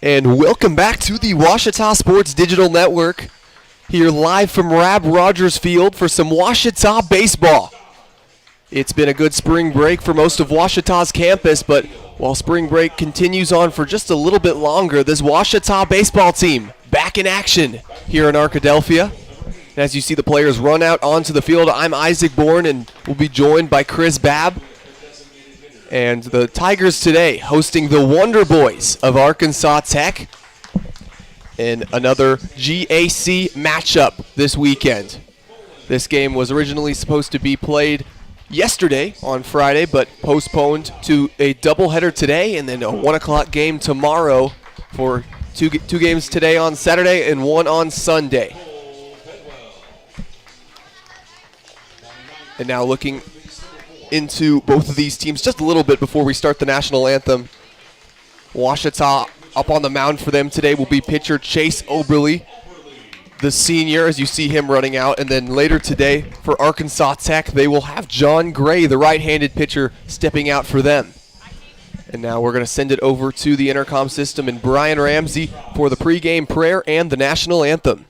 And welcome back to the Washita Sports Digital Network. Here live from Rab Rogers Field for some Washita baseball. It's been a good spring break for most of Washita's campus, but while spring break continues on for just a little bit longer, this Washita baseball team back in action here in Arkadelphia. And as you see the players run out onto the field, I'm Isaac Bourne and we'll be joined by Chris Babb. And the Tigers today hosting the Wonder Boys of Arkansas Tech in another GAC matchup this weekend. This game was originally supposed to be played yesterday on Friday, but postponed to a doubleheader today and then a 1 o'clock game tomorrow for two games today on Saturday and one on Sunday. And now looking into both of these teams just a little bit before we start the national anthem. Washita up on the mound for them today will be pitcher Chase Oberle, the senior, as you see him running out. And then later today for Arkansas Tech, they will have John Gray, the right-handed pitcher, stepping out for them. And now we're going to send it over to the intercom system and Brian Ramsey for the pregame prayer and the national anthem.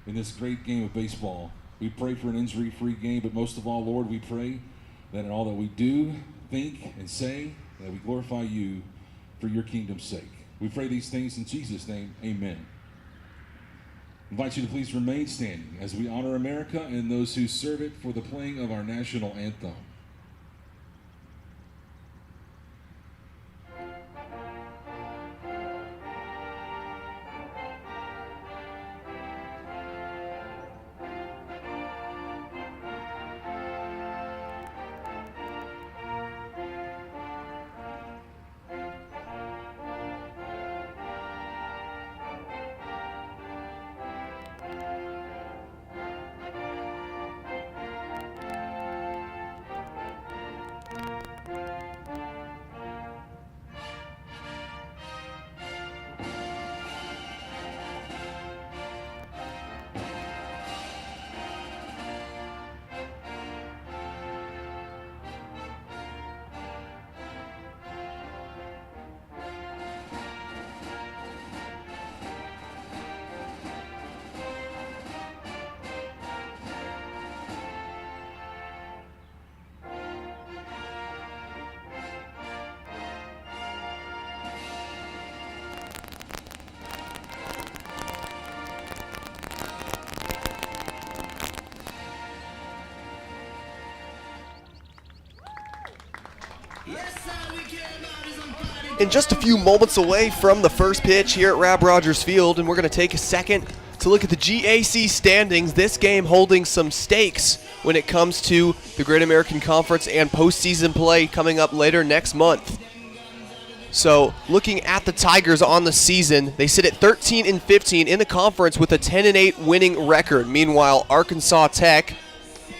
In this great game of baseball, we pray for an injury-free game, but most of all, Lord, we pray that in all that we do, think, and say, that we glorify you for your kingdom's sake. We pray these things in Jesus' name, amen. I invite you to please remain standing as we honor America and those who serve it for the playing of our national anthem. And just a few moments away from the first pitch here at Rab Rogers Field, and we're going to take a second to look at the GAC standings. This game holding some stakes when it comes to the Great American Conference and postseason play coming up later next month. So looking at the Tigers on the season, they sit at 13-15 in the conference with a 10-8 winning record. Meanwhile, Arkansas Tech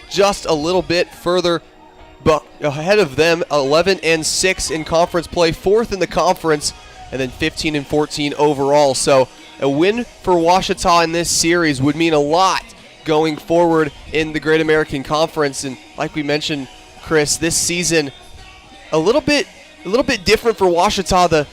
just a little bit further but ahead of them, 11-6 in conference play, fourth in the conference, and then 15-14 overall. So a win for Washita in this series would mean a lot going forward in the Great American Conference. And like we mentioned, Chris, this season a little bit different for Washita. The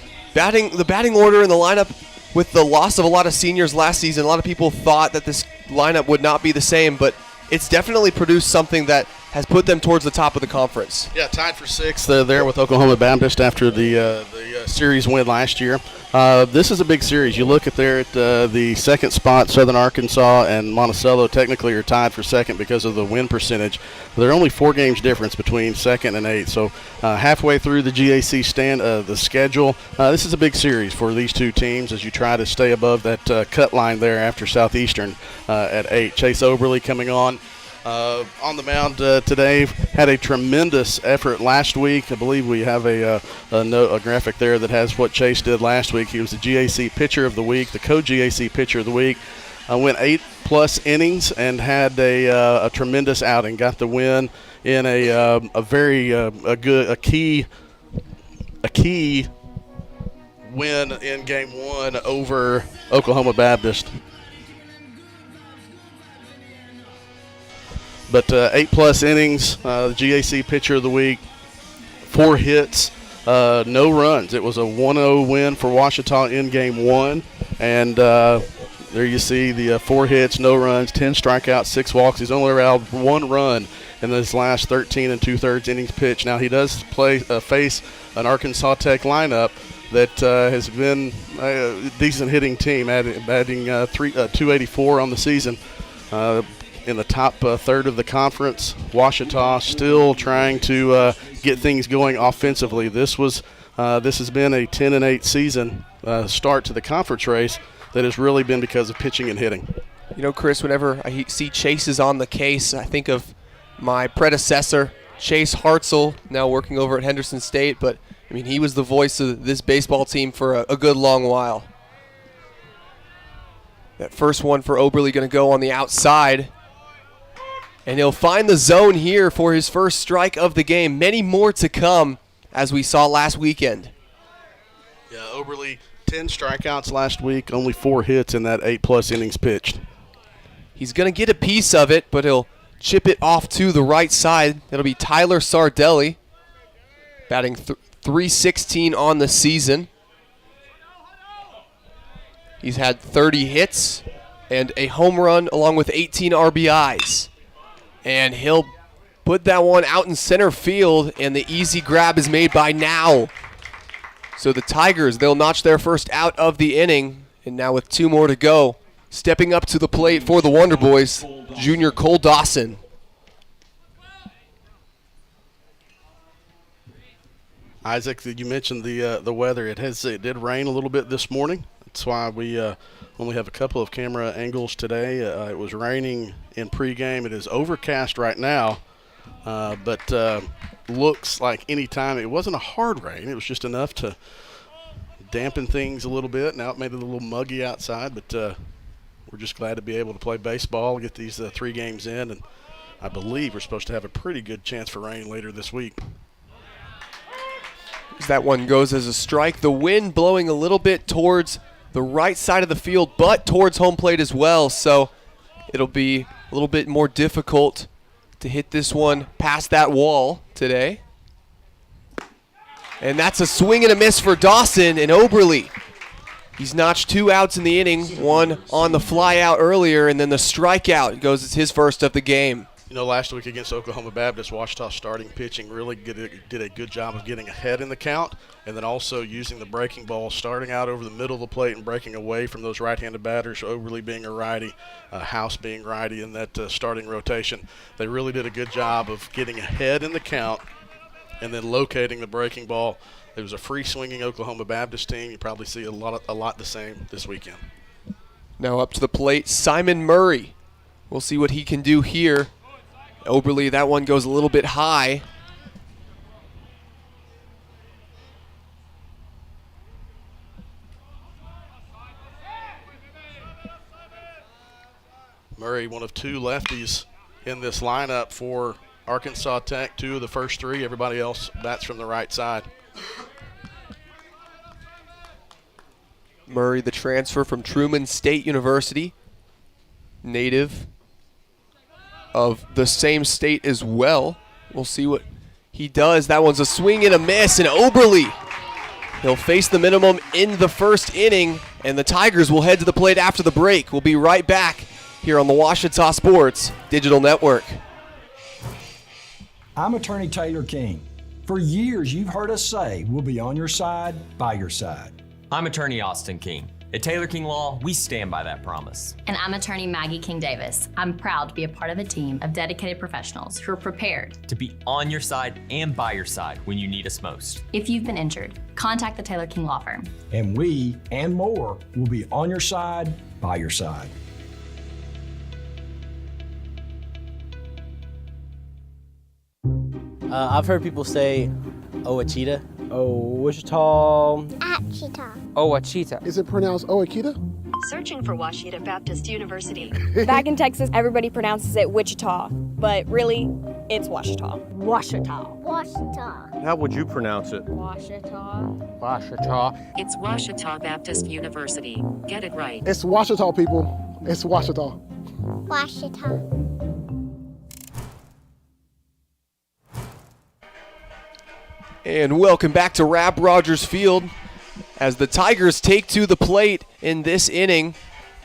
batting order in the lineup, with the loss of a lot of seniors last season, a lot of people thought that this lineup would not be the same, but it's definitely produced something that has put them towards the top of the conference. Yeah, tied for sixth there with Oklahoma Baptist after the series win last year. This is a big series. You look at the second spot, Southern Arkansas and Monticello technically are tied for second because of the win percentage. There are only 4 games difference between second and eighth. So halfway through the GAC the schedule, this is a big series for these two teams as you try to stay above that cut line there after Southeastern at 8. Chase Oberle coming on the mound today. Had a tremendous effort last week. I believe we have a graphic there that has what Chase did last week. He was the GAC Pitcher of the Week, the co-GAC Pitcher of the Week. Went 8+ innings and had a tremendous outing. Got the win in a key win in Game 1 over Oklahoma Baptist. But 8+ innings, the GAC Pitcher of the Week, 4 hits, no runs. It was a 1-0 win for Ouachita in Game 1. And there you see the 4 hits, no runs, 10 strikeouts, 6 walks. He's only allowed 1 run in this last 13 2/3 innings pitch. Now he does face an Arkansas Tech lineup that has been a decent hitting team, adding 284 on the season. In the top third of the conference, Ouachita still trying to get things going offensively. This has been a 10-8 season start to the conference race that has really been because of pitching and hitting. You know, Chris, whenever I see Chase is on the case, I think of my predecessor, Chase Hartzell, now working over at Henderson State. But, I mean, he was the voice of this baseball team for a good long while. That first one for Oberle going to go on the outside. And he'll find the zone here for his first strike of the game. Many more to come, as we saw last weekend. Yeah, Oberle, 10 strikeouts last week, only 4 hits in that 8+ innings pitched. He's going to get a piece of it, but he'll chip it off to the right side. It'll be Tyler Sardelli, batting .316 on the season. He's had 30 hits and a home run along with 18 RBIs. And he'll put that one out in center field, and the easy grab is made by Now. So the Tigers, they'll notch their first out of the inning, and now with 2 more to go, stepping up to the plate for the Wonder Boys, junior Cole Dawson. Isaac, you mentioned the weather. It did rain a little bit this morning. That's why we only have a couple of camera angles today. It was raining in pregame. It is overcast right now, but looks like any time. It wasn't a hard rain. It was just enough to dampen things a little bit. Now it made it a little muggy outside, but we're just glad to be able to play baseball, get these 3 games in, and I believe we're supposed to have a pretty good chance for rain later this week. As that one goes as a strike, the wind blowing a little bit towards the right side of the field, but towards home plate as well, so it'll be a little bit more difficult to hit this one past that wall today. And that's a swing and a miss for Dawson, and Oberle, he's notched 2 outs in the inning, 1 on the fly out earlier, and then the strikeout goes as his first of the game. You know, last week against Oklahoma Baptist, Ouachita starting pitching really did a good job of getting ahead in the count, and then also using the breaking ball, starting out over the middle of the plate and breaking away from those right-handed batters, Oberle being a righty, House being righty in that starting rotation. They really did a good job of getting ahead in the count and then locating the breaking ball. It was a free-swinging Oklahoma Baptist team. You probably see a lot the same this weekend. Now up to the plate, Simon Murray. We'll see what he can do here. Oberle, that one goes a little bit high. Murray, one of 2 lefties in this lineup for Arkansas Tech, 2 of the first 3. Everybody else bats from the right side. Murray, the transfer from Truman State University, native of the same state as well. We'll see what he does. That one's a swing and a miss, and Oberle, he'll face the minimum in the first inning, and the Tigers will head to the plate after the break. We'll be right back here on the Ouachita Sports Digital Network. I'm attorney Taylor King. For years, you've heard us say we'll be on your side, by your side. I'm attorney Austin King. At Taylor King Law, we stand by that promise. And I'm attorney Maggie King Davis. I'm proud to be a part of a team of dedicated professionals who are prepared to be on your side and by your side when you need us most. If you've been injured, contact the Taylor King Law Firm. And we, and more, will be on your side, by your side. I've heard people say Ouachita. Wichita. Achita. Ouachita. Is it pronounced Ouachita? Searching for Ouachita Baptist University. Back in Texas, everybody pronounces it Wichita, but really, It's Washita. Washita. Washita. How would you pronounce it? Washita. Washita. It's Washita Baptist University. Get it right. It's Washita, people. It's Washita. Washita. And welcome back to Rab Rogers Field as the Tigers take to the plate in this inning.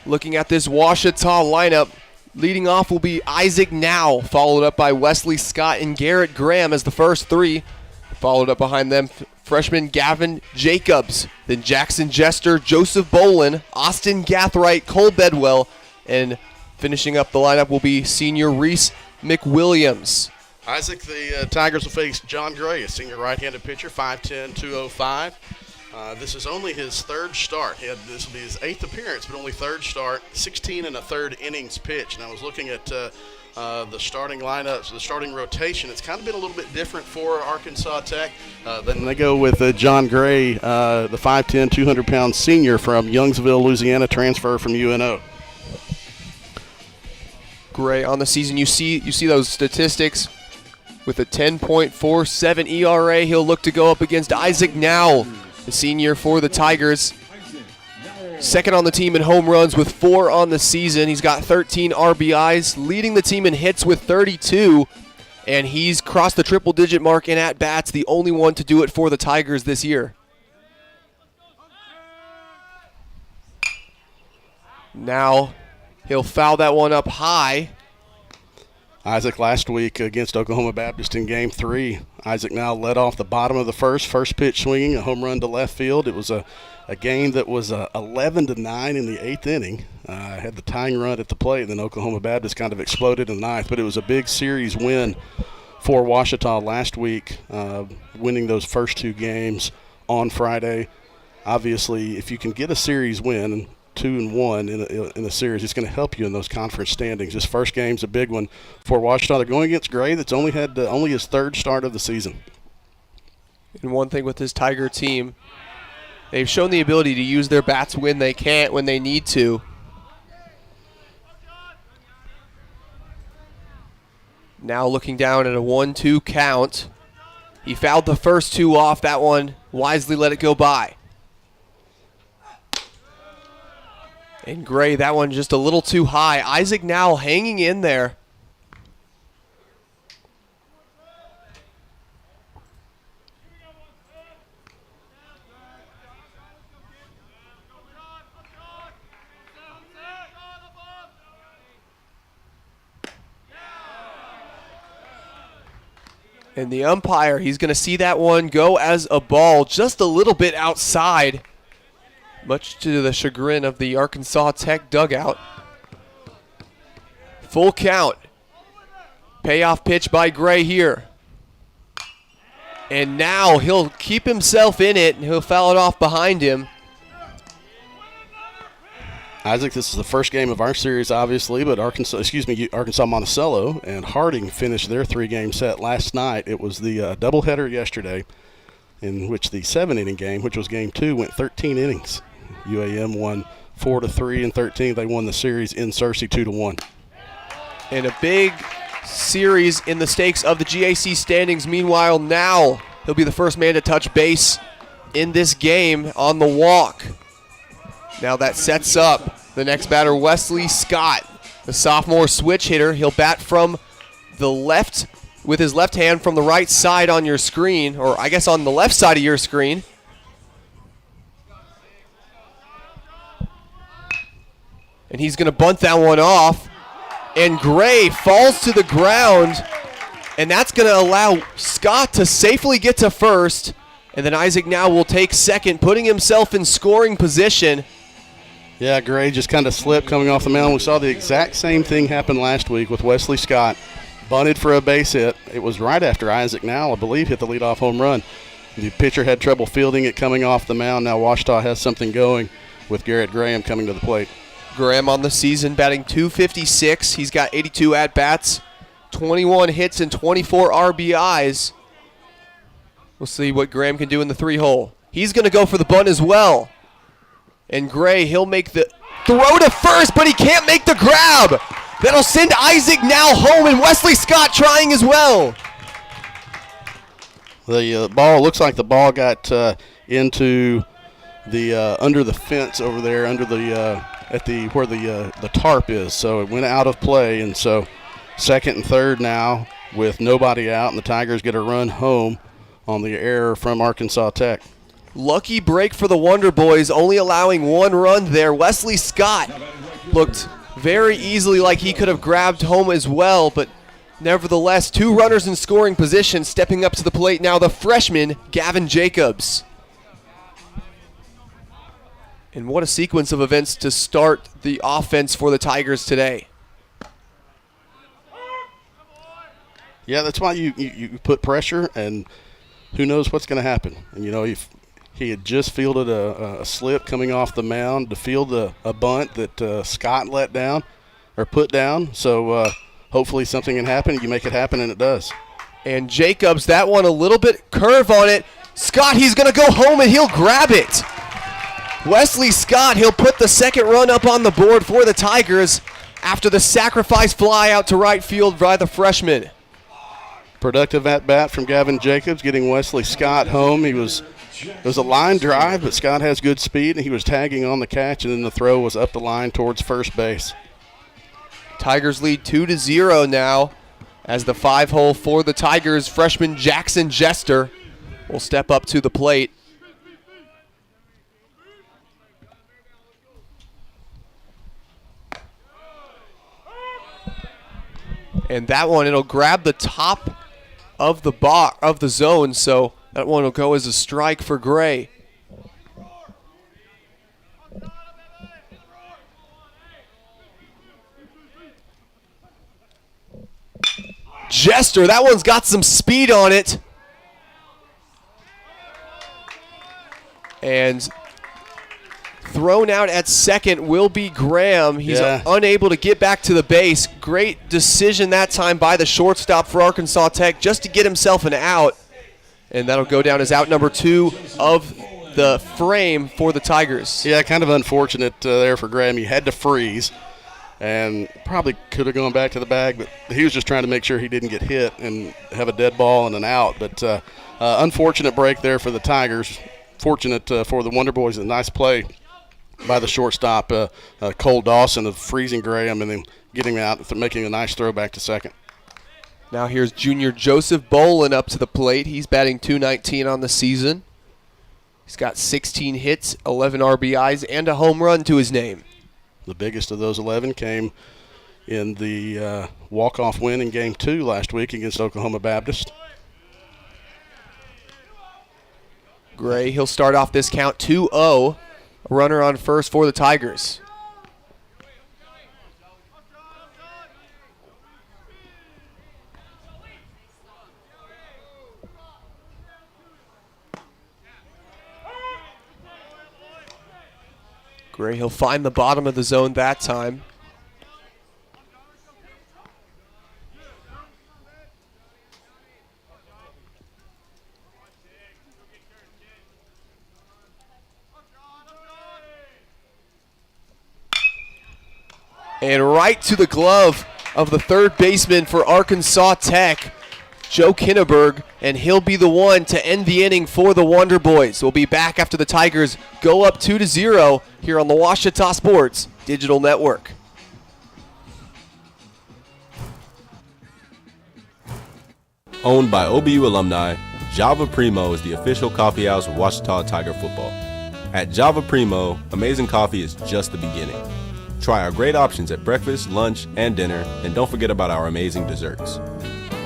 Looking at this Washita lineup, leading off will be Isaac Now, followed up by Wesley Scott and Garrett Graham as the first three. Followed up behind them, freshman Gavin Jacobs, then Jackson Jester, Joseph Bolin, Austin Gathright, Cole Bedwell, and finishing up the lineup will be senior Reese McWilliams. Isaac, the Tigers will face John Gray, a senior right-handed pitcher, 5'10", 205. This is only his third start. This will be his 8th appearance, but only third start, 16 1/3 innings pitched. And I was looking at the starting lineups, the starting rotation. It's kind of been a little bit different for Arkansas Tech. Then they go with John Gray, the 5'10", 200-pound senior from Youngsville, Louisiana, transfer from UNO. Gray on the season, you see those statistics. With a 10.47 ERA, he'll look to go up against Isaac Now, the senior for the Tigers. Second on the team in home runs with 4 on the season. He's got 13 RBIs, leading the team in hits with 32, and he's crossed the triple-digit mark in at-bats, the only one to do it for the Tigers this year. Now he'll foul that one up high. Isaac last week against Oklahoma Baptist in Game 3. Isaac Now led off the bottom of the first pitch swinging, a home run to left field. It was a game that was 11-9 in the 8th inning. Had the tying run at the plate, and then Oklahoma Baptist kind of exploded in the 9th. But it was a big series win for Washita last week, winning those first 2 games on Friday. Obviously, if you can get a series win, 2-1 in a series, it's going to help you in those conference standings. This first game's a big one for Washita. They're going against Gray, that's only had only his 3rd start of the season. And one thing with this Tiger team, they've shown the ability to use their bats when they can't, when they need to. Now looking down at a 1-2 count. He fouled the first 2 off. That one wisely let it go by. And Gray, that one just a little too high. Isaac Now hanging in there. And the umpire, he's going to see that one go as a ball just a little bit outside, much to the chagrin of the Arkansas Tech dugout. Full count. Payoff pitch by Gray here. And now he'll keep himself in it, and he'll foul it off behind him. Isaac, this is the first game of our series, obviously, but Arkansas Monticello and Harding finished their 3-game set last night. It was the doubleheader yesterday, in which the 7-inning game, which was Game 2, went 13 innings. UAM won 4-3 in 13. They won the series in Searcy 2-1. And a big series in the stakes of the GAC standings. Meanwhile, now he'll be the first man to touch base in this game on the walk. Now that sets up the next batter, Wesley Scott, the sophomore switch hitter. He'll bat from the left with his left hand from the right side on your screen, or I guess on the left side of your screen. And he's going to bunt that one off. And Gray falls to the ground, and that's going to allow Scott to safely get to first. And then Isaac Now will take second, putting himself in scoring position. Yeah, Gray just kind of slipped coming off the mound. We saw the exact same thing happen last week with Wesley Scott. Bunted for a base hit. It was right after Isaac Now, I believe, hit the leadoff home run. The pitcher had trouble fielding it coming off the mound. Now Washita has something going with Garrett Graham coming to the plate. Graham on the season batting .256. He's got 82 at-bats, 21 hits, and 24 RBIs. We'll see what Graham can do in the 3-hole. He's going to go for the bunt as well. And Gray, he'll make the throw to first, but he can't make the grab. That'll send Isaac now home, and Wesley Scott trying as well. The ball looks like the ball got into the under the fence over there, under the where the tarp is. So it went out of play, and so second and third now with nobody out, and the Tigers get a run home on the error from Arkansas Tech. Lucky break for the Wonder Boys, only allowing one run there. Wesley Scott looked very easily like he could have grabbed home as well, but nevertheless, two runners in scoring position. Stepping up to the plate now, the freshman, Gavin Jacobs. And what a sequence of events to start the offense for the Tigers today. Yeah, that's why you put pressure, and who knows what's going to happen. And, you know, he had just fielded a slip coming off the mound to field a bunt that Scott let down or put down. So hopefully something can happen. You make it happen, and it does. And Jacobs, that one a little bit curve on it. Scott, he's going to go home, and he'll grab it. Wesley Scott, he'll put the second run up on the board for the Tigers after the sacrifice fly out to right field by the freshman. Productive at-bat from Gavin Jacobs, getting Wesley Scott home. It was a line drive, but Scott has good speed, and he was tagging on the catch, and then the throw was up the line towards first base. Tigers lead 2-0 now as the 5-hole for the Tigers. Freshman Jackson Jester will step up to the plate. And that one, it'll grab the top of the zone, so that one will go as a strike for Gray. Jester, that one's got some speed on it. And thrown out at second will be Graham. He's unable to get back to the base. Great decision that time by the shortstop for Arkansas Tech just to get himself an out. And that'll go down as out number 2 of the frame for the Tigers. Yeah, kind of unfortunate there for Graham. He had to freeze and probably could have gone back to the bag, but he was just trying to make sure he didn't get hit and have a dead ball and an out. But unfortunate break there for the Tigers. Fortunate for the Wonder Boys. A nice play by the shortstop, Cole Dawson, of freezing Graham and then getting him out, making a nice throw back to second. Now here's junior Joseph Bolin up to the plate. He's batting .219 on the season. He's got 16 hits, 11 RBIs, and a home run to his name. The biggest of those 11 came in the walk-off win in Game 2 last week against Oklahoma Baptist. Gray, he'll start off this count 2-0. A runner on first for the Tigers. Gray, he'll find the bottom of the zone that time. And right to the glove of the third baseman for Arkansas Tech, Joe Kinneberg, and he'll be the one to end the inning for the Wonder Boys. We'll be back after the Tigers go up 2-0 here on the Ouachita Sports Digital Network. Owned by OBU alumni, Java Primo is the official coffee house of Ouachita Tiger football. At Java Primo, amazing coffee is just the beginning. Try our great options at breakfast, lunch, and dinner, and don't forget about our amazing desserts.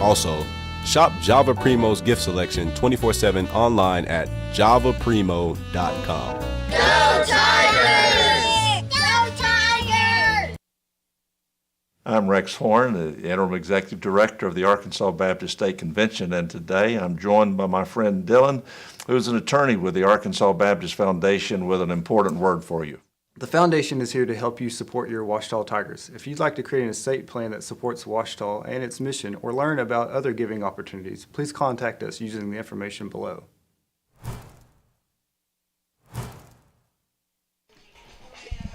Also, shop Java Primo's gift selection 24/7 online at javaprimo.com. Go Tigers! Go Tigers! I'm Rex Horn, the Interim Executive Director of the Arkansas Baptist State Convention, and today I'm joined by my friend Dylan, who is an attorney with the Arkansas Baptist Foundation, with an important word for you. The foundation is here to help you support your Ouachita Tigers. If you'd like to create an estate plan that supports Ouachita and its mission, or learn about other giving opportunities, please contact us using the information below.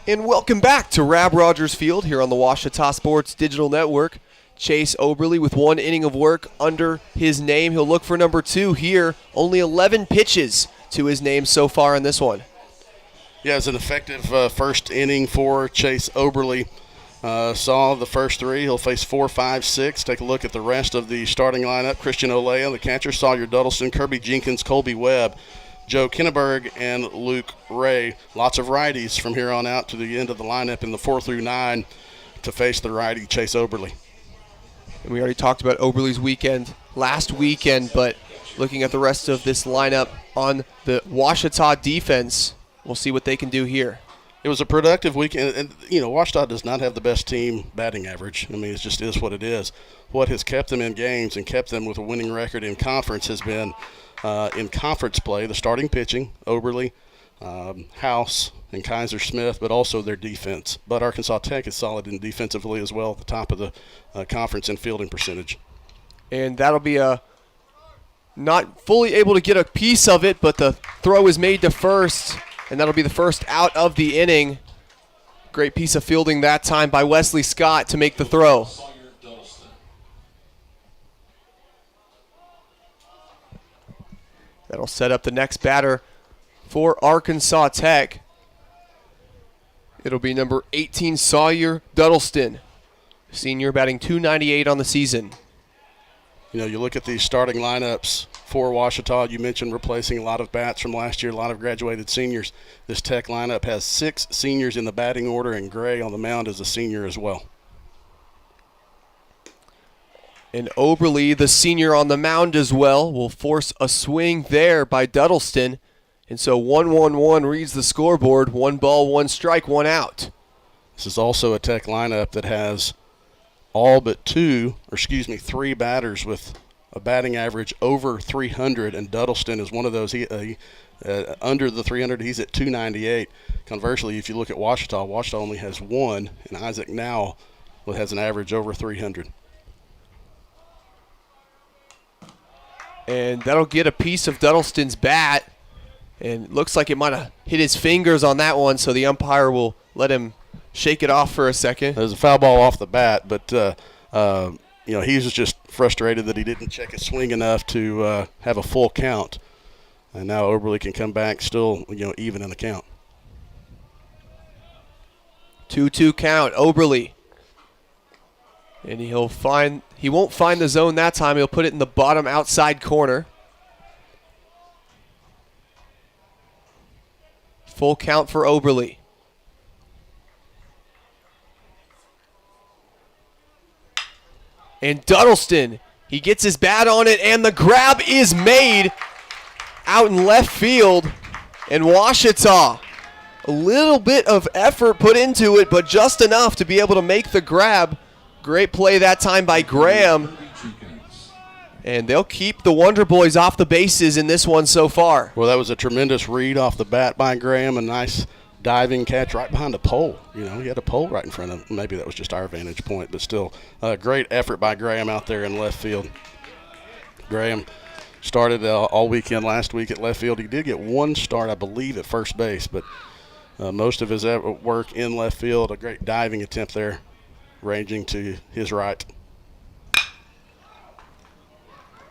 And welcome back to Rab Rogers Field here on the Ouachita Sports Digital Network. Chase Oberly with 1 inning of work under his name. He'll look for number 2 here. Only 11 pitches to his name so far in this one. Yeah, it's an effective first inning for Chase Oberly. Saw the first 3. He'll face 4, 5, 6. Take a look at the rest of the starting lineup. Christian Olea, the catcher, Sawyer Duddleston, Kirby Jenkins, Colby Webb, Joe Kinneberg, and Luke Ray. Lots of righties from here on out to the end of the lineup in the 4 through 9 to face the righty Chase Oberly. And we already talked about Oberly's weekend last weekend, but looking at the rest of this lineup on the Ouachita defense, we'll see what they can do here. It was a productive weekend, and Ouachita does not have the best team batting average. I mean, it just is what it is. What has kept them in games and kept them with a winning record in conference has been in conference play, the starting pitching, Oberly, House, and Kaiser Smith, but also their defense. But Arkansas Tech is solid in defensively as well, at the top of the conference in fielding percentage. And that'll be not fully able to get a piece of it, but the throw is made to first, and that'll be the first out of the inning. Great piece of fielding that time by Wesley Scott to make the throw. That'll set up the next batter for Arkansas Tech. It'll be number 18, Sawyer Duddleston, senior, batting .298 on the season. You look at these starting lineups for Ouachita. You mentioned replacing a lot of bats from last year, a lot of graduated seniors. This Tech lineup has 6 seniors in the batting order, and Gray on the mound is a senior as well. And Oberly, the senior on the mound as well, will force a swing there by Duddleston. And so 1-1-1 reads the scoreboard. 1 ball, 1 strike, 1 out. This is also a Tech lineup that has all but 3 batters with a batting average over 300, and Duddleston is one of those. He under the 300, he's at 298. Conversely, if you look at Ouachita only has 1, and Isaac now has an average over 300. And that'll get a piece of Duddleston's bat. And it looks like it might have hit his fingers on that one, so the umpire will let him shake it off for a second. There's a foul ball off the bat, but he was just frustrated that he didn't check his swing enough to have a full count. And now Oberly can come back still, even in the count. 2-2 count, Oberly. And he won't find the zone that time. He'll put it in the bottom outside corner. Full count for Oberly. And Duddleston, he gets his bat on it, and the grab is made out in left field. And Ouachita, a little bit of effort put into it, but just enough to be able to make the grab. Great play that time by Graham. And they'll keep the Wonder Boys off the bases in this one so far. Well, that was a tremendous read off the bat by Graham. A nice diving catch right behind the pole. He had a pole right in front of him. Maybe that was just our vantage point, but still a great effort by Graham out there in left field. Graham started all weekend last week at left field. He did get 1 start, I believe, at first base, but most of his work in left field. A great diving attempt there, ranging to his right.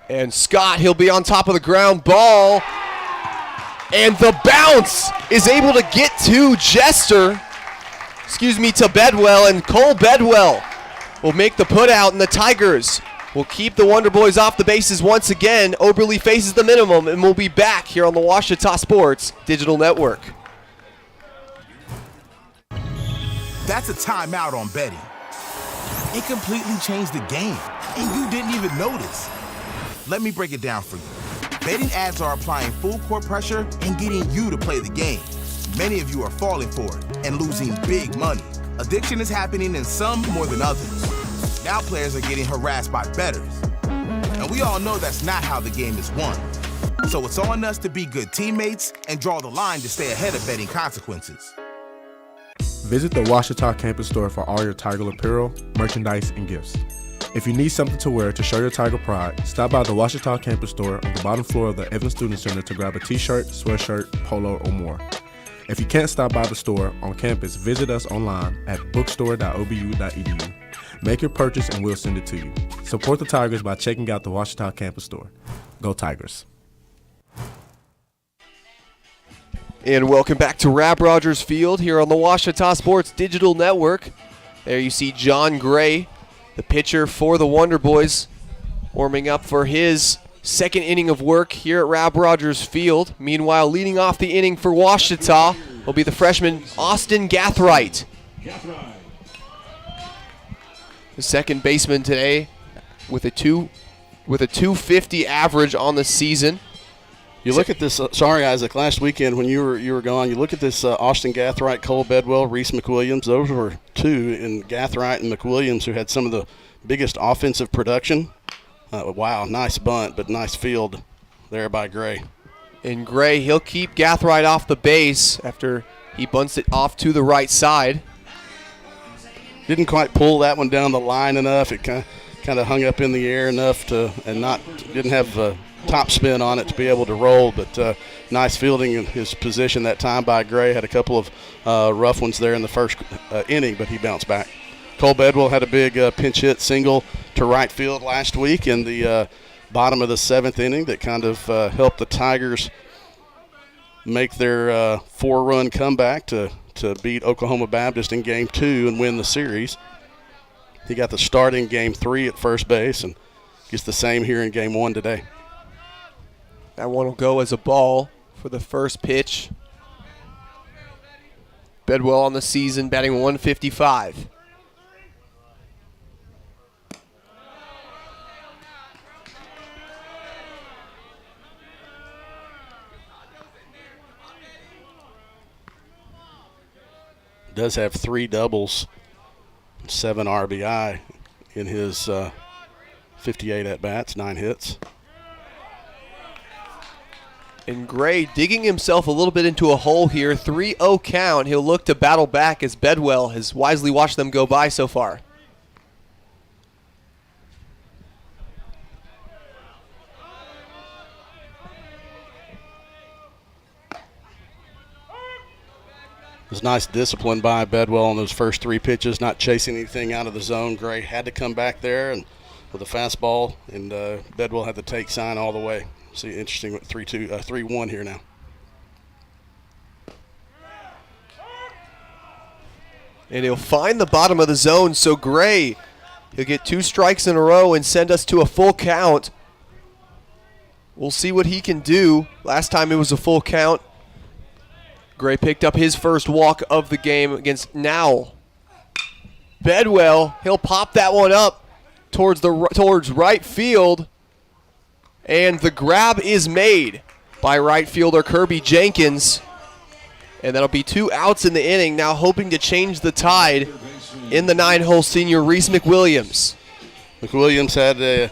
And Scott, he'll be on top of the ground ball. And the bounce is able to get to to Bedwell. And Cole Bedwell will make the put out, and the Tigers will keep the Wonder Boys off the bases once again. Oberly faces the minimum, and we'll be back here on the Ouachita Sports Digital Network. That's a timeout on betting. It completely changed the game, and you didn't even notice. Let me break it down for you. Betting ads are applying full court pressure and getting you to play the game. Many of you are falling for it and losing big money. Addiction is happening in some more than others. Now players are getting harassed by bettors. And we all know that's not how the game is won. So it's on us to be good teammates and draw the line to stay ahead of betting consequences. Visit the Ouachita campus store for all your Tiger apparel, merchandise, and gifts. If you need something to wear to show your Tiger pride, stop by the Ouachita campus store on the bottom floor of the Evans Student Center to grab a t-shirt, sweatshirt, polo, or more. If you can't stop by the store on campus, visit us online at bookstore.obu.edu. Make your purchase and we'll send it to you. Support the Tigers by checking out the Ouachita campus store. Go Tigers. And welcome back to Rab Rogers Field here on the Ouachita Sports Digital Network. There you see John Gray, the pitcher for the Wonder Boys, warming up for his second inning of work here at Rab Rogers Field. Meanwhile, leading off the inning for Ouachita will be the freshman Austin Gathright. The second baseman today with a 250 average on the season. You look at this, sorry Isaac, last weekend when you were gone, you look at this Austin Gathright, Cole Bedwell, Reese McWilliams. Those were two in Gathright and McWilliams who had some of the biggest offensive production. Wow, nice bunt, but nice field there by Gray. And Gray, he'll keep Gathright off the base after he bunts it off to the right side. Didn't quite pull that one down the line enough. It kind of hung up in the air enough to, and didn't have top spin on it to be able to roll, but nice fielding in his position that time by Gray. Had a couple of rough ones there in the first inning, but he bounced back. Cole Bedwell had a big pinch hit single to right field last week in the bottom of the seventh inning that kind of helped the Tigers make their 4-run comeback to beat Oklahoma Baptist in Game 2 and win the series. He got the start in Game 3 at first base and gets the same here in Game 1 today. That one will go as a ball for the first pitch. Bedwell on the season batting 155. Does have 3 doubles, 7 RBI in his 58 at-bats, 9 hits. And Gray digging himself a little bit into a hole here. 3-0 count. He'll look to battle back as Bedwell has wisely watched them go by so far. It was nice discipline by Bedwell on those first 3 pitches, not chasing anything out of the zone. Gray had to come back there and with a fastball, and Bedwell had the take sign all the way. See, interesting with 3-1 here now. And he'll find the bottom of the zone, so Gray, he'll get 2 strikes in a row and send us to a full count. We'll see what he can do. Last time it was a full count. Gray picked up his first walk of the game against Nowell. Bedwell, he'll pop that one up towards right field. And the grab is made by right fielder Kirby Jenkins. And that'll be 2 outs in the inning, now hoping to change the tide in the 9-hole senior Reese McWilliams. McWilliams had a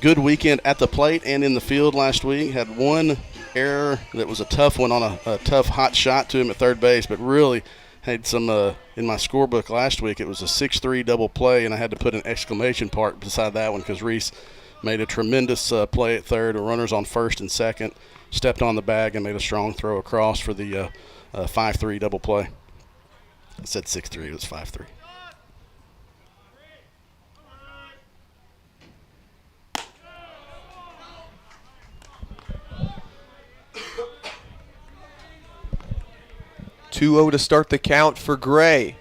good weekend at the plate and in the field last week. Had 1 error that was a tough one on a tough hot shot to him at third base, but really had some in my scorebook last week. It was a 6-3 double play, and I had to put an exclamation mark beside that one because Reese made a tremendous play at third, runners on first and second, stepped on the bag and made a strong throw across for the 5-3 double play. I said 6-3, it was 5-3. (2-0) to start the count for Gray.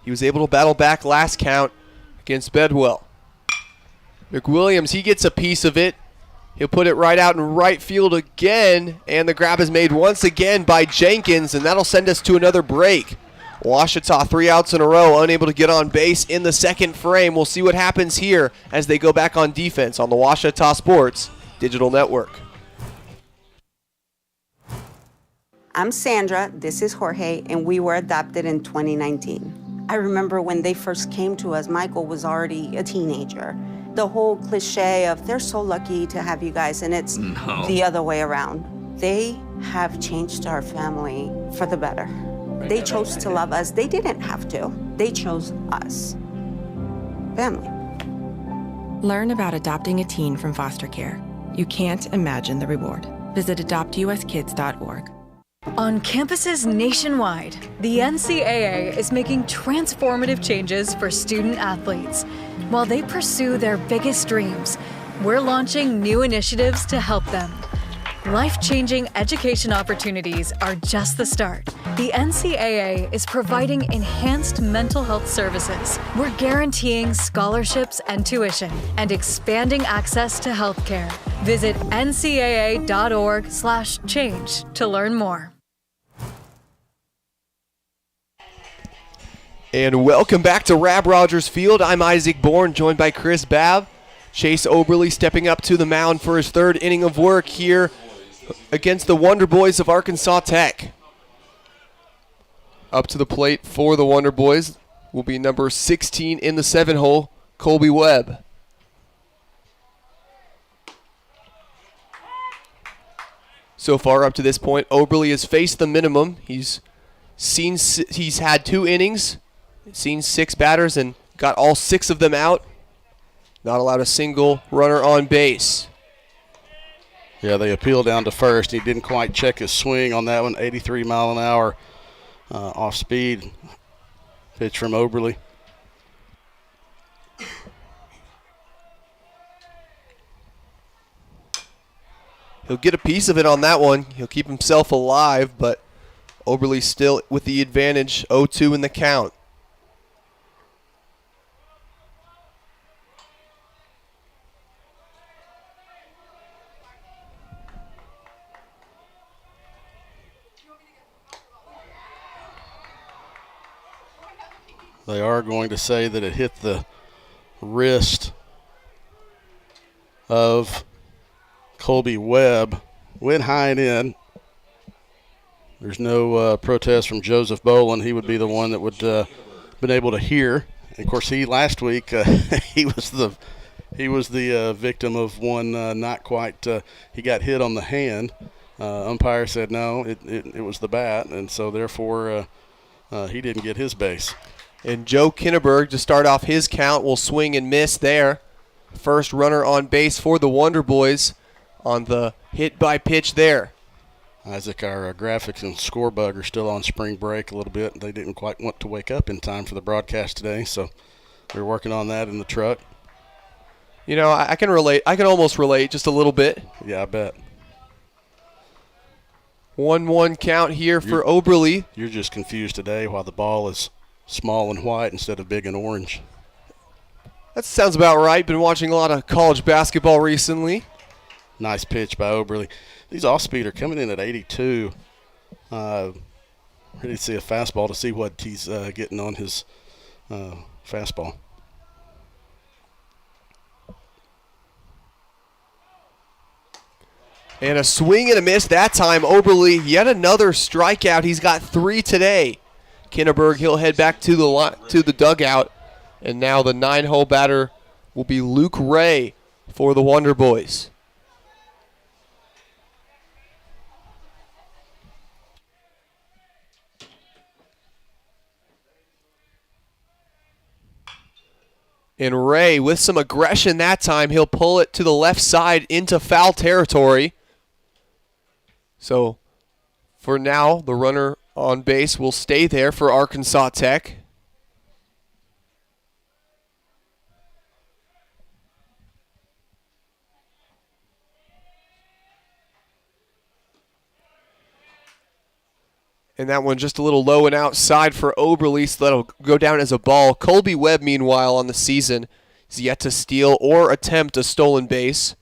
He was able to battle back last count against Bedwell. McWilliams, he gets a piece of it. He'll put it right out in right field again, and the grab is made once again by Jenkins, and that'll send us to another break. Ouachita 3 outs in a row, unable to get on base in the second frame. We'll see what happens here as they go back on defense on the Ouachita Sports Digital Network. I'm Sandra, this is Jorge, and we were adopted in 2019. I remember when they first came to us, Michael was already a teenager. The whole cliche of they're so lucky to have you guys, and it's the other way around. They have changed our family for the better. They chose to love us. They didn't have to. They chose us. Family. Learn about adopting a teen from foster care. You can't imagine the reward. Visit adoptuskids.org. On campuses nationwide, the NCAA is making transformative changes for student athletes. While they pursue their biggest dreams, we're launching new initiatives to help them. Life-changing education opportunities are just the start. The NCAA is providing enhanced mental health services. We're guaranteeing scholarships and tuition and expanding access to healthcare. Visit ncaa.org/change to learn more. And welcome back to Rab Rogers Field. I'm Isaac Bourne, joined by Chris Babb. Chase Oberly stepping up to the mound for his third inning of work here against the Wonder Boys of Arkansas Tech. Up to the plate for the Wonder Boys will be number 16 in the 7-hole, Colby Webb. So far up to this point, Oberly has faced the minimum. He's had 2 innings, seen 6 batters, and got all 6 of them out. Not allowed a single runner on base. Yeah, they appealed down to first. He didn't quite check his swing on that one. 83 mile an hour off speed pitch from Oberly. He'll get a piece of it on that one. He'll keep himself alive, but Oberly still with the advantage, 0-2 in the count. They are going to say that it hit the wrist of Colby Webb. Went high and in. There's no protest from Joseph Boland. He would be the one that would been able to hear. And of course, last week he was the victim of one not quite. He got hit on the hand. Umpire said no, it was the bat, and so therefore he didn't get his base. And Joe Kinneberg, to start off his count, will swing and miss there. First runner on base for the Wonder Boys on the hit by pitch there. Isaac, our graphics and score bug are still on spring break a little bit. They didn't quite want to wake up in time for the broadcast today, so we're working on that in the truck. You know, I can relate. I can almost relate just a little bit. Yeah, I bet. 1-1 count here for Oberly. You're just confused today why the ball is small and white instead of big and orange. That sounds about right. Been watching a lot of college basketball recently. Nice pitch by Oberly. These off-speed are coming in at 82. Ready to see a fastball to see what he's getting on his fastball. And a swing and a miss that time. Oberly, yet another strikeout. He's got 3 today. Kinneberg, he'll head back to the dugout. And now the 9-hole batter will be Luke Ray for the Wonder Boys. And Ray, with some aggression that time, he'll pull it to the left side into foul territory. So for now, the runner on base will stay there for Arkansas Tech. And that one just a little low and outside for Oberly, so that'll go down as a ball. Colby Webb, meanwhile, on the season, is yet to steal or attempt a stolen base.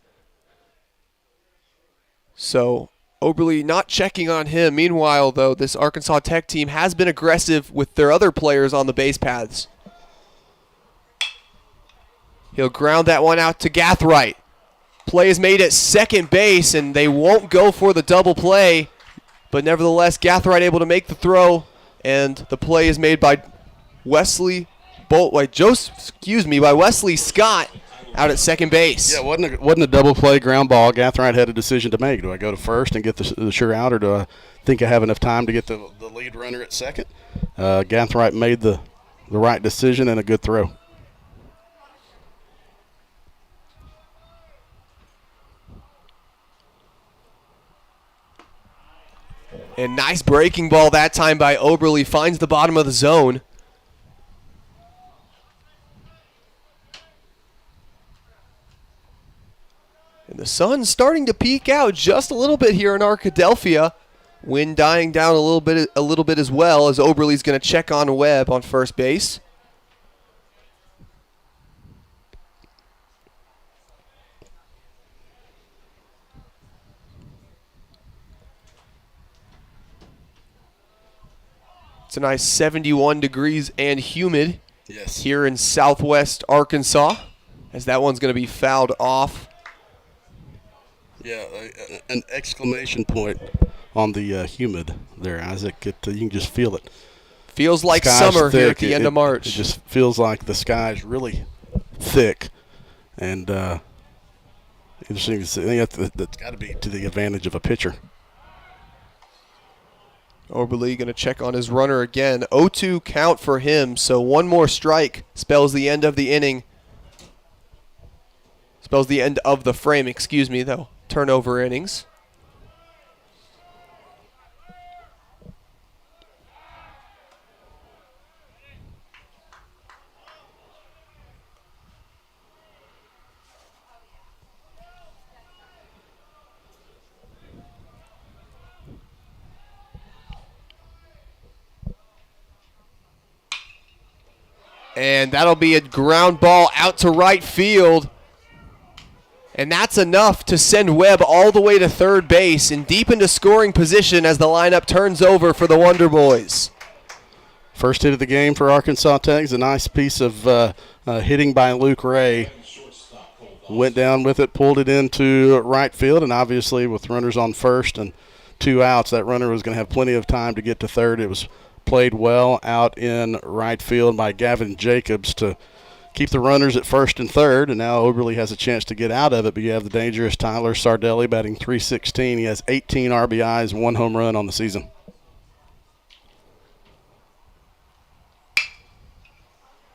So Oberly not checking on him. Meanwhile, though, this Arkansas Tech team has been aggressive with their other players on the base paths. He'll ground that one out to Gathright. Play is made at second base, and they won't go for the double play. But nevertheless, Gathright able to make the throw, and the play is made by Wesley Scott out at second base. Yeah, it wasn't a double play ground ball. Gathright had a decision to make. Do I go to first and get the sure out, or do I think I have enough time to get the lead runner at second? Gathright made the right decision and a good throw. And nice breaking ball that time by Oberle. Finds the bottom of the zone. And the sun's starting to peek out just a little bit here in Arkadelphia. Wind dying down a little bit as well, as Oberle's going to check on Webb on first base. It's a nice 71 degrees and humid here in southwest Arkansas, as that one's going to be fouled off. Yeah, an exclamation point on the humid there, Isaac. You can just feel it. Feels like summer here at the end of March. It just feels like the sky's really thick, and interesting to see. That's got to be to the advantage of a pitcher. Oberle going to check on his runner again. 0-2 count for him, so one more strike spells the end of the inning. Spells the end of the frame, excuse me, though. Turnover innings. And that'll be a ground ball out to right field. And that's enough to send Webb all the way to third base and deep into scoring position as the lineup turns over for the Wonder Boys. First hit of the game for Arkansas Tech is a nice piece of hitting by Luke Ray. Went down with it, pulled it into right field, and obviously with runners on first and 2 outs, that runner was going to have plenty of time to get to third. It was played well out in right field by Gavin Jacobs to keep the runners at first and third, and now Oberle has a chance to get out of it, but you have the dangerous Tyler Sardelli batting .316. He has 18 RBIs, 1 home run on the season.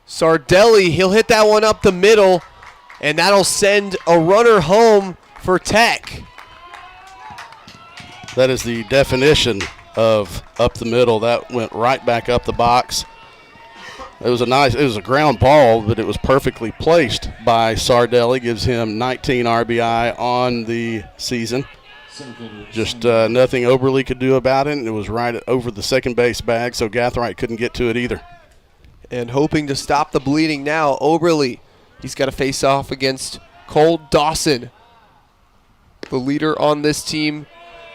Sardelli, he'll hit that one up the middle, and that'll send a runner home for Tech. That is the definition of up the middle. That went right back up the box. It was a ground ball, but it was perfectly placed by Sardelli. Gives him 19 RBI on the season. Just nothing Oberle could do about it, and it was right over the second base bag, so Gathright couldn't get to it either. And hoping to stop the bleeding now, Oberle. He's got to face off against Cole Dawson, the leader on this team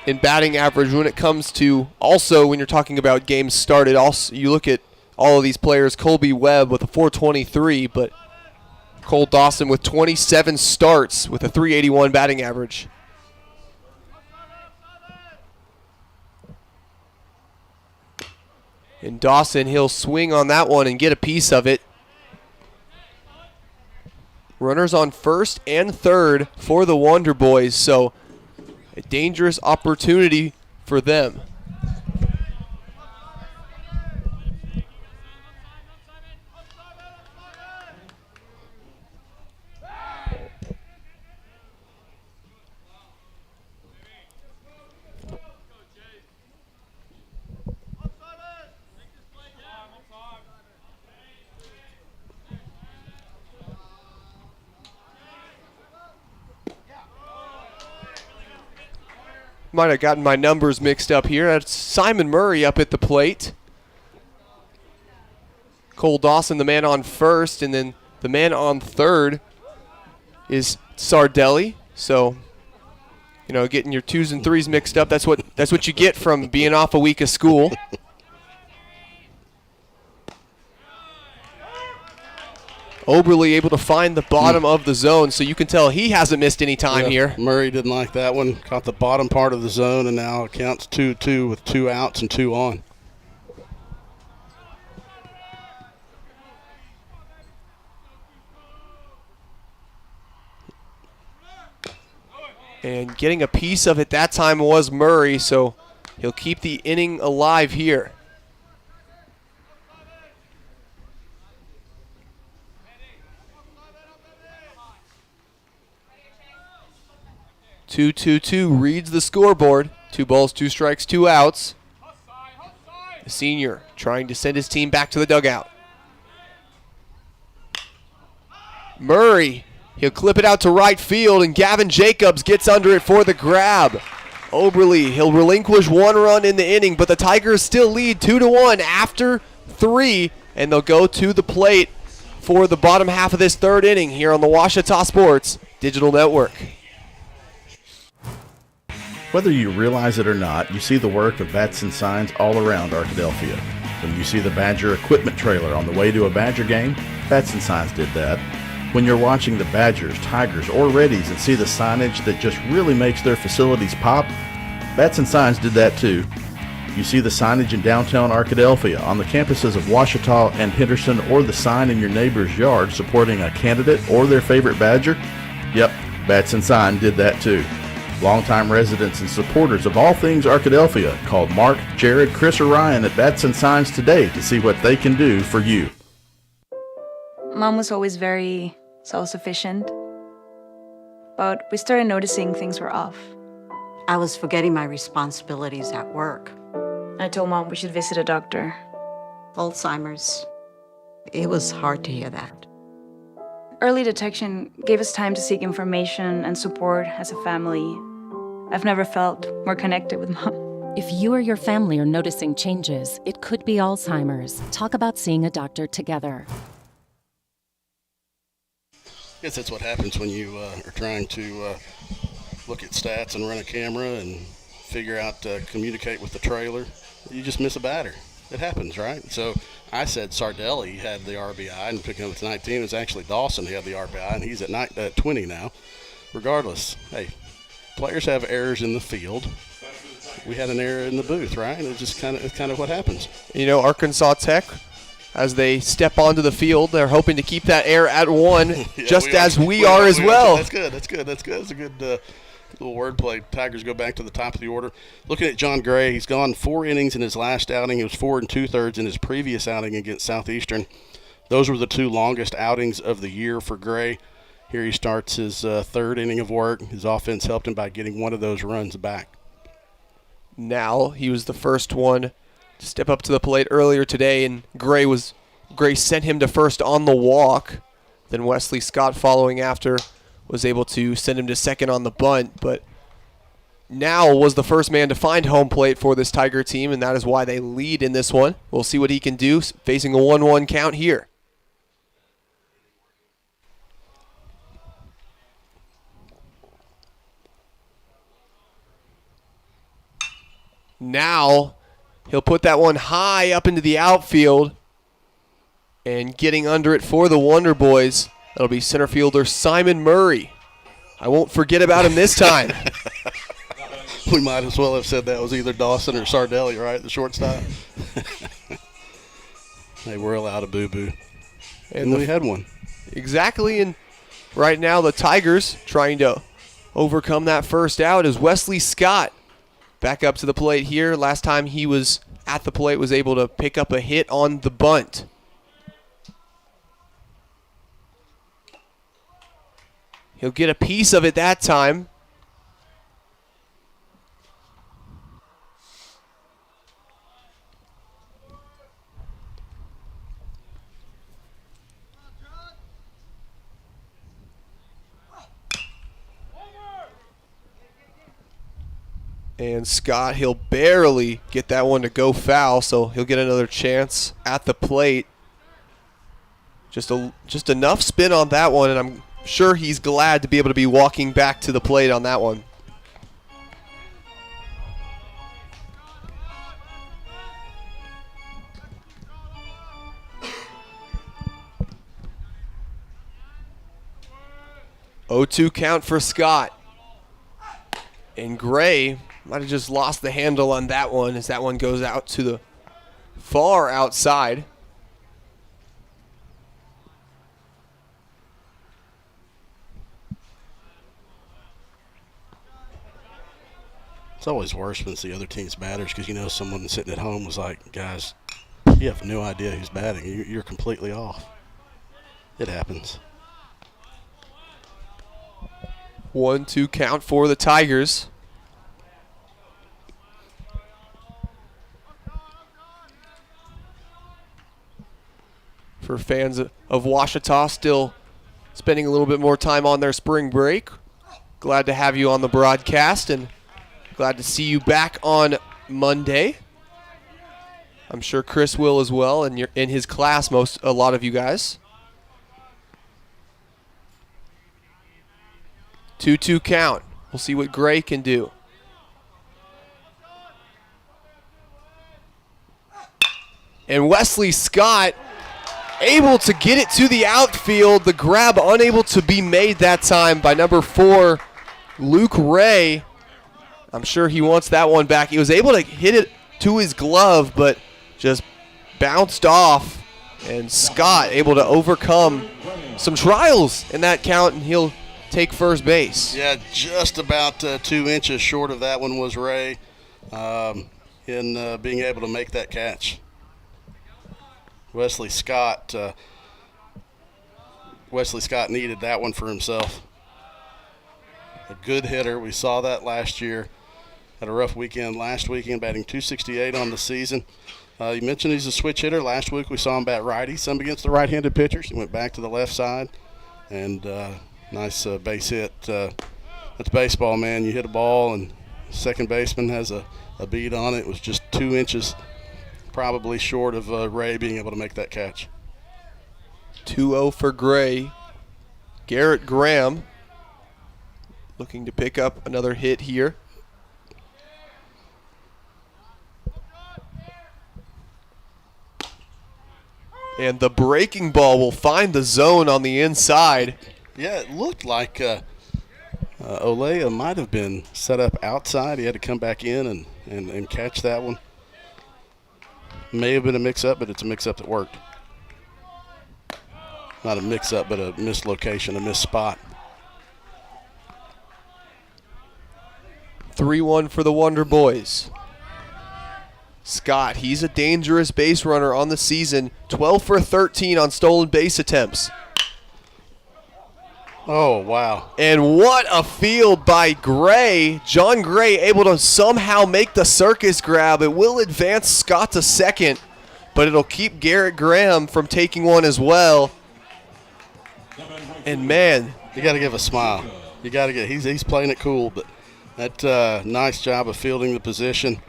in batting average when it comes to, also when you're talking about games started, also you look at all of these players. Colby Webb with a .423, but Cole Dawson with 27 starts with a .381 batting average. And Dawson, he'll swing on that one and get a piece of it. Runners on first and third for the Wonder Boys, so a dangerous opportunity for them. Might have gotten my numbers mixed up here. That's Simon Murray up at the plate. Cole Dawson, the man on first, and then the man on third is Sardelli. So, you know, getting your 2s and 3s mixed up, that's what you get from being off a week of school. Oberle able to find the bottom of the zone, so you can tell he hasn't missed any time here. Murray didn't like that one. Caught the bottom part of the zone, and now it counts 2-2 with 2 outs and 2 on. And getting a piece of it that time was Murray, so he'll keep the inning alive here. Two reads the scoreboard. 2 balls, 2 strikes, 2 outs. The senior trying to send his team back to the dugout. Murray, he'll clip it out to right field, and Gavin Jacobs gets under it for the grab. Oberle, he'll relinquish 1 run in the inning, but the Tigers still lead 2-1 after 3, and they'll go to the plate for the bottom half of this 3rd inning here on the Ouachita Sports Digital Network. Whether you realize it or not, you see the work of bats and signs all around Arkadelphia. When you see the Badger equipment trailer on the way to a Badger game, Bats and Signs did that. When you're watching the Badgers, Tigers, or Reddies and see the signage that just really makes their facilities pop, Bats and Signs did that too. You see the signage in downtown Arkadelphia, on the campuses of Ouachita and Henderson, or the sign in your neighbor's yard supporting a candidate or their favorite Badger? Yep, Bats and Sign did that too. Longtime residents and supporters of all things Arkadelphia called Mark, Jared, Chris, or Ryan at Bats and Signs today to see what they can do for you. Mom was always very self-sufficient, but we started noticing things were off. I was forgetting my responsibilities at work. I told Mom we should visit a doctor. Alzheimer's. It was hard to hear that. Early detection gave us time to seek information and support as a family. I've never felt more connected with Mom. If you or your family are noticing changes, it could be Alzheimer's. Talk about seeing a doctor together. I guess that's what happens when you are trying to look at stats and run a camera and figure out, communicate with the trailer. You just miss a batter. It happens, right? So I said Sardelli had the RBI and picking up with 19. It was actually Dawson who had the RBI, and he's at 20 now. Regardless, hey, players have errors in the field. We had an error in the booth, right? And it's just kind of what happens. You know, Arkansas Tech, as they step onto the field, they're hoping to keep that error at 1, just as we are as well. That's good. That's a good little wordplay. Tigers go back to the top of the order. Looking at John Gray, he's gone 4 innings in his last outing. He was 4 2/3 in his previous outing against Southeastern. Those were the 2 longest outings of the year for Gray. Here he starts his 3rd inning of work. His offense helped him by getting 1 of those runs back. Now he was the first one to step up to the plate earlier today, and Gray sent him to first on the walk. Then Wesley Scott, following after, was able to send him to second on the bunt, but now was the first man to find home plate for this Tiger team, and that is why they lead in this one. We'll see what he can do facing a 1-1 count here. Now he'll put that one high up into the outfield, and getting under it for the Wonder Boys, that'll be center fielder Simon Murray. I won't forget about him this time. We might as well have said that was either Dawson or Sardelli, right, the shortstop? They were allowed a boo-boo. And we had one. Exactly, and right now the Tigers trying to overcome that first out is Wesley Scott. Back up to the plate here. Last time he was at the plate was able to pick up a hit on the bunt. He'll get a piece of it that time. And Scott, he'll barely get that one to go foul, so he'll get another chance at the plate. Just enough spin on that one, and I'm sure he's glad to be able to be walking back to the plate on that one. Oh-2 count for Scott. And Gray might have just lost the handle on that one as that one goes out to the far outside. It's always worse when it's the other team's batters because, you know, someone sitting at home was like, guys, you have no idea who's batting. You're completely off. It happens. 1-2 count for the Tigers. for fans of Ouachita still spending a little bit more time on their spring break. Glad to have you on the broadcast and glad to see you back on Monday. I'm sure Chris will as well, and you're in his class, a lot of you guys. 2-2 count. We'll see what Gray can do. And Wesley Scott able to get it to the outfield. The grab unable to be made that time by number 4, Luke Ray. I'm sure he wants that one back. He was able to hit it to his glove, but just bounced off. And Scott able to overcome some trials in that count, and he'll take first base. Yeah, just about 2 inches short of that one was Ray in being able to make that catch. Wesley Scott needed that one for himself. A good hitter. We saw that last year. Had a rough weekend last weekend, batting .268 on the season. You mentioned he's a switch hitter. Last week we saw him bat righty, some against the right-handed pitchers. He went back to the left side, and nice base hit. That's baseball, man. You hit a ball, and second baseman has a beat on it. It was just 2 inches probably short of Ray being able to make that catch. 2-0 for Gray. Garrett Graham looking to pick up another hit here. And the breaking ball will find the zone on the inside. Yeah, it looked like Olea might have been set up outside. He had to come back in and catch that one. May have been a mix-up, but it's a mix-up that worked. Not a mix-up, but a mislocation, a missed spot. 3-1 for the Wonder Boys. Scott, he's a dangerous base runner on the season. 12 for 13 on stolen base attempts. Oh, wow. And what a field by Gray. John Gray able to somehow make the circus grab. It will advance Scott to second, but it'll keep Garrett Graham from taking one as well. And, man. You got to give a smile. You got to get. He's playing it cool, but that nice job of fielding the position.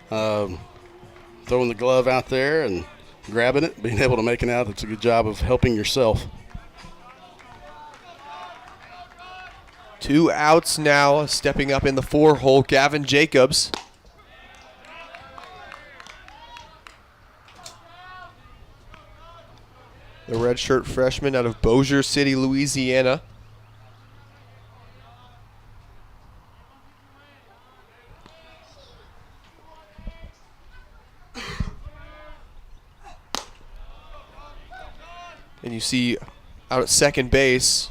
Throwing the glove out there and grabbing it, being able to make it out. It's a good job of helping yourself. 2 outs now, stepping up in the 4-hole, Gavin Jacobs. The redshirt freshman out of Bossier City, Louisiana. And you see out at second base,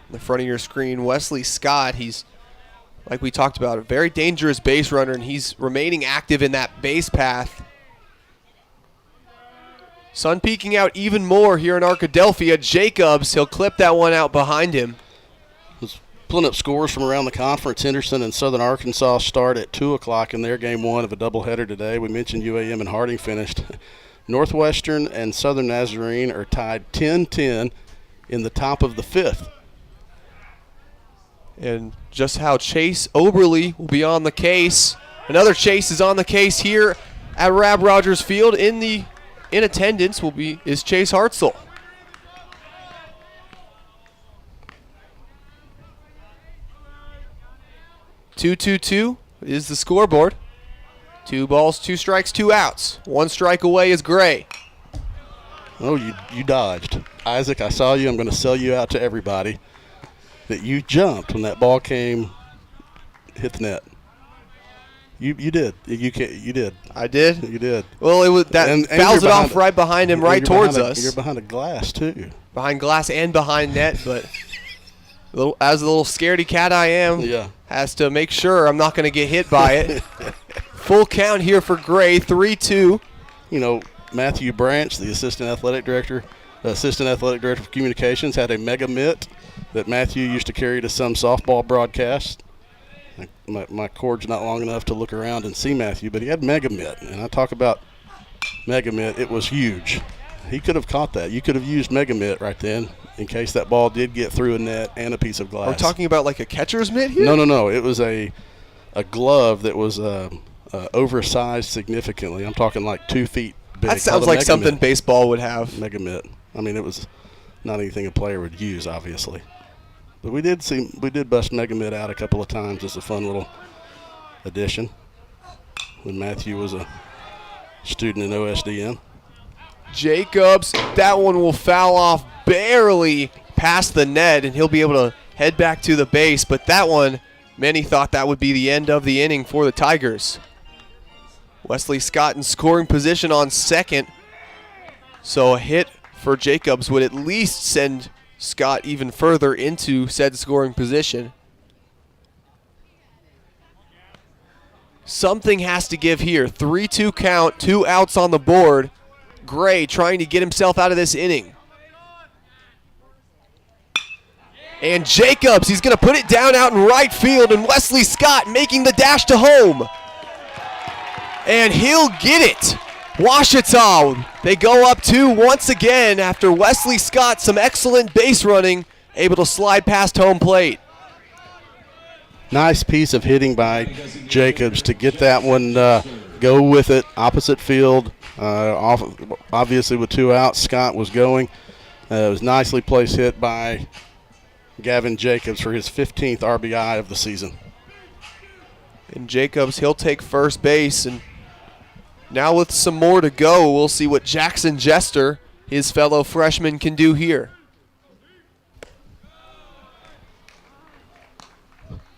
in the front of your screen, Wesley Scott. He's, like we talked about, a very dangerous base runner, and he's remaining active in that base path. Sun peeking out even more here in Arkadelphia. Jacobs, he'll clip that one out behind him. Was pulling up scores from around the conference. Henderson and Southern Arkansas start at 2 o'clock in their game 1 of a doubleheader today. We mentioned UAM and Harding finished. Northwestern and Southern Nazarene are tied 10-10 in the top of the 5th. And just how Chase Oberly will be on the case. Another Chase is on the case here at Rab Rogers Field. In attendance is Chase Hartzell. Two is the scoreboard. 2 balls, 2 strikes, 2 outs. 1 strike away is Gray. Oh, you dodged. Isaac, I saw you. I'm going to sell you out to everybody that you jumped when that ball hit the net. You did. You did. I did? You did. Well, it was that and fouls it off right behind him, right towards us. You're behind a glass, too. Behind glass and behind net, but as a little scaredy cat I am, has to make sure I'm not going to get hit by it. Full count here for Gray, 3-2. You know, Matthew Branch, the assistant athletic director of communications, had a mega mitt that Matthew used to carry to some softball broadcasts. My cord's not long enough to look around and see Matthew, but he had mega mitt. And I talk about mega mitt, it was huge. he could have caught that. You could have used Mega Mitt right then in case that ball did get through a net and a piece of glass. Are we talking about like a catcher's mitt here? No. It was a glove that was oversized significantly. I'm talking like 2 feet big. That sounds like something baseball would have. Mega Mitt. I mean, it was not anything a player would use, obviously. But we did bust Mega Mitt out a couple of times. Just a fun little addition when Matthew was a student in OSDN. Jacobs, that one will foul off barely past the net, and he'll be able to head back to the base. But that one, many thought that would be the end of the inning for the Tigers. Wesley Scott in scoring position on second. So a hit for Jacobs would at least send Scott even further into said scoring position. Something has to give here. 3-2 count, 2 outs on the board. Gray trying to get himself out of this inning. And Jacobs, he's going to put it down out in right field, and Wesley Scott making the dash to home. And he'll get it. Ouachita, they go up 2 once again after Wesley Scott, some excellent base running, able to slide past home plate. Nice piece of hitting by Jacobs to get that one, go with it, opposite field. Obviously with 2 outs, Scott was going. It was nicely placed hit by Gavin Jacobs for his 15th RBI of the season. And Jacobs, he'll take first base, and now with some more to go, we'll see what Jackson Jester, his fellow freshman, can do here.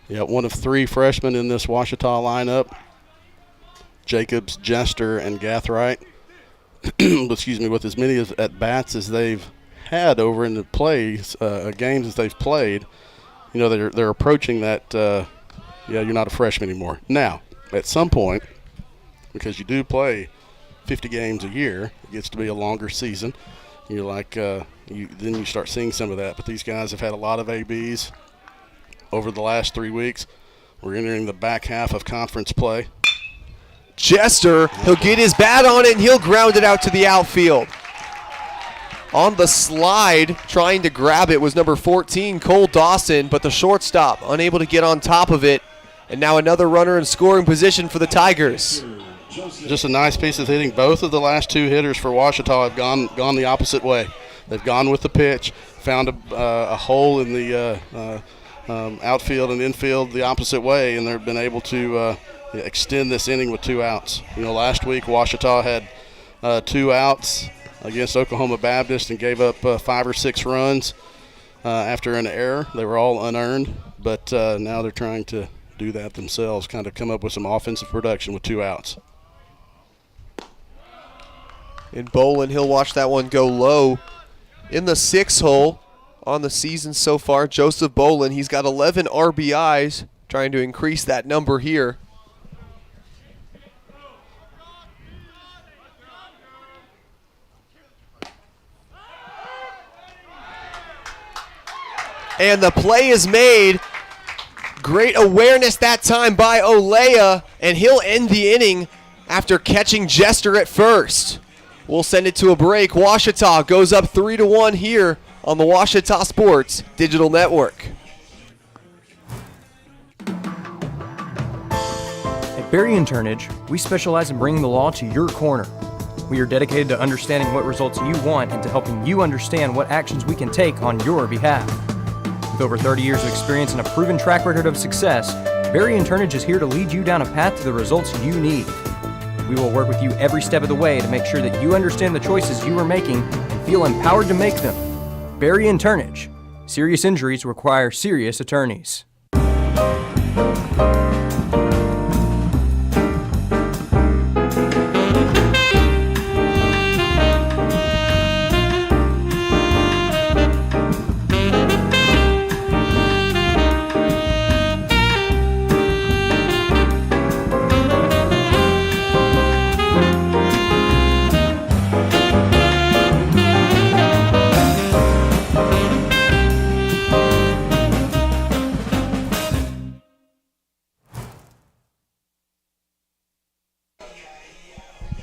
Yeah, one of 3 freshmen in this Ouachita lineup. Jacobs, Jester, and Gathright. Excuse me, with as many at-bats as they've had over in the games as they've played, you know, they're approaching that, you're not a freshman anymore. Now, at some point, because you do play 50 games a year, it gets to be a longer season. You're like, then you start seeing some of that. But these guys have had a lot of ABs over the last 3 weeks. We're entering the back half of conference play. Jester, he'll get his bat on it, and he'll ground it out to the outfield. On the slide, trying to grab it was number 14, Cole Dawson, but the shortstop unable to get on top of it. And now another runner in scoring position for the Tigers. Just a nice piece of hitting. Both of the last 2 hitters for Ouachita have gone the opposite way. They've gone with the pitch, found a hole in the outfield and infield the opposite way, and they've been able to extend this inning with 2 outs. You know, last week Ouachita had 2 outs against Oklahoma Baptist and gave up 5 or 6 runs after an error. They were all unearned, but now they're trying to do that themselves, kind of come up with some offensive production with 2 outs. And Bolin, he'll watch that one go low in the 6th hole on the season so far. Joseph Bolin, he's got 11 RBIs, trying to increase that number here. And the play is made. Great awareness that time by Olea, and he'll end the inning after catching Jester at first. We'll send it to a break. Ouachita goes up 3-1 here on the Ouachita Sports Digital Network. At Berry & Turnage, we specialize in bringing the law to your corner. We are dedicated to understanding what results you want and to helping you understand what actions we can take on your behalf. With over 30 years of experience and a proven track record of success, Berry & Turnage is here to lead you down a path to the results you need. We will work with you every step of the way to make sure that you understand the choices you are making and feel empowered to make them. Berry & Turnage. Serious injuries require serious attorneys.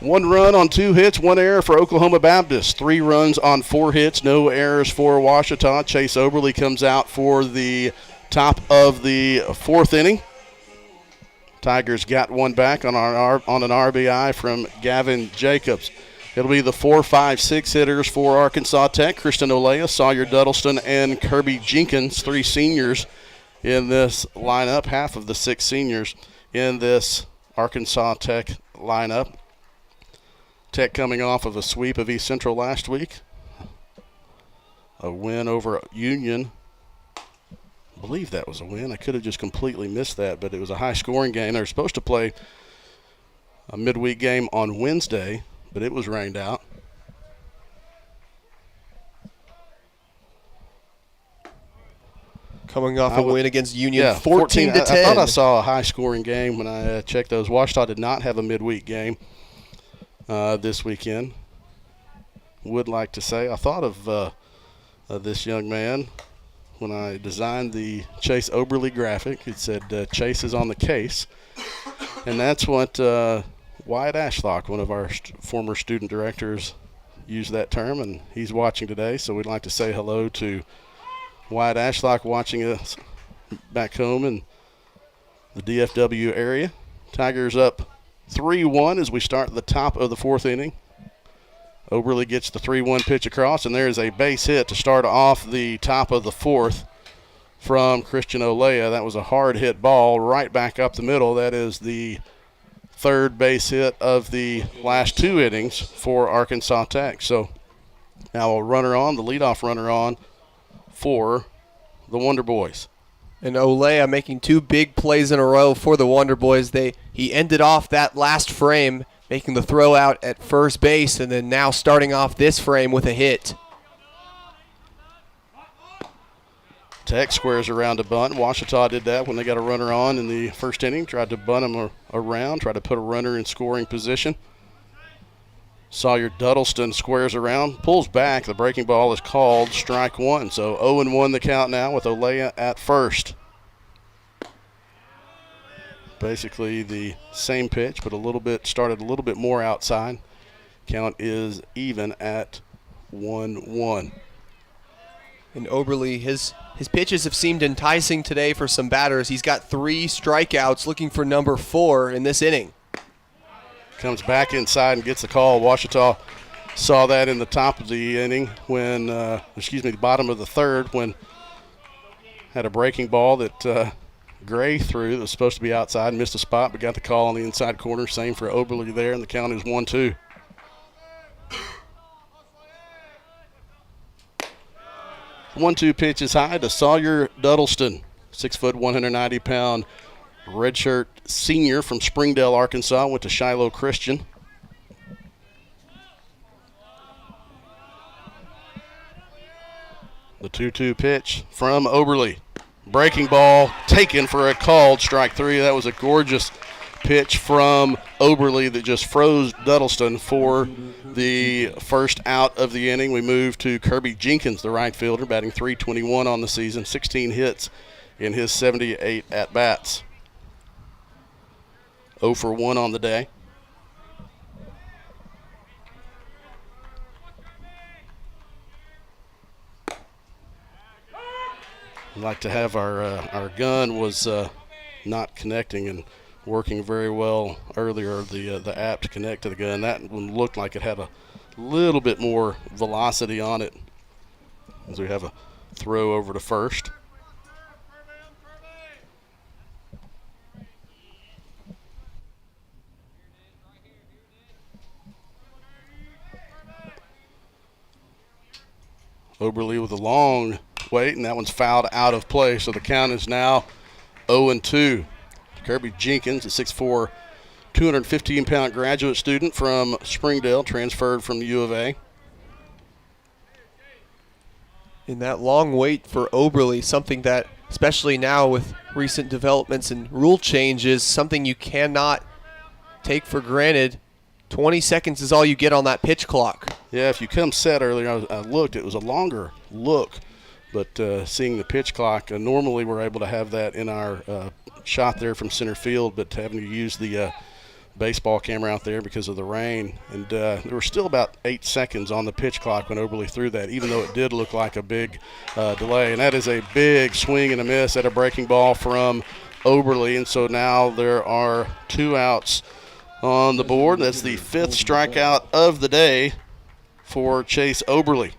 1 run on 2 hits, 1 error for Oklahoma Baptist. 3 runs on 4 hits, no errors for Ouachita. Chase Oberly comes out for the top of the 4th inning. Tigers got 1 back on an RBI from Gavin Jacobs. It'll be the 4, 5, 6 hitters for Arkansas Tech. Kristen Olea, Sawyer Duddleston, and Kirby Jenkins, 3 seniors in this lineup, half of the 6 seniors in this Arkansas Tech lineup. Tech coming off of a sweep of East Central last week. A win over Union. I believe that was a win. I could have just completely missed that, but it was a high-scoring game. They were supposed to play a midweek game on Wednesday, but it was rained out. Coming off a win against Union, 14 to 10. I thought I saw a high-scoring game when I checked those. Ouachita did not have a midweek game this weekend. Would like to say I thought of this young man when I designed the Chase Oberly graphic. It said Chase is on the case, and that's what Wyatt Ashlock, one of our former student directors, used that term, and he's watching today, so we'd like to say hello to Wyatt Ashlock watching us back home in the DFW area. Tigers up 3-1 as we start the top of the 4th inning. Oberly gets the 3-1 pitch across, and there's a base hit to start off the top of the 4th from Christian Olea. That was a hard hit ball right back up the middle. That is the 3rd base hit of the last 2 innings for Arkansas Tech. So now a runner on, the leadoff runner on for the Wonder Boys. And Olea making 2 big plays in a row for the Wonder Boys. He ended off that last frame, making the throw out at first base, and then now starting off this frame with a hit. Tech squares around a bunt. Ouachita did that when they got a runner on in the first inning. Tried to bunt him around, tried to put a runner in scoring position. Sawyer Duddleston squares around, pulls back. The breaking ball is called strike 1. So 0-1 the count now with Olea at first. Basically the same pitch, but started a little bit more outside. Count is even at 1-1. And Oberly, his pitches have seemed enticing today for some batters. He's got 3 strikeouts, looking for number 4 in this inning. Comes back inside and gets the call. Ouachita saw that in the top of the inning when, the bottom of the 3rd, when had a breaking ball that Gray threw that was supposed to be outside, missed a spot, but got the call on the inside corner. Same for Oberly there, and the count is 1-2. One-two pitch is high to Sawyer Duddleston, 6 foot, 190-pound redshirt senior from Springdale, Arkansas. Went to Shiloh Christian. The 2-2 pitch from Oberly. Breaking ball taken for a called strike 3. That was a gorgeous pitch from Oberly that just froze Duddleston for the first out of the inning. We move to Kirby Jenkins, the right fielder, batting .321 on the season, 16 hits in his 78 at-bats. 0 for 1 on the day. I'd like to have our gun was not connecting and working very well earlier, the app to connect to the gun. That one looked like it had a little bit more velocity on it as we have a throw over to first. Oberly with a long wait, and that one's fouled out of play, so the count is now 0-2. Kirby Jenkins, a 6'4", 215-pound graduate student from Springdale, transferred from the U of A. In that long wait for Oberly, something that, especially now with recent developments and rule changes, something you cannot take for granted. 20 seconds is all you get on that pitch clock. Yeah, if you come set earlier, I looked, it was a longer look, but seeing the pitch clock, normally we're able to have that in our shot there from center field, but having to use the baseball camera out there because of the rain. And there were still about 8 seconds on the pitch clock when Oberle threw that, even though it did look like a big delay. And that is a big swing and a miss at a breaking ball from Oberle. And so now there are 2 outs on the board. That's the 5th strikeout of the day for Chase Oberle.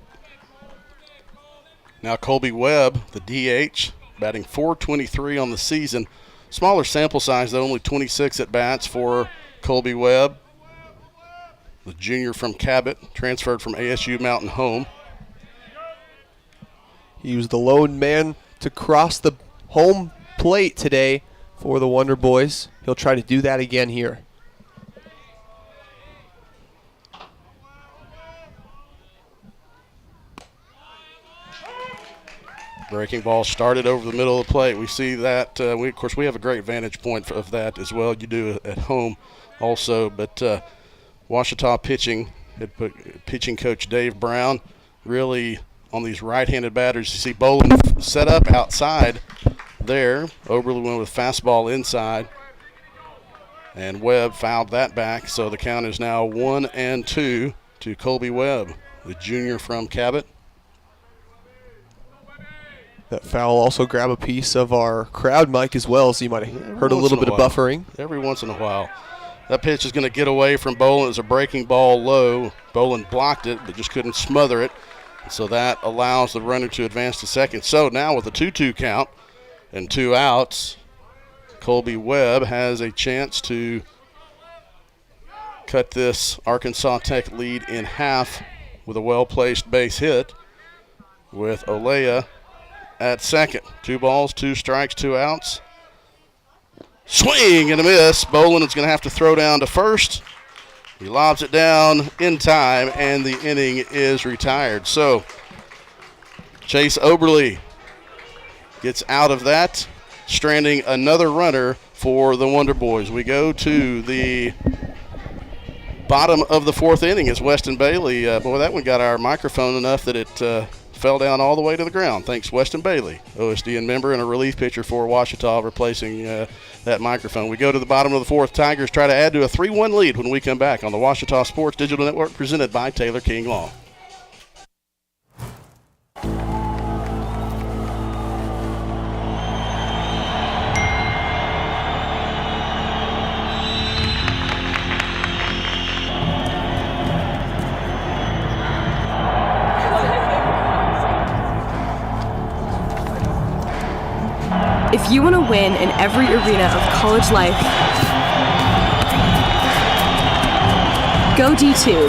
Now Colby Webb, the DH, batting .423 on the season. Smaller sample size, though, only 26 at-bats for Colby Webb, the junior from Cabot, transferred from ASU Mountain Home. He was the lone man to cross the home plate today for the Wonder Boys. He'll try to do that again here. Breaking ball started over the middle of the plate. We see that. Of course, we have a great vantage point of that as well. You do at home also. But Ouachita pitching coach Dave Brown really on these right-handed batters. You see Bolin set up outside there. Oberle went with fastball inside. And Webb fouled that back. So the count is now 1-2 to Colby Webb, the junior from Cabot. That foul also grab a piece of our crowd mic as well, so you might have heard a little bit of buffering. Every once in a while. That pitch is going to get away from Bolin. It's a breaking ball low. Bolin blocked it, but just couldn't smother it. So that allows the runner to advance to second. So now with a 2-2 count and 2 outs, Colby Webb has a chance to cut this Arkansas Tech lead in half with a well-placed base hit with Olea at second. 2 balls, 2 strikes, 2 outs. Swing and a miss. Bolin is going to have to throw down to first. He lobs it down in time, and the inning is retired. So Chase Oberle gets out of that, stranding another runner for the Wonder Boys. We go to the bottom of the 4th inning as Weston Bailey. Boy, that one got our microphone enough that it fell down all the way to the ground. Thanks, Weston Bailey, OSDN member and a relief pitcher for Ouachita, replacing that microphone. We go to the bottom of the 4th. Tigers try to add to a 3-1 lead when we come back on the Ouachita Sports Digital Network, presented by Taylor King Law. If you want to win in every arena of college life, go D2.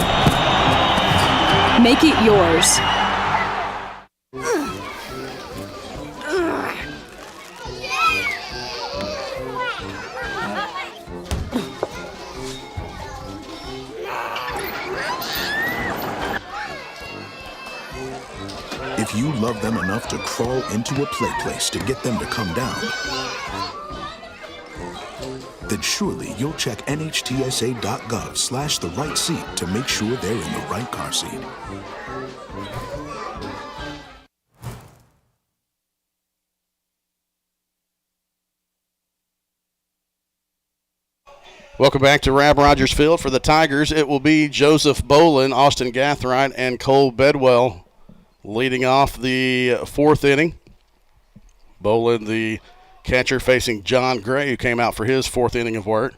Make it yours. If you love them enough to crawl into a play place to get them to come down, then surely you'll check nhtsa.gov/the right seat to make sure they're in the right car seat. Welcome back to Rab Rogers Field. For the Tigers, it will be Joseph Bolin, Austin Gathright, and Cole Bedwell leading off the 4th inning. Bolin, the catcher, facing John Gray, who came out for his 4th inning of work.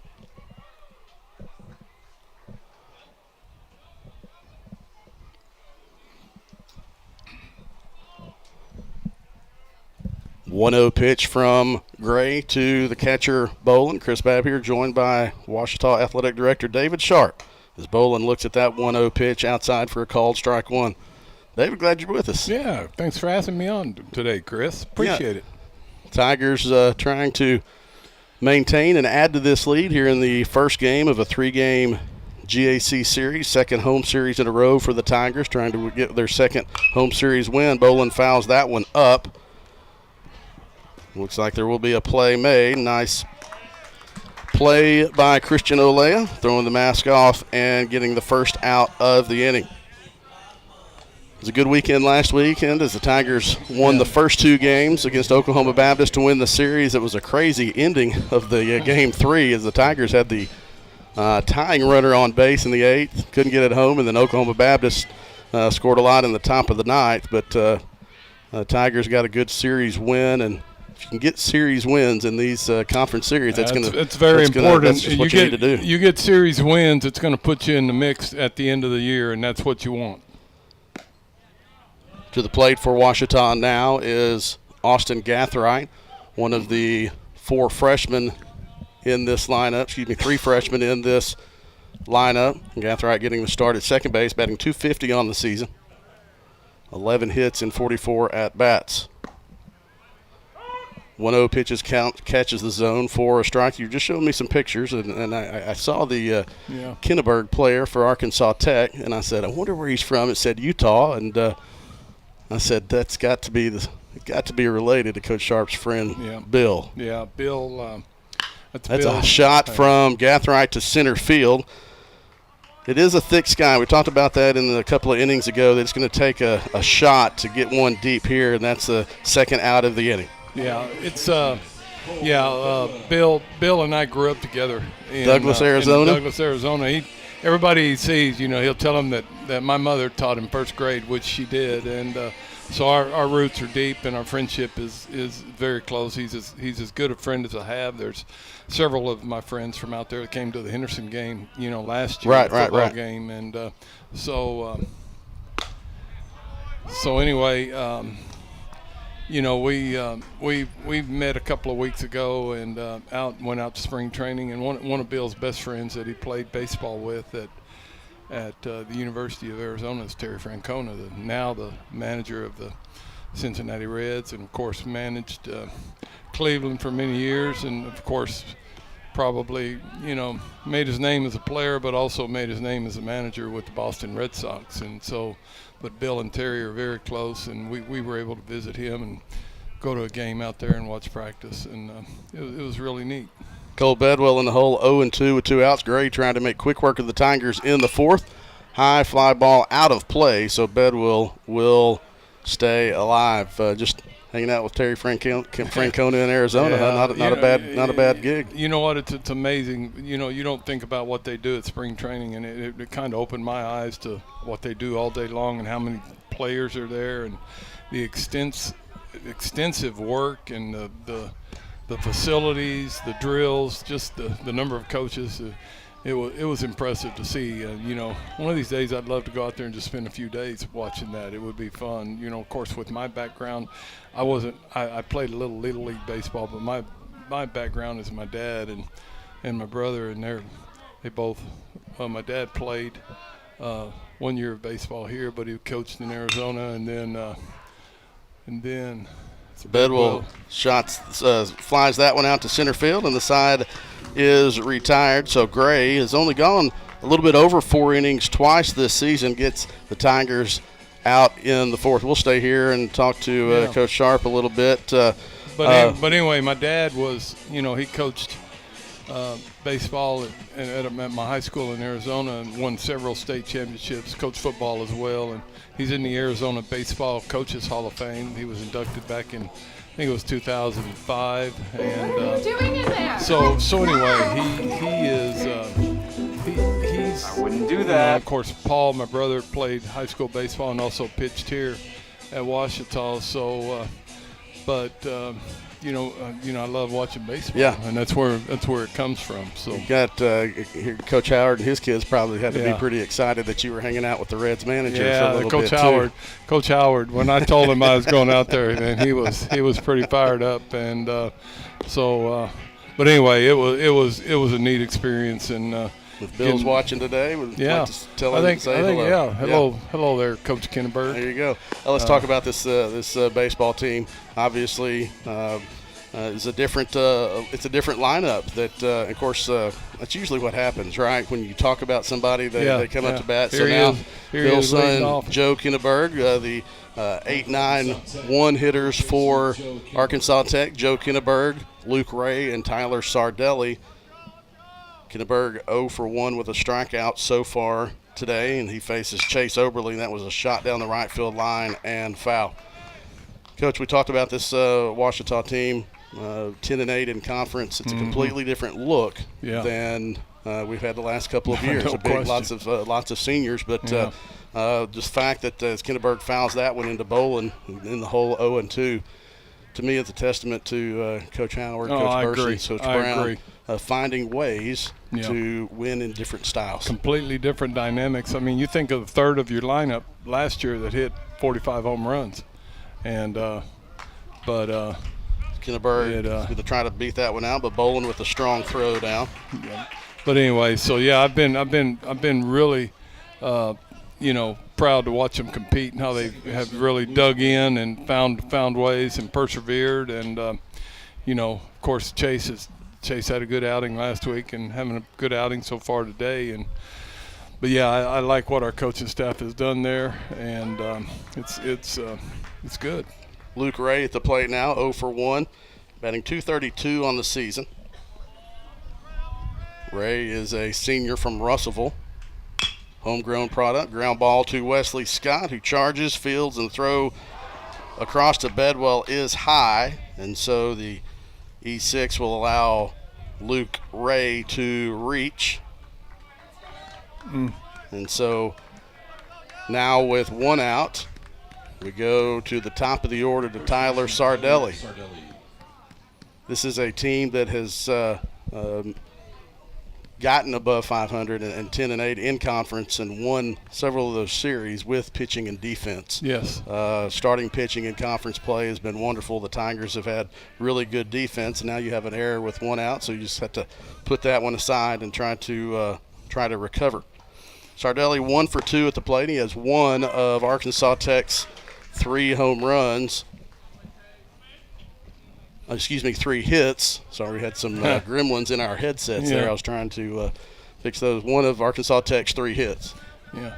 .1-0 pitch from Gray to the catcher, Bolin. Chris Babb here, joined by Ouachita Athletic Director David Sharp, as Bolin looks at that 1-0 pitch outside for a called strike 1. David, glad you're with us. Yeah, thanks for asking me on today, Chris. Appreciate it. Tigers trying to maintain and add to this lead here in the first game of a 3-game GAC series, second home series in a row for the Tigers, trying to get their second home series win. Bolin fouls that one up. Looks like there will be a play made. Nice play by Christian Olea, throwing the mask off and getting the first out of the inning. It was a good weekend last weekend as the Tigers won the first 2 games against Oklahoma Baptist to win the series. It was a crazy ending of the Game 3 as the Tigers had the tying runner on base in the 8th. Couldn't get it home, and then Oklahoma Baptist scored a lot in the top of the 9th. But Tigers got a good series win, and if you can get series wins in these conference series, it's very important. That's just what you need to do. You get series wins, it's going to put you in the mix at the end of the year, and that's what you want. To the plate for Ouachita now is Austin Gathright, one of the 4 freshmen in this lineup. 3 freshmen in this lineup. Gathright getting the start at second base, batting .250 on the season. 11 hits and 44 at-bats. 1-0 pitches catches the zone for a strike. You just showed me some pictures, and I saw the Kinneberg player for Arkansas Tech, and I said, I wonder where he's from. It said Utah, and I said that's got to be related to Coach Sharp's friend Bill. Yeah, Bill. That's a shot from Gathright to center field. It is a thick sky. We talked about that in a couple of innings ago. That it's going to take a shot to get one deep here, and that's the second out of the inning. Yeah, it's Bill and I grew up together in Douglas, Arizona. Everybody he sees, he'll tell them that my mother taught him first grade, which she did, and so our roots are deep and our friendship is very close. He's as good a friend as I have. There's several of my friends from out there that came to the Henderson game, last year, football game, and so anyway. We met a couple of weeks ago and went out to spring training, and one of Bill's best friends that he played baseball with at the University of Arizona is Terry Francona, now the manager of the Cincinnati Reds, and of course managed Cleveland for many years, and of course probably made his name as a player, but also made his name as a manager with the Boston Red Sox, and so. But Bill and Terry are very close, and we were able to visit him and go to a game out there and watch practice, and it was really neat. Cole Bedwell in the hole, 0-2 with 2 outs. Gray trying to make quick work of the Tigers in the 4th. High fly ball out of play, so Bedwell will stay alive. Just hanging out with Terry Francona in Arizona. Not a bad gig. You know what? It's amazing. You don't think about what they do at spring training, and it kind of opened my eyes to what they do all day long and how many players are there and the extensive work and the facilities, the drills, just the number of coaches. It was impressive to see. One of these days I'd love to go out there and just spend a few days watching that. It would be fun. Of course, with my background, I played a little Little League baseball, but my background is my dad and my brother, and they both. My dad played 1 year of baseball here, but he coached in Arizona, and then Bedwell flies that one out to center field, and the side is retired. So Gray has only gone a little bit over 4 innings twice this season, gets the Tigers out in the 4th. We'll stay here and talk to Coach Sharp a little bit. But anyway, my dad was, he coached baseball at my high school in Arizona and won several state championships, coached football as well, and he's in the Arizona Baseball Coaches Hall of Fame. He was inducted back in, I think it was 2005. And what are you doing in there? So anyway, he is he's. I wouldn't do that. Of course, Paul, my brother, played high school baseball and also pitched here at Ouachita. So, I love watching baseball. Yeah, and that's where it comes from. So you got Coach Howard and his kids probably had to be pretty excited that you were hanging out with the Reds manager for a little Coach bit Howard. too. Coach Howard. When I told him I was going out there, man, he was pretty fired up, and but anyway, it was a neat experience, and. If Bill's watching today, we'd like to tell him to say hello. Hello there, Coach Kinneberg. There you go. Let's talk about this baseball team. Obviously, it's a different lineup. That of course that's usually what happens, right? When you talk about somebody, they come up to bat. Here so now Bill's son, off. Joe Kinneberg, the 8-9-1 hitters for Arkansas Tech. Joe Kinneberg, Luke Ray, and Tyler Sardelli. Kinneberg 0 for 1 with a strikeout so far today, and he faces Chase Oberly. That was a shot down the right field line and foul. Coach, we talked about this Ouachita team 10-8 in conference. It's a completely different look than we've had the last couple of years. Lots of seniors, but just the fact that Skinneberg fouls that one into Bolin in the whole 0-2, to me, it's a testament to Coach Howard, Coach Burson, Coach Brown, finding ways to win in different styles. Completely different dynamics. I mean, you think of a third of your lineup last year that hit 45 home runs, and Skinneberg going to try to beat that one out, but Bolin with a strong throw down. Yeah. But anyway, so I've been really, proud to watch them compete and how they have really dug in and found ways and persevered. And of course, Chase had a good outing last week and having a good outing so far today. But I like what our coaching staff has done there, and it's good. Luke Ray at the plate now, 0 for 1, batting .232 on the season. Ray is a senior from Russellville. Homegrown product. Ground ball to Wesley Scott, who charges, fields, and throw across to Bedwell is high. And so the E6 will allow Luke Ray to reach. And so now with one out, we go to the top of the order to Tyler Sardelli. This is a team that has gotten above 500 and 10-8 in conference and won several of those series with pitching and defense. Yes. Starting pitching in conference play has been wonderful. The Tigers have had really good defense, and now you have an error with one out, so you just have to put that one aside and try to recover. Sardelli 1 for 2 at the plate. He has one of Arkansas Tech's 3 home runs. 3 hits. Sorry, we had some gremlins in our headsets there. I was trying to fix those. One of Arkansas Tech's 3 hits. Yeah.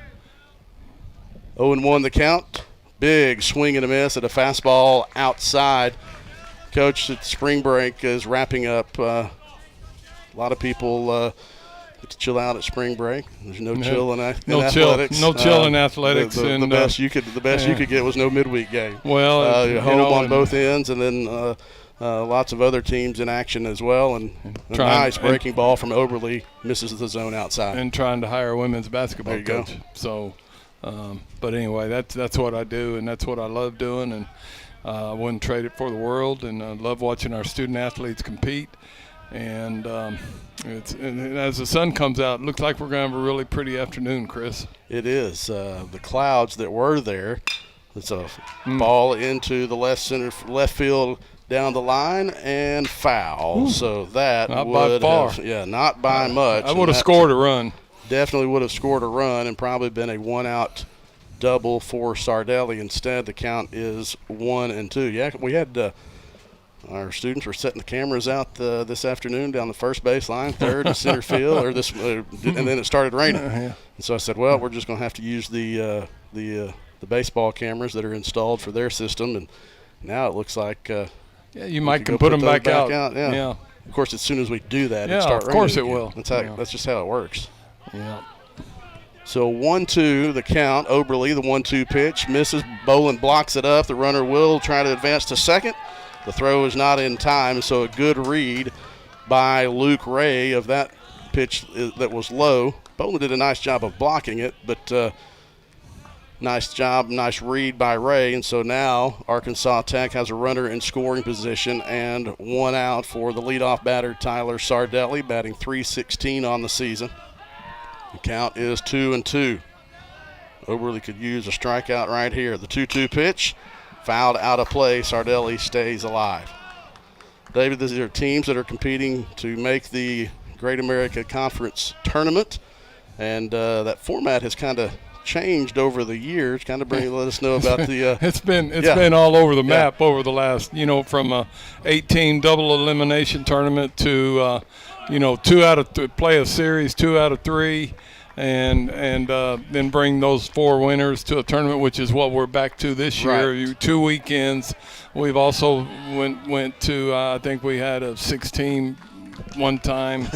0-1 the count. Big swing and a miss at a fastball outside. Coach, at spring break is wrapping up. A lot of people get to chill out at spring break. There's no chill in athletics. No chill in athletics. The best you could get was no midweek game. Well, home on both ends, and then lots of other teams in action as well, and a nice breaking ball from Oberly misses the zone outside. And trying to hire a women's basketball coach. Go. So, but anyway, that's what I do, and that's what I love doing, and I wouldn't trade it for the world, and I love watching our student athletes compete. And and as the sun comes out, it looks like we're going to have a really pretty afternoon, Chris. It is. The clouds that were there, it's a ball into the left field down the line and foul. Ooh. So that not by far. Not by much. I would have scored a run. Definitely would have scored a run and probably been a one-out double for Sardelli. Instead, the count is 1-2. Yeah, we had our students were setting the cameras out this afternoon down the first base line, third and center field, and then it started raining. And so I said, well, we're just going to have to use the baseball cameras that are installed for their system, and now it looks like you might can put them back out. Yeah. Of course, as soon as we do that, it starts raining. Of course it again. will. That's just how it works. Yeah. So 1-2 the count. Oberly, the 1-2 pitch, misses. Bolin blocks it up. The runner will try to advance to second. The throw is not in time, so a good read by Luke Ray of that pitch that was low. Bolin did a nice job of blocking it, but nice read by Ray. And so now Arkansas Tech has a runner in scoring position and one out for the leadoff batter, Tyler Sardelli, batting .316 on the season. The count is 2-2. Oberly could use a strikeout right here. The 2-2 pitch. Fouled out of play. Sardelli stays alive. David, these are teams that are competing to make the Great America Conference tournament, and that format has kind of changed over the years. Kind of let us know about the. It's been all over the map over the last, from a 8-team double elimination tournament to, 2 out of play a series, 2 out of 3. And then bring those 4 winners to a tournament, which is what we're back to this year. Right. 2 weekends. We've also went to I think we had a 6-team one time,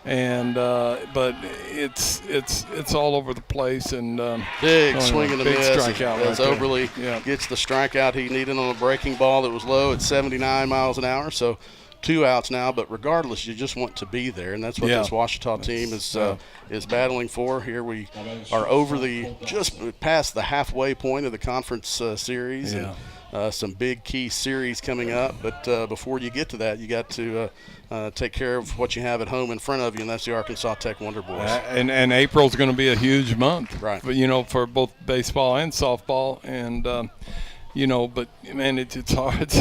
And but it's all over the place, and big swing in the big miss strikeout as right Oberle gets the strikeout he needed on a breaking ball that was low at 79 miles an hour. So 2 outs now, but regardless, you just want to be there, and that's what this Ouachita team is battling for. Here we are over just past the halfway point of the conference series. Yeah. And, some big key series coming up, but before you get to that, you got to take care of what you have at home in front of you, and that's the Arkansas Tech Wonder Boys. And April's going to be a huge month, right? But for both baseball and softball, and but man, it's hard.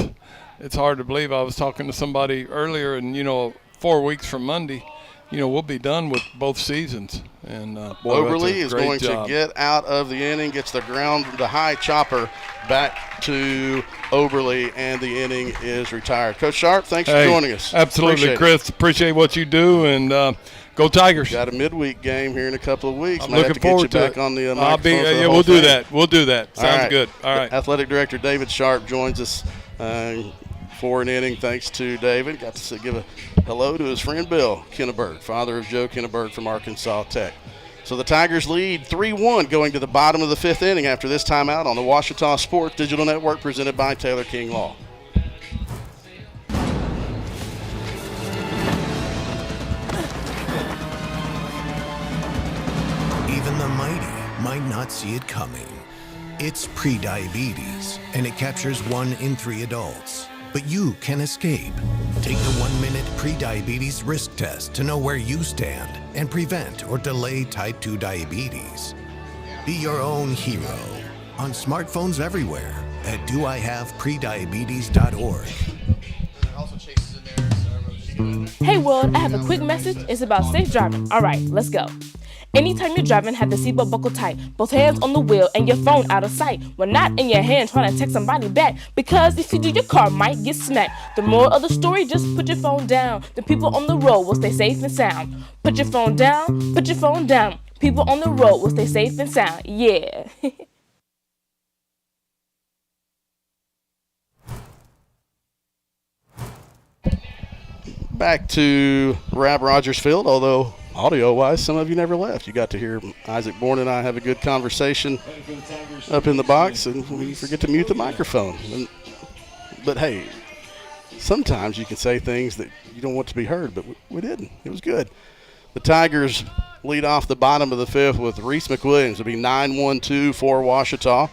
It's hard to believe. I was talking to somebody earlier, and 4 weeks from Monday, we'll be done with both seasons. And Oberle is going to get out of the inning, gets the high chopper back to Oberle, and the inning is retired. Coach Sharp, thanks for joining us. Absolutely, Chris. Appreciate what you do, and go Tigers. Got a midweek game here in a couple of weeks. I'm looking forward to back it. on the microphone. We'll do that. We'll do that. Sounds good. All right. Athletic Director David Sharp joins us for an inning. Thanks to David. Got to give a hello to his friend Bill Kenneberg, father of Joe Kenneberg from Arkansas Tech. So the Tigers lead 3-1 going to the bottom of the 5th inning after this timeout on the Ouachita Sports Digital Network presented by Taylor King Law. Even the mighty might not see it coming. It's prediabetes, and it captures 1 in 3 adults. But you can escape. Take the 1-minute prediabetes risk test to know where you stand and prevent or delay type 2 diabetes. Be your own hero on smartphones everywhere at doihaveprediabetes.org. Hey world, I have a quick message. It's about safe driving. All right, let's go. Anytime you're driving, have the seatbelt buckled tight, both hands on the wheel and your phone out of sight. Well, not in your hand trying to text somebody back, because if you do, your car might get smacked. The moral of the story, just put your phone down. The people on the road will stay safe and sound. Put your phone down, put your phone down. People on the road will stay safe and sound. Yeah. Back to Rab Rogers Field, although audio-wise, some of you never left. You got to hear Isaac Bourne and I have a good conversation up in the box, and we forget to mute the microphone. But hey, sometimes you can say things that you don't want to be heard, but we didn't. It was good. The Tigers lead off the bottom of the 5th with Reese McWilliams. It'll be 9-1-2 for Ouachita,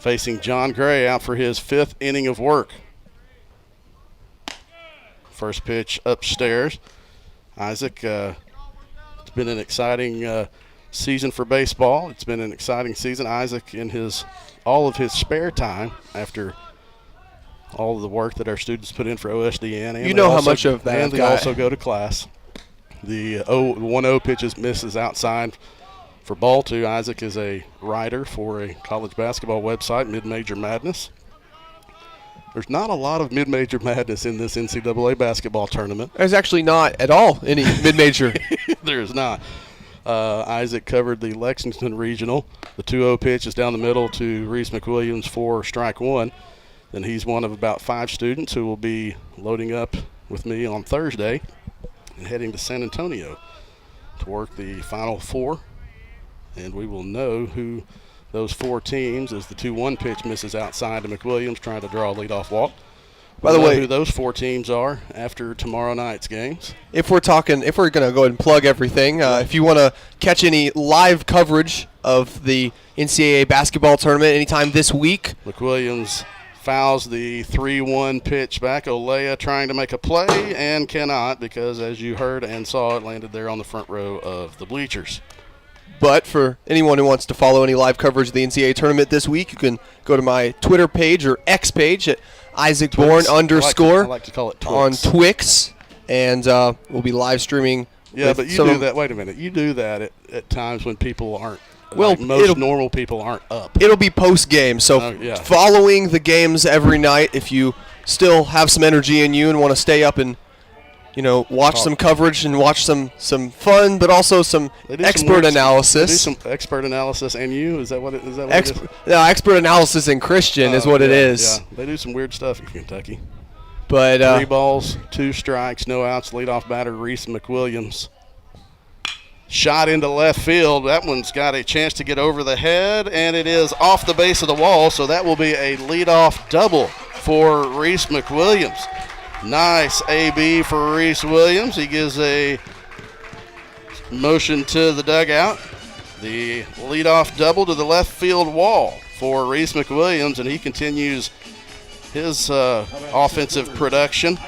facing John Gray out for his 5th inning of work. First pitch upstairs. Isaac, it's been an exciting season for baseball. It's been an exciting season. Isaac, in all of his spare time, after all of the work that our students put in for OSDN, and how much of that and they also go to class. The 1-0 pitches misses outside for ball 2. Isaac is a writer for a college basketball website, Mid-Major Madness. There's not a lot of mid-major madness in this NCAA basketball tournament. There's actually not at all any mid-major. There is not. Isaac covered the Lexington Regional. The 2-0 pitch is down the middle to Reese McWilliams for strike 1. And he's one of about 5 students who will be loading up with me on Thursday and heading to San Antonio to work the Final 4. And we will know who those 4 teams, as the 2-1 pitch misses outside to McWilliams trying to draw a leadoff walk. By the way, who those 4 teams are after tomorrow night's games. If we're going to go ahead and plug everything, if you want to catch any live coverage of the NCAA basketball tournament anytime this week, McWilliams fouls the 3-1 pitch back. Olea trying to make a play and cannot, because as you heard and saw, it landed there on the front row of the bleachers. But for anyone who wants to follow any live coverage of the NCAA tournament this week, you can go to my Twitter page or X page at IsaacBourne _. I like to call it Twix. On Twix, and we'll be live streaming. Yeah, but you do that. Wait a minute. You do that at times when people aren't. Well, most normal people aren't up. It'll be post game, so following the games every night. If you still have some energy in you and want to stay up and watch some coverage and watch some fun, but also some expert analysis. They do some expert analysis, and is that what it is? No, expert analysis in Christian is what it is. Yeah, they do some weird stuff in Kentucky. But 3 balls, 2 strikes, no outs. Leadoff batter Reese McWilliams. Shot into left field. That one's got a chance to get over the head, and it is off the base of the wall, so that will be a leadoff double for Reese McWilliams. Nice AB for Reese Williams. He gives a motion to the dugout. The leadoff double to the left field wall for Reese McWilliams, and he continues his offensive production.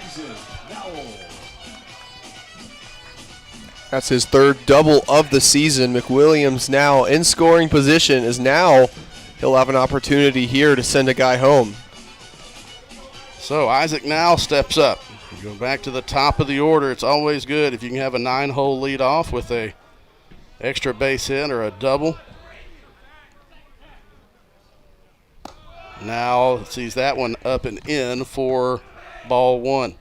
That's his 3rd double of the season. McWilliams now in scoring position he'll have an opportunity here to send a guy home. So Isaac now steps up. Going back to the top of the order. It's always good if you can have a 9-hole lead off with a extra base hit or a double. Now sees that one up and in for ball 1.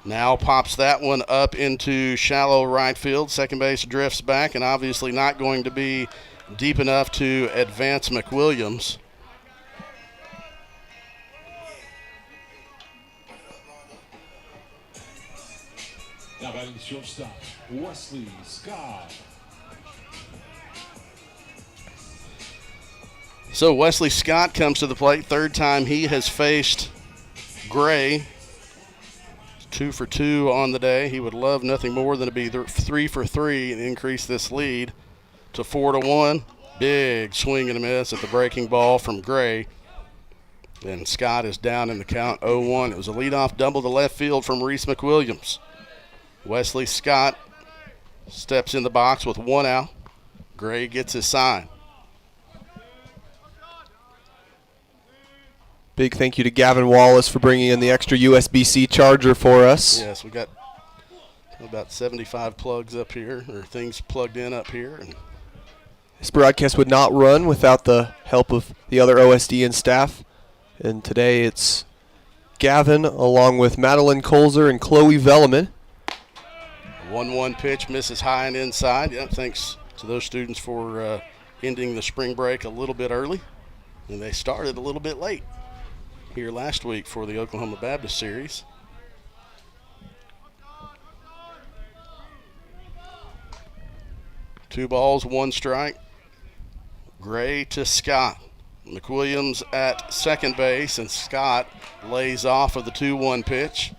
Now pops that one up into shallow right field. Second base drifts back, and obviously not going to be deep enough to advance McWilliams. Now batting shortstop, Wesley Scott. So Wesley Scott comes to the plate. 3rd time he has faced Gray. 2 for 2 on the day. He would love nothing more than to be 3 for 3 and increase this lead to 4-1. Big swing and a miss at the breaking ball from Gray. And Scott is down in the count 0-1. It was a leadoff double to left field from Reese McWilliams. Wesley Scott steps in the box with 1 out. Gray gets his sign. Big thank you to Gavin Wallace for bringing in the extra USB-C charger for us. Yes, we got about 75 plugs up here, or things plugged in up here. And this broadcast would not run without the help of the other OSD and staff. And today it's Gavin along with Madeline Colzer and Chloe Velleman. 1-1 pitch misses high and inside. Yeah, thanks to those students for ending the spring break a little bit early. And they started a little bit late here last week for the Oklahoma Baptist series. Two balls, 1 strike. Gray to Scott. McWilliams at second base, and Scott lays off of the 2-1 pitch.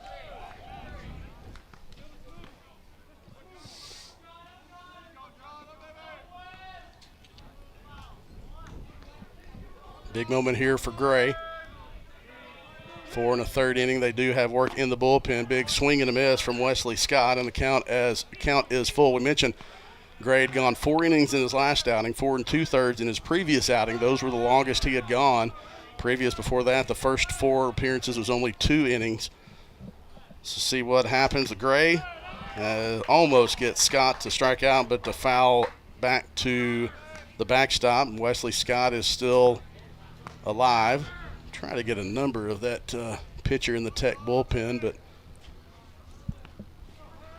Big moment here for Gray. 4 1/3 inning. They do have work in the bullpen. Big swing and a miss from Wesley Scott, and the count is full. We mentioned Gray had gone 4 innings in his last outing, 4 2/3 in his previous outing. Those were the longest he had gone. Before that, the first 4 appearances was only 2 innings. So see what happens. The Gray almost gets Scott to strike out, but the foul back to the backstop. Wesley Scott is still alive. Trying to get a number of that pitcher in the Tech bullpen, but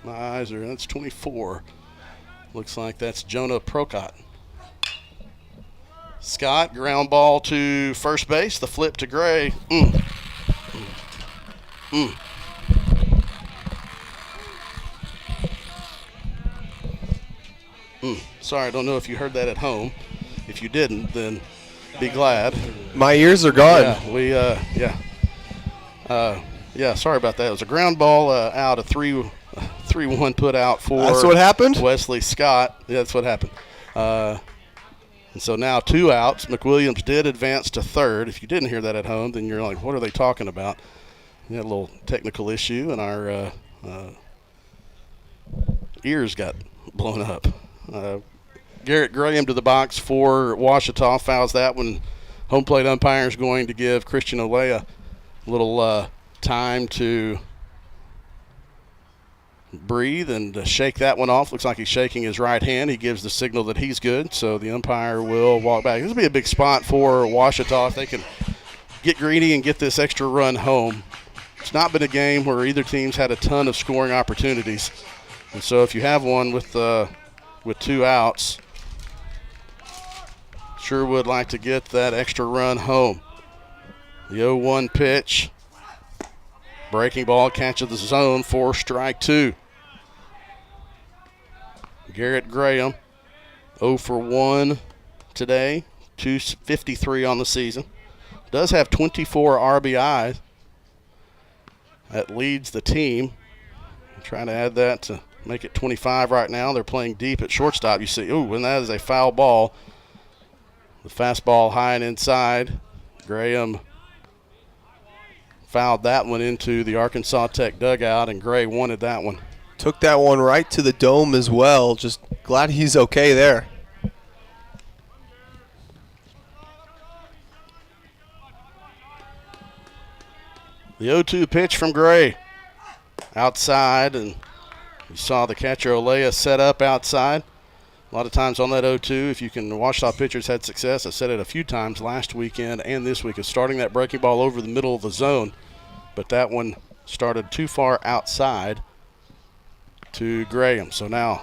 my eyes are, that's 24. Looks like that's Jonah Procott. Scott, ground ball to first base, the flip to Gray. Sorry, I don't know if you heard that at home. If you didn't, then be glad. My ears are gone. Sorry about that. It was a ground ball out, a 3-1 put out for That's what happened? Wesley Scott. Yeah, that's what happened. And so now 2 outs. McWilliams did advance to third. If you didn't hear that at home, then you're like, what are they talking about? We had a little technical issue, and our ears got blown up. Garrett Graham to the box for Ouachita. Fouls that one. Home plate umpire is going to give Christian Olea a little time to breathe and shake that one off. Looks like he's shaking his right hand. He gives the signal that he's good, so the umpire will walk back. This will be a big spot for Ouachita if they can get greedy and get this extra run home. it's not been a game where either team's had a ton of scoring opportunities. And so if you have one with 2 outs, sure would like to get that extra run home. The 0-1 pitch. Breaking ball catches the zone for strike 2. Garrett Graham, 0 for 1 today, 253 on the season. Does have 24 RBIs. That leads the team. I'm trying to add that to make it 25 right now. They're playing deep at shortstop. You see, ooh, and that is a foul ball. The fastball high and inside. Graham fouled that one into the Arkansas Tech dugout, and Gray wanted that one. Took that one right to the dome as well. Just glad he's okay there. The 0-2 pitch from Gray. Outside, and you saw the catcher Olea set up outside. A lot of times on that 0-2, if you can, Washita pitchers had success. I said it a few times last weekend and this week, of starting that breaking ball over the middle of the zone. But that one started too far outside to Graham. So now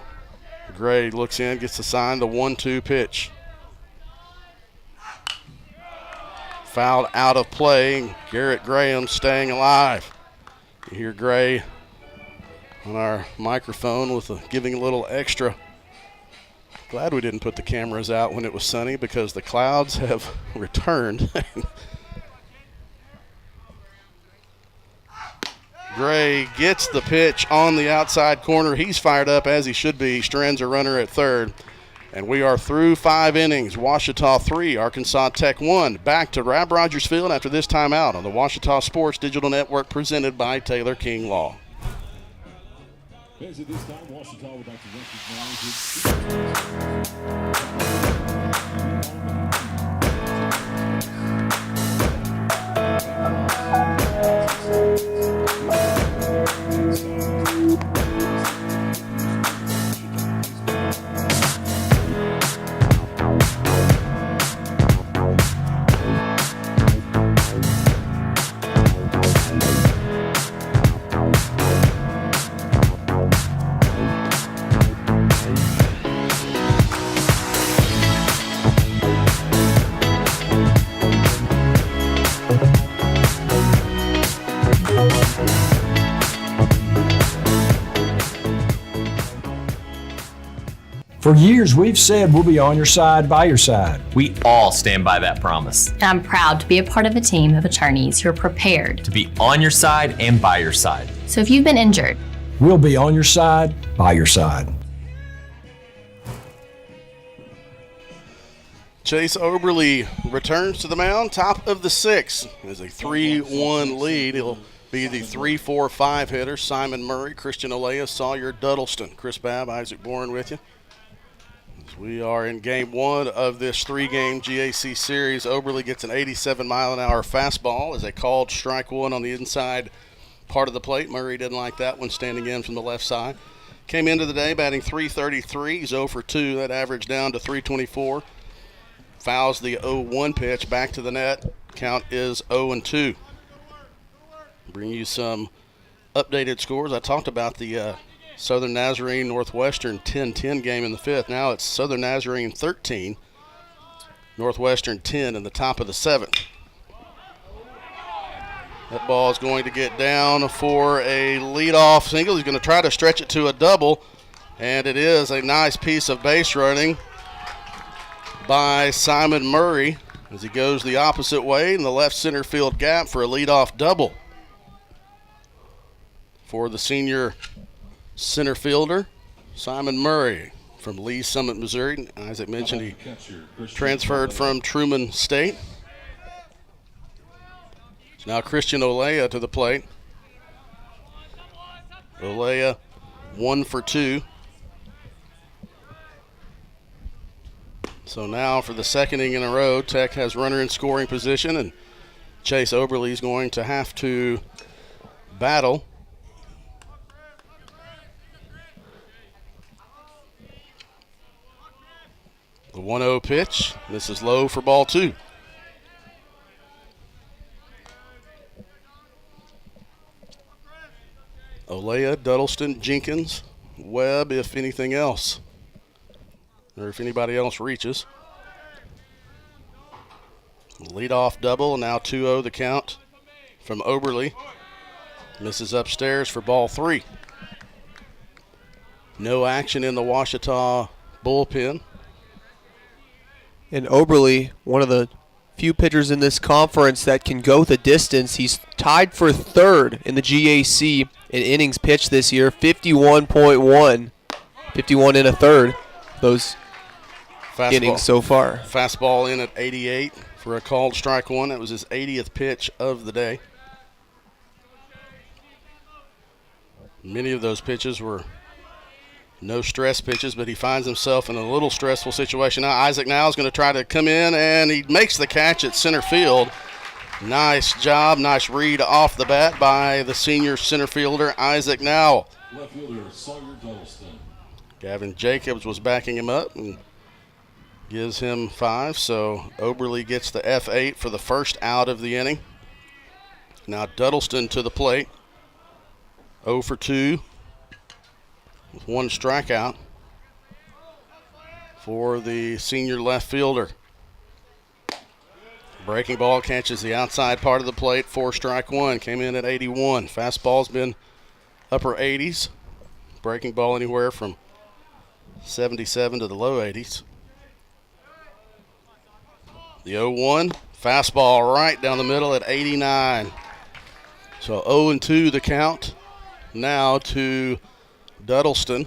Gray looks in, gets assigned the 1-2 pitch. Fouled out of play. Garrett Graham staying alive. You hear Gray on our microphone giving a little extra. Glad we didn't put the cameras out when it was sunny, because the clouds have returned. Gray gets the pitch on the outside corner. He's fired up, as he should be. Strands a runner at third. And we are through 5 innings. Washita 3, Arkansas Tech 1. Back to Rab Rogers Field after this timeout on the Washita Sports Digital Network, presented by Taylor King Law. As at this time, Washita would like to recognize For years, we've said we'll be on your side, by your side. We all stand by that promise. I'm proud to be a part of a team of attorneys who are prepared to be on your side and by your side. So if you've been injured, we'll be on your side, by your side. Chase Oberly returns to the mound, top of the 6th. As a 3-1 lead, he'll be the 3-4-5 hitter. Simon Murray, Christian Olea, Sawyer Duddleston. Chris Babb, Isaac Bourne with you. As we are in game 1 of this 3-game GAC series. Oberly gets an 87-mile-an-hour fastball as a called strike 1 on the inside part of the plate. Murray didn't like that one, standing in from the left side. Came into the day batting .333. He's 0 for 2. That average down to .324. Fouls the 0-1 pitch back to the net. Count is 0-2. Bring you some updated scores. I talked about the Southern Nazarene Northwestern 10-10 game in the 5th. Now it's Southern Nazarene 13, Northwestern 10 in the top of the 7th. That ball is going to get down for a leadoff single. He's going to try to stretch it to a double, and it is a nice piece of base running by Simon Murray as he goes the opposite way in the left center field gap for a leadoff double for the senior center fielder, Simon Murray from Lee Summit, Missouri. As I mentioned, he transferred from Truman State. It's now Christian Olea to the plate. Olea 1 for 2. So now for the second inning in a row, Tech has runner in scoring position, and Chase Oberly is going to have to battle. The 1-0 pitch. This is low for ball 2. Leah, Duddleston, Jenkins, Webb, if anything else, or if anybody else reaches. Leadoff double, now 2-0 the count from Oberle. Misses upstairs for ball 3. No action in the Ouachita bullpen. And Oberle, one of the few pitchers in this conference that can go the distance. He's tied for third in the GAC in innings pitched this year, 51.1. 51 in a third, those innings so far. Fastball in at 88 for a called strike one. That was his 80th pitch of the day. Many of those pitches were no stress pitches, but he finds himself in a little stressful situation. Now Isaac now is going to try to come in, and he makes the catch at center field. Nice job, nice read off the bat by the senior center fielder, Isaac now. Left fielder, Sawyer Duddleston. Gavin Jacobs was backing him up and gives him 5, so Oberle gets the F8 for the first out of the inning. Now Duddleston to the plate, 0 for 2. With 1 strikeout for the senior left fielder. Breaking ball catches the outside part of the plate. 4-strike-1. Came in at 81. Fastball's been upper 80s. Breaking ball anywhere from 77 to the low 80s. The 0-1. Fastball right down the middle at 89. So 0-2 the count. Now to Duddleston.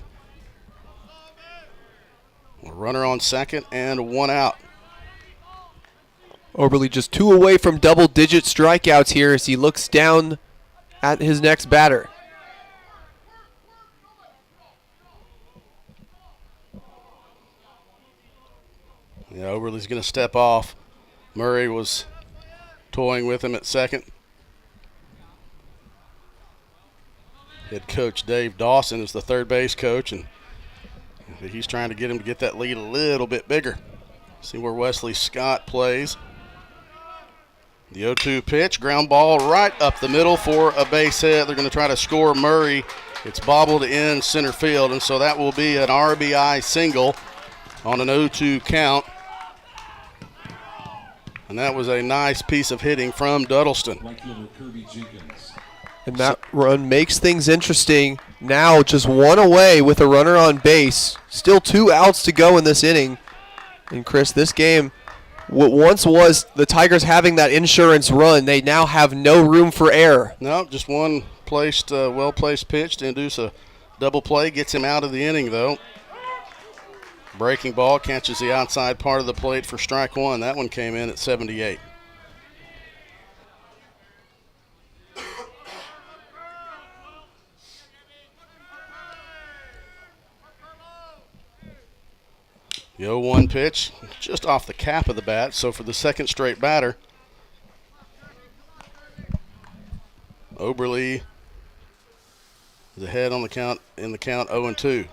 A runner on second and 1 out. Oberle just 2 away from double-digit strikeouts here as he looks down at his next batter. Yeah, Oberle's going to step off. Murray was toying with him at second. Head coach Dave Dawson is the third base coach, and he's trying to get him to get that lead a little bit bigger. See where Wesley Scott plays. The 0-2 pitch, ground ball right up the middle for a base hit. They're going to try to score Murray. It's bobbled in center field, and so that will be an RBI single on an 0-2 count. And that was a nice piece of hitting from Duddleston. Right fielder, Kirby Jenkins. And that run makes things interesting. Now just 1 away with a runner on base. Still 2 outs to go in this inning. And Chris, this game, what once was the Tigers having that insurance run, they now have no room for error. No, just one placed, well-placed pitch to induce a double play. Gets him out of the inning, though. Breaking ball catches the outside part of the plate for strike 1. That one came in at 78. The 0-1 pitch, just off the cap of the bat. So for the second straight batter, Oberle is ahead on the count, in the count 0-2.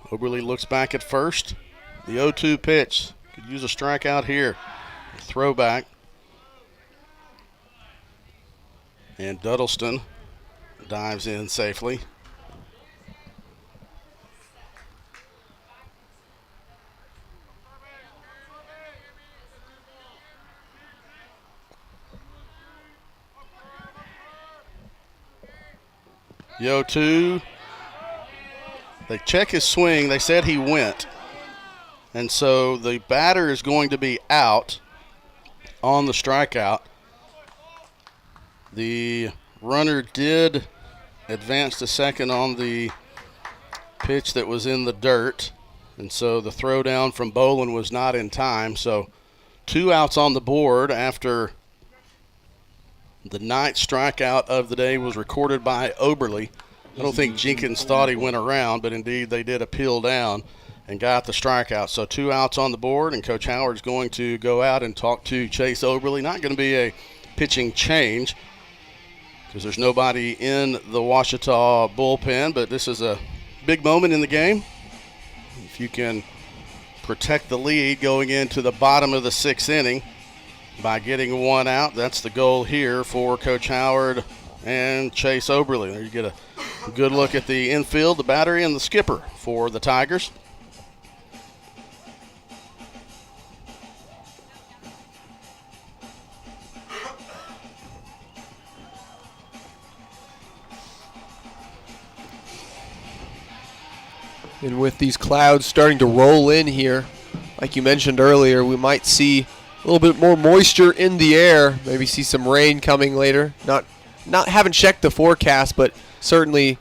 Oberle looks back at first. The 0-2 pitch, could use a strikeout here. Throwback. And Duddleston dives in safely. The 0-2. They check his swing. They said he went. And so the batter is going to be out on the strikeout. The runner did advance to second on the pitch that was in the dirt, and so the throw down from Bolin was not in time. So 2 outs on the board after the 9th strikeout of the day was recorded by Oberle. I don't think Jenkins thought he went around, but indeed they did appeal down and got the strikeout. So 2 outs on the board, and Coach Howard's going to go out and talk to Chase Oberle. Not going to be a pitching change, because there's nobody in the Ouachita bullpen, but this is a big moment in the game. If you can protect the lead going into the bottom of the 6th inning by getting one out. That's the goal here for Coach Howard and Chase Oberly. There you get a good look at the infield, the battery, and the skipper for the Tigers. And with these clouds starting to roll in here, like you mentioned earlier, we might see a little bit more moisture in the air. Maybe see some rain coming later. Not haven't checked the forecast, but certainly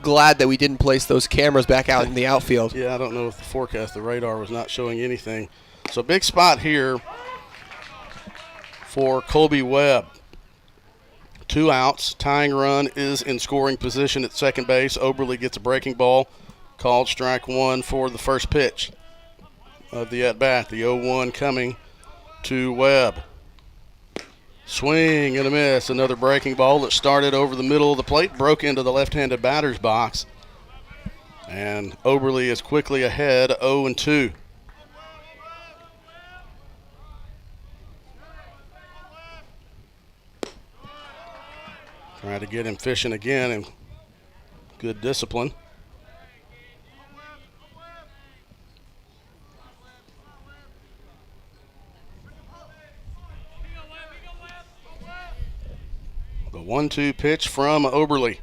glad that we didn't place those cameras back out in the outfield. Yeah, I don't know if the forecast, the radar was not showing anything. So big spot here for Colby Webb. 2 outs. Tying run is in scoring position at second base. Oberly gets a breaking ball. Called strike 1 for the first pitch of the at-bat. The 0-1 coming to Webb. Swing and a miss. Another breaking ball that started over the middle of the plate, broke into the left-handed batter's box. And Oberly is quickly ahead, 0-2. Try to get him fishing again, and good discipline. The 1-2 pitch from Oberly.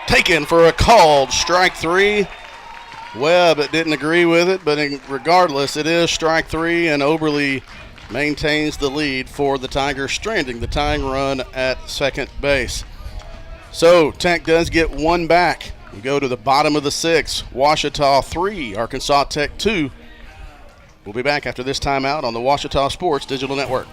Taken for a called strike 3. Webb didn't agree with it, but regardless, it is strike 3, and Oberly maintains the lead for the Tigers, stranding the tying run at second base. So Tech does get one back. We go to the bottom of the 6th. Ouachita 3, Arkansas Tech 2. We'll be back after this timeout on the Ouachita Sports Digital Network.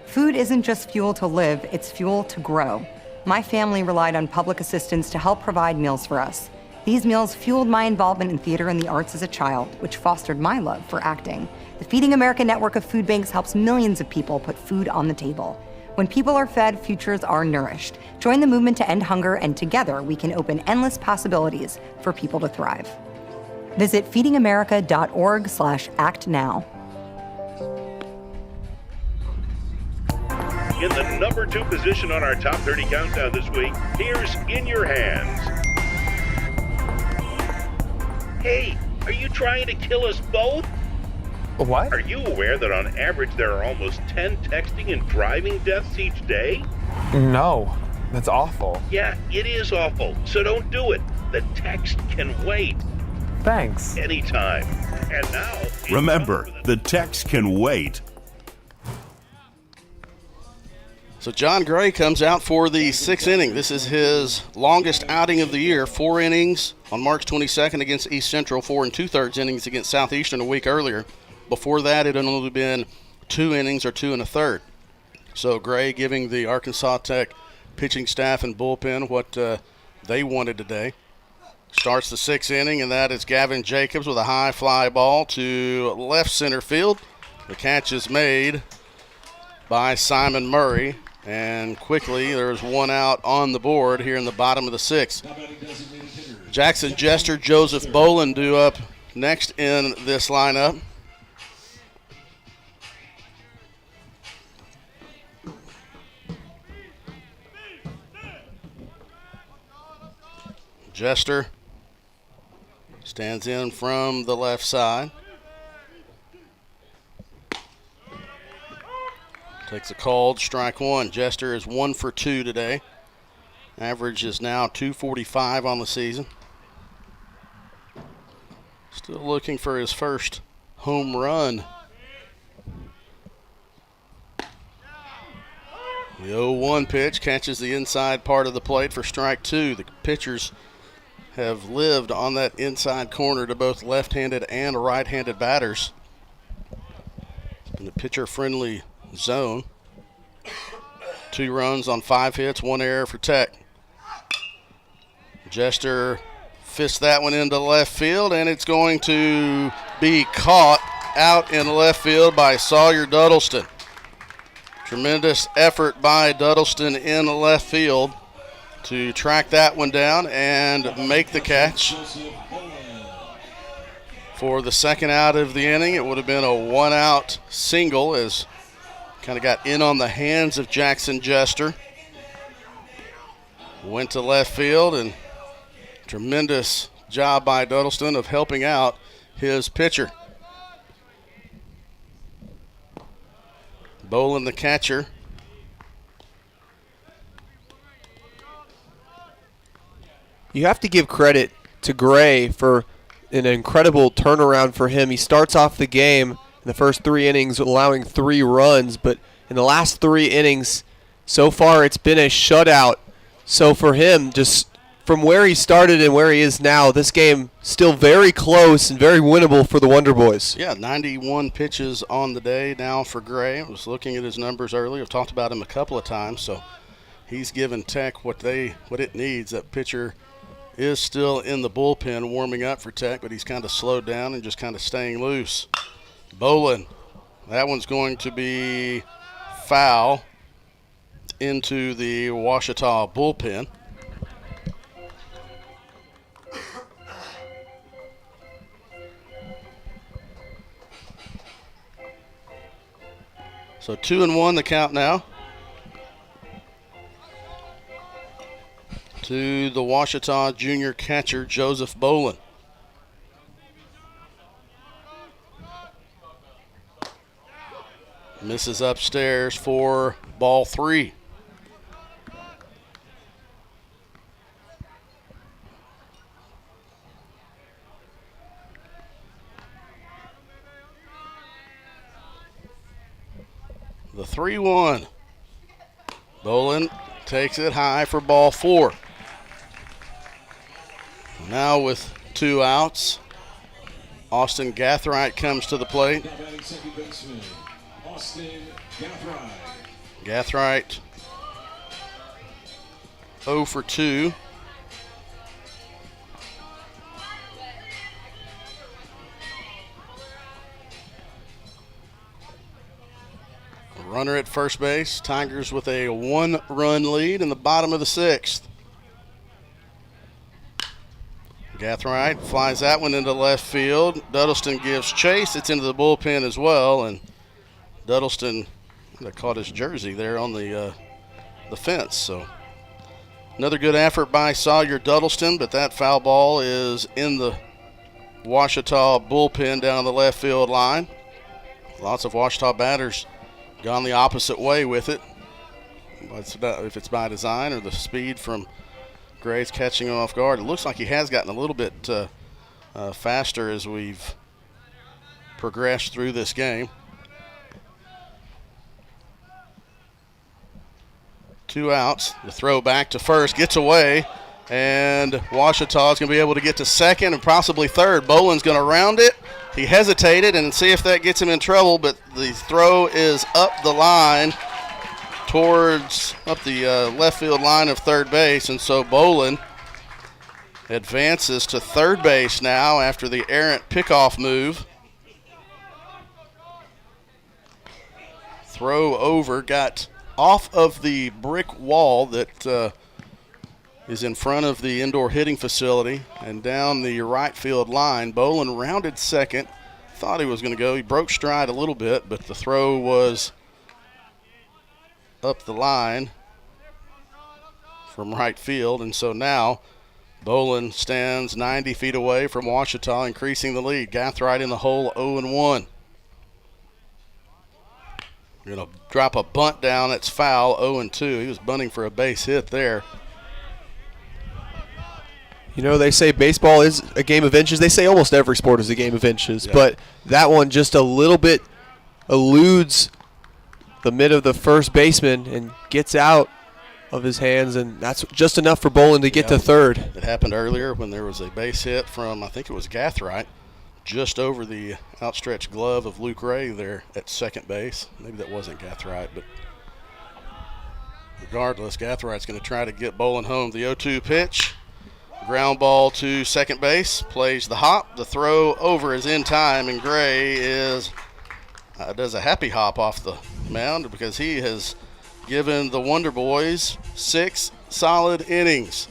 Food isn't just fuel to live, it's fuel to grow. My family relied on public assistance to help provide meals for us. These meals fueled my involvement in theater and the arts as a child, which fostered my love for acting. The Feeding America network of food banks helps millions of people put food on the table. When people are fed, futures are nourished. Join the movement to end hunger, and together we can open endless possibilities for people to thrive. Visit feedingamerica.org/actnow. In the number 2 position on our top 30 countdown this week, here's In Your Hands. Hey, are you trying to kill us both? What? Are you aware that on average there are almost 10 texting and driving deaths each day? No, that's awful. Yeah, it is awful, so don't do it. The text can wait. Thanks. Anytime. And now... Remember, the text can wait. So John Gray comes out for the 6th inning. This is his longest outing of the year. 4 innings on March 22nd against East Central, 4 2/3 innings against Southeastern a week earlier. Before that, it had only been 2 innings or 2 1/3. So Gray giving the Arkansas Tech pitching staff and bullpen what they wanted today. Starts the 6th inning, and that is Gavin Jacobs with a high fly ball to left center field. The catch is made by Simon Murray. And quickly, there's one out on the board here in the bottom of the 6th. Jackson Jester, Joseph Boland due up next in this lineup. Jester stands in from the left side. Takes a called strike 1. Jester is 1 for 2 today. Average is now .245 on the season. Still looking for his first home run. The 0-1 pitch catches the inside part of the plate for strike 2. The pitchers have lived on that inside corner to both left-handed and right-handed batters. In the pitcher-friendly zone. 2 runs on 5 hits, 1 error for Tech. Jester fists that one into left field, and it's going to be caught out in left field by Sawyer Duddleston. Tremendous effort by Duddleston in left field to track that one down and make the catch. for the second out of the inning. It would have been a one-out single as kind of got in on the hands of Jackson Jester. Went to left field, and tremendous job by Duddleston of helping out his pitcher. Bolin, the catcher. You have to give credit to Gray for an incredible turnaround for him. He starts off the game in the first 3 innings allowing 3 runs, but in the last 3 innings so far it's been a shutout. So for him, just from where he started and where he is now, this game still very close and very winnable for the Wonder Boys. Yeah, 91 pitches on the day now for Gray. I was looking at his numbers earlier. I've talked about him a couple of times, so he's given Tech what it needs. That pitcher is still in the bullpen warming up for Tech, but he's kind of slowed down and just kind of staying loose. Bolin, that one's going to be foul into the Ouachita bullpen. So 2-1 the count now to the Ouachita junior catcher, Joseph Bolin. Misses upstairs for ball 3. The 3-1. Bolin takes it high for ball 4. Now with 2 outs, Austin Gathright comes to the plate. Gathright 0 for 2. Runner at first base. Tigers with a 1-run lead in the bottom of the 6th. Gathright flies that one into left field. Duddleston gives chase. It's into the bullpen as well, and Duddleston caught his jersey there on the fence. So another good effort by Sawyer Duddleston, but that foul ball is in the Ouachita bullpen down the left field line. Lots of Ouachita batters gone the opposite way with it. If it's by design or the speed from Gray's catching him off guard. It looks like he has gotten a little bit faster as we've progressed through this game. 2 outs. The throw back to first gets away, and Ouachita is going to be able to get to second and possibly third. Bolin's going to round it. He hesitated and see if that gets him in trouble, but the throw is up the line up the left field line of third base, and so Bolin advances to third base now after the errant pickoff move. Throw over, got off of the brick wall that is in front of the indoor hitting facility and down the right field line. Bolin rounded second, thought he was going to go. He broke stride a little bit, but the throw was up the line from right field, and so now Bolin stands 90 feet away from Ouachita, increasing the lead. Gathright in the hole, 0-1. We're going to drop a bunt down. It's foul, 0-2. He was bunting for a base hit there. You know, they say baseball is a game of inches. They say almost every sport is a game of inches, but that one just a little bit eludes the mid of the first baseman and gets out of his hands, and that's just enough for Bolin to get to third. It happened earlier when there was a base hit from, I think it was Gathright, just over the outstretched glove of Luke Ray there at second base. Maybe that wasn't Gathright, but regardless, Gathwright's going to try to get Bolin home. The 0-2 pitch, ground ball to second base, plays the hop. The throw over is in time, and Gray does a happy hop off the mound because he has given the Wonder Boys 6 solid innings.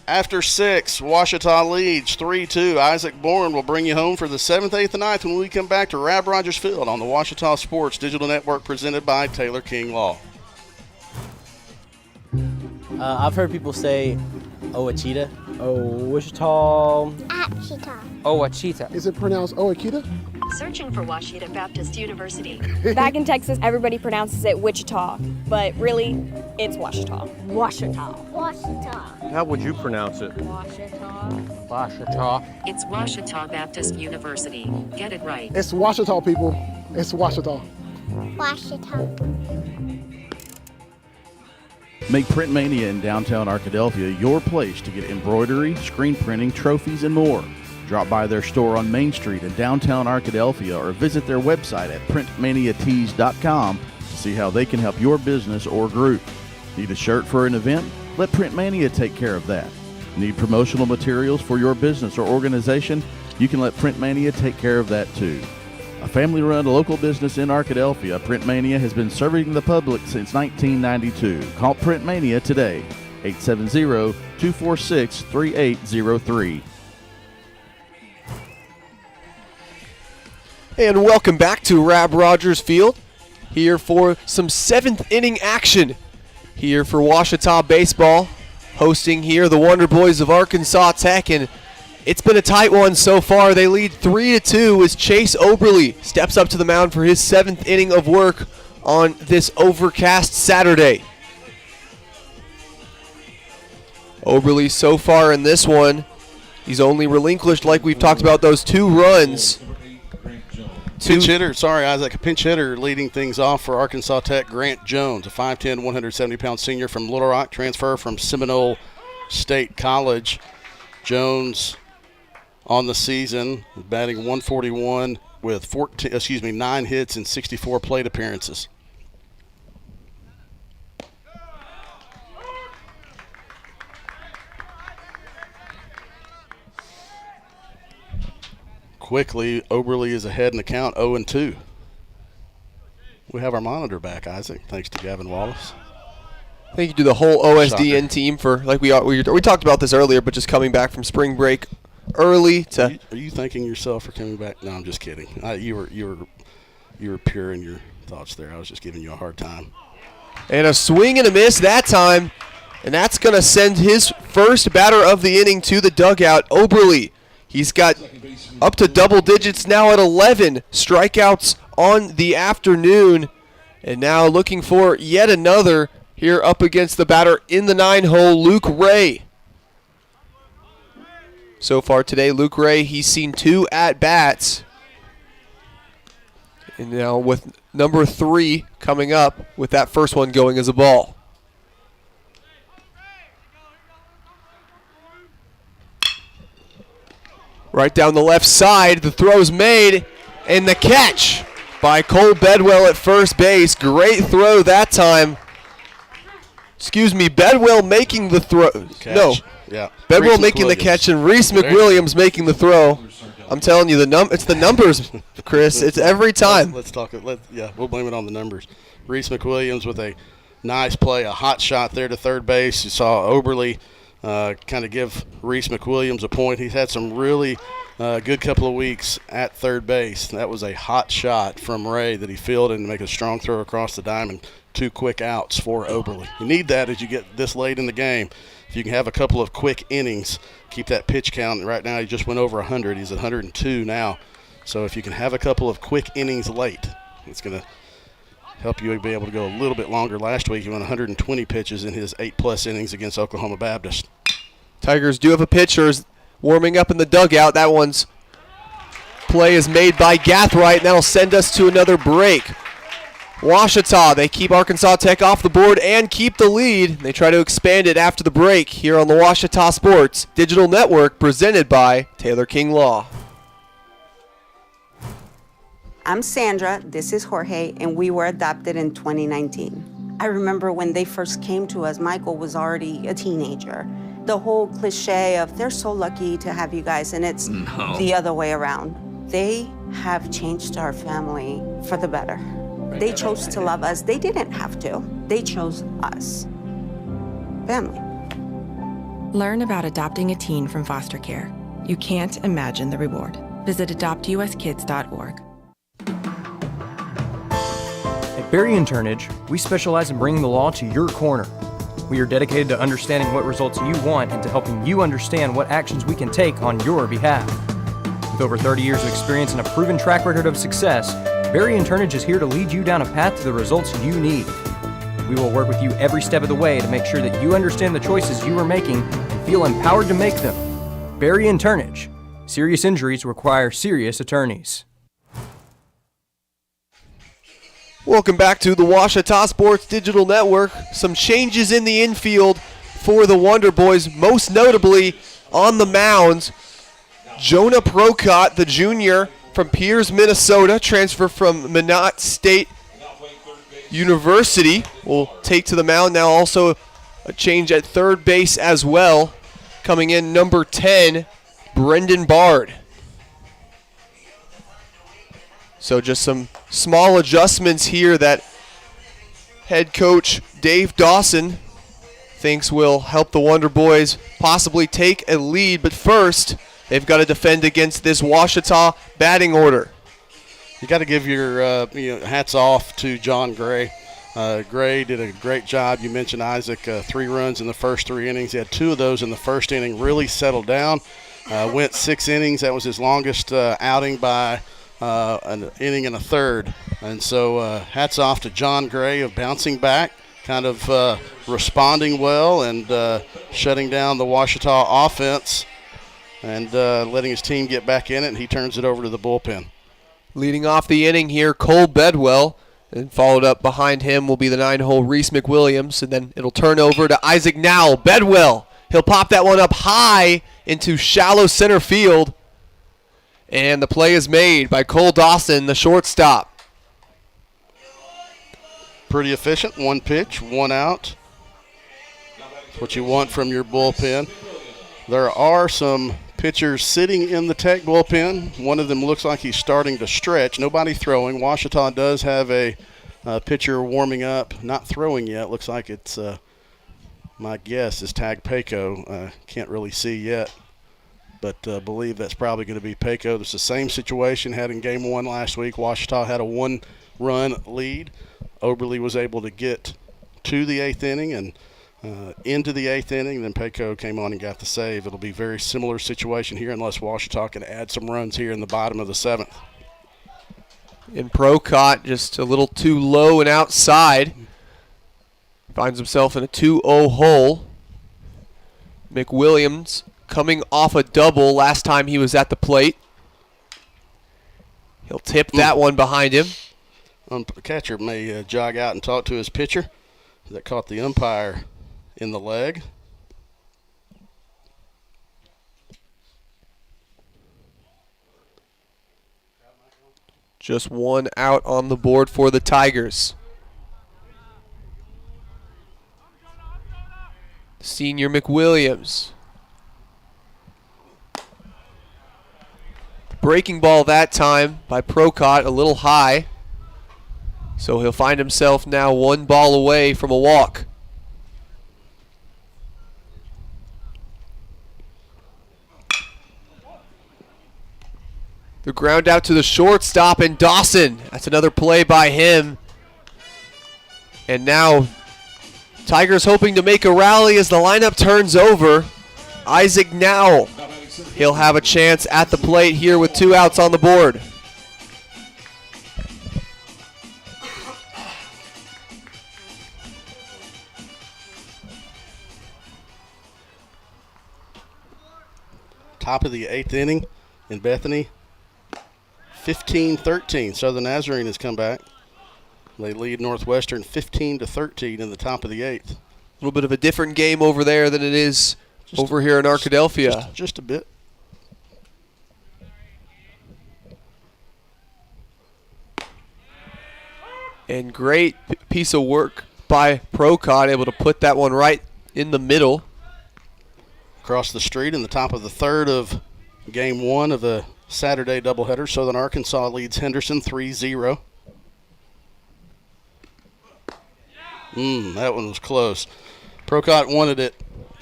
After 6, Ouachita leads 3-2. Isaac Bourne will bring you home for the 7th, 8th, and 9th when we come back to Rab Rogers Field on the Ouachita Sports Digital Network presented by Taylor King Law. I've heard people say Ouachita. Wichita. Ouachita. Ouachita. Is it pronounced Ouachita? Searching for Ouachita Baptist University. Back in Texas, everybody pronounces it Wichita, but really, it's Ouachita. Ouachita. Ouachita. How would you pronounce it? Ouachita. Ouachita. It's Ouachita Baptist University. Get it right. It's Ouachita, people. It's Ouachita. Ouachita. Make Print Mania in downtown Arkadelphia your place to get embroidery, screen printing, trophies, and more. Drop by their store on Main Street in downtown Arkadelphia or visit their website at printmaniatees.com to see how they can help your business or group. Need a shirt for an event? Let Print Mania take care of that. Need promotional materials for your business or organization? You can let Print Mania take care of that too. A family-run local business in Arkadelphia, Print Mania has been serving the public since 1992. Call Print Mania today, 870-246-3803. And welcome back to Rab Rogers Field, here for some 7th inning action here for Ouachita Baseball. Hosting here the Wonder Boys of Arkansas Tech, and it's been a tight one so far. They lead 3-2 as Chase Oberly steps up to the mound for his 7th inning of work on this overcast Saturday. Oberly so far in this one, he's only relinquished, like we've talked about, those 2 runs. Pinch hitter, Isaac, a pinch hitter leading things off for Arkansas Tech, Grant Jones, a 5'10", 170-pound senior from Little Rock, transfer from Seminole State College. Jones on the season, batting 141 with 9 hits and 64 plate appearances. Quickly, Oberly is ahead in the count, 0-2. We have our monitor back, Isaac, thanks to Gavin Wallace. Thank you to the whole OSDN team for, like we talked about this earlier, but just coming back from spring break early to. Are you thanking yourself for coming back? No, I'm just kidding. You were pure in your thoughts there. I was just giving you a hard time. And a swing and a miss that time, and that's going to send his first batter of the inning to the dugout, Oberly. He's got up to double digits now at 11 strikeouts on the afternoon, and now looking for yet another here up against the batter in the 9-hole, Luke Ray. So far today, Luke Ray, he's seen 2 at-bats. And now with number 3 coming up with that first one going as a ball. Right down the left side, the throw's made, and the catch by Cole Bedwell at first base. Great throw that time. Excuse me, Bedwell making the throw. Catch. No, yeah. Bedwell making the catch, and Reese McWilliams making the throw. I'm telling you, it's the numbers, Chris. It's every time. Let's talk it. We'll blame it on the numbers. Reese McWilliams with a nice play, a hot shot there to third base. You saw Oberly kind of give Reese McWilliams a point. He's had some really good couple of weeks at third base. That was a hot shot from Ray that he fielded and make a strong throw across the diamond. 2 quick outs for Oberly. You need that as you get this late in the game. If you can have a couple of quick innings, keep that pitch count. Right now he just went over 100. He's at 102 now. So if you can have a couple of quick innings late, it's going to help you be able to go a little bit longer. Last week he went 120 pitches in his 8+ innings against Oklahoma Baptist. Tigers do have a pitcher warming up in the dugout. That one's play is made by Gathright, and that'll send us to another break. Ouachita, they keep Arkansas Tech off the board and keep the lead. They try to expand it after the break here on the Ouachita Sports Digital Network, presented by Taylor King Law. I'm Sandra, this is Jorge, and we were adopted in 2019. I remember when they first came to us, Michael was already a teenager. The whole cliche of they're so lucky to have you guys, and it's the other way around. They have changed our family for the better. They chose to love us. They didn't have to. They chose us. Family. Learn about adopting a teen from foster care. You can't imagine the reward. Visit adoptuskids.org. At Berry and Turnage, we specialize in bringing the law to your corner. We are dedicated to understanding what results you want and to helping you understand what actions we can take on your behalf. With over 30 years of experience and a proven track record of success, Berry and Turnage is here to lead you down a path to the results you need. We will work with you every step of the way to make sure that you understand the choices you are making and feel empowered to make them. Berry and Turnage. Serious injuries require serious attorneys. Welcome back to the Ouachita Sports Digital Network. Some changes in the infield for the Wonder Boys, most notably on the mounds. Jonah Procott, the junior from Pierce, Minnesota, transfer from Minot State University, will take to the mound. Now also a change at third base as well. Coming in number 10, Brendan Bard. So just some small adjustments here that head coach Dave Dawson thinks will help the Wonder Boys possibly take a lead. But first, they've got to defend against this Ouachita batting order. You got to give your hats off to John Gray. Gray did a great job. You mentioned Isaac, 3 runs in the first 3 innings. He had 2 of those in the first inning, really settled down. Went 6 innings. That was his longest outing by an inning and a third. And so hats off to John Gray of bouncing back, kind of responding well and shutting down the Ouachita offense and letting his team get back in it, and he turns it over to the bullpen. Leading off the inning here, Cole Bedwell, and followed up behind him will be the 9-hole Reese McWilliams, and then it'll turn over to Isaac Nowell. Bedwell, he'll pop that one up high into shallow center field, and the play is made by Cole Dawson, the shortstop. Pretty efficient, 1 pitch, 1 out. That's what you want from your bullpen. There are some pitchers sitting in the Tech bullpen. One of them looks like he's starting to stretch. Nobody throwing. Ouachita does have a pitcher warming up, not throwing yet. Looks like it's, my guess is Tag Payco. Can't really see yet, but believe that's probably going to be Payco. It's the same situation had in game 1 last week. Ouachita had a 1-run lead. Oberle was able to get to the 8th inning and into the 8th inning. Then Payco came on and got the save. It'll be a very similar situation here unless Ouachita can add some runs here in the bottom of the 7th. And Procott just a little too low and outside. Finds himself in a 2-0 hole. McWilliams coming off a double last time he was at the plate. He'll tip that one behind him. The catcher may jog out and talk to his pitcher. That caught the umpire in the leg. Just 1 out on the board for the Tigers. Senior McWilliams. Breaking ball that time by Procott, a little high. So he'll find himself now 1 ball away from a walk. The ground out to the shortstop, and Dawson. That's another play by him. And now Tigers hoping to make a rally as the lineup turns over. Isaac Nowell. He'll have a chance at the plate here with 2 outs on the board. Top of the 8th inning in Bethany. 15-13. Southern Nazarene has come back. They lead Northwestern 15-13 in the top of the 8th. A little bit of a different game over there than it is over here in Arkadelphia. Just a bit. And great piece of work by Procott, able to put that one right in the middle. Across the street in the top of the 3rd of game 1 of the Saturday doubleheader, Southern Arkansas leads Henderson 3-0. That one was close. Procott wanted it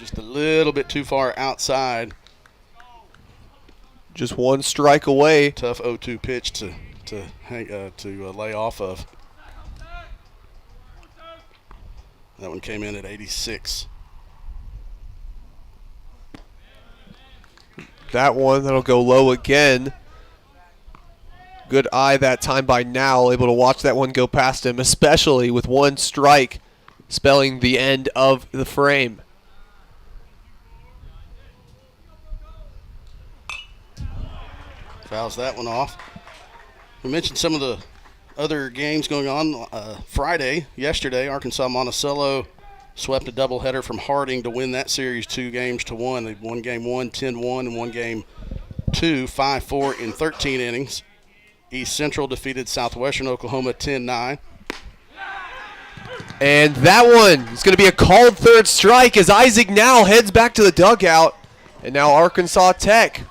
just a little bit too far outside. Just one strike away. Tough 0-2 pitch to lay off of. That one came in at 86. That one, that'll go low again. Good eye that time by Now, able to watch that one go past him, especially with one strike spelling the end of the frame. Fouls that one off. We mentioned some of the other games going on. Yesterday, Arkansas Monticello swept a doubleheader from Harding to win that series 2-1. They won game 1, 10-1, and won game 2, 5-4 in 13 innings. East Central defeated Southwestern Oklahoma 10-9. And that one is going to be a called third strike as Isaac Now heads back to the dugout. And now Arkansas Tech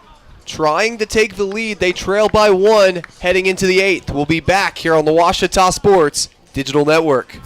trying to take the lead. They trail by 1 heading into the 8th. We'll be back here on the Ouachita Sports Digital Network.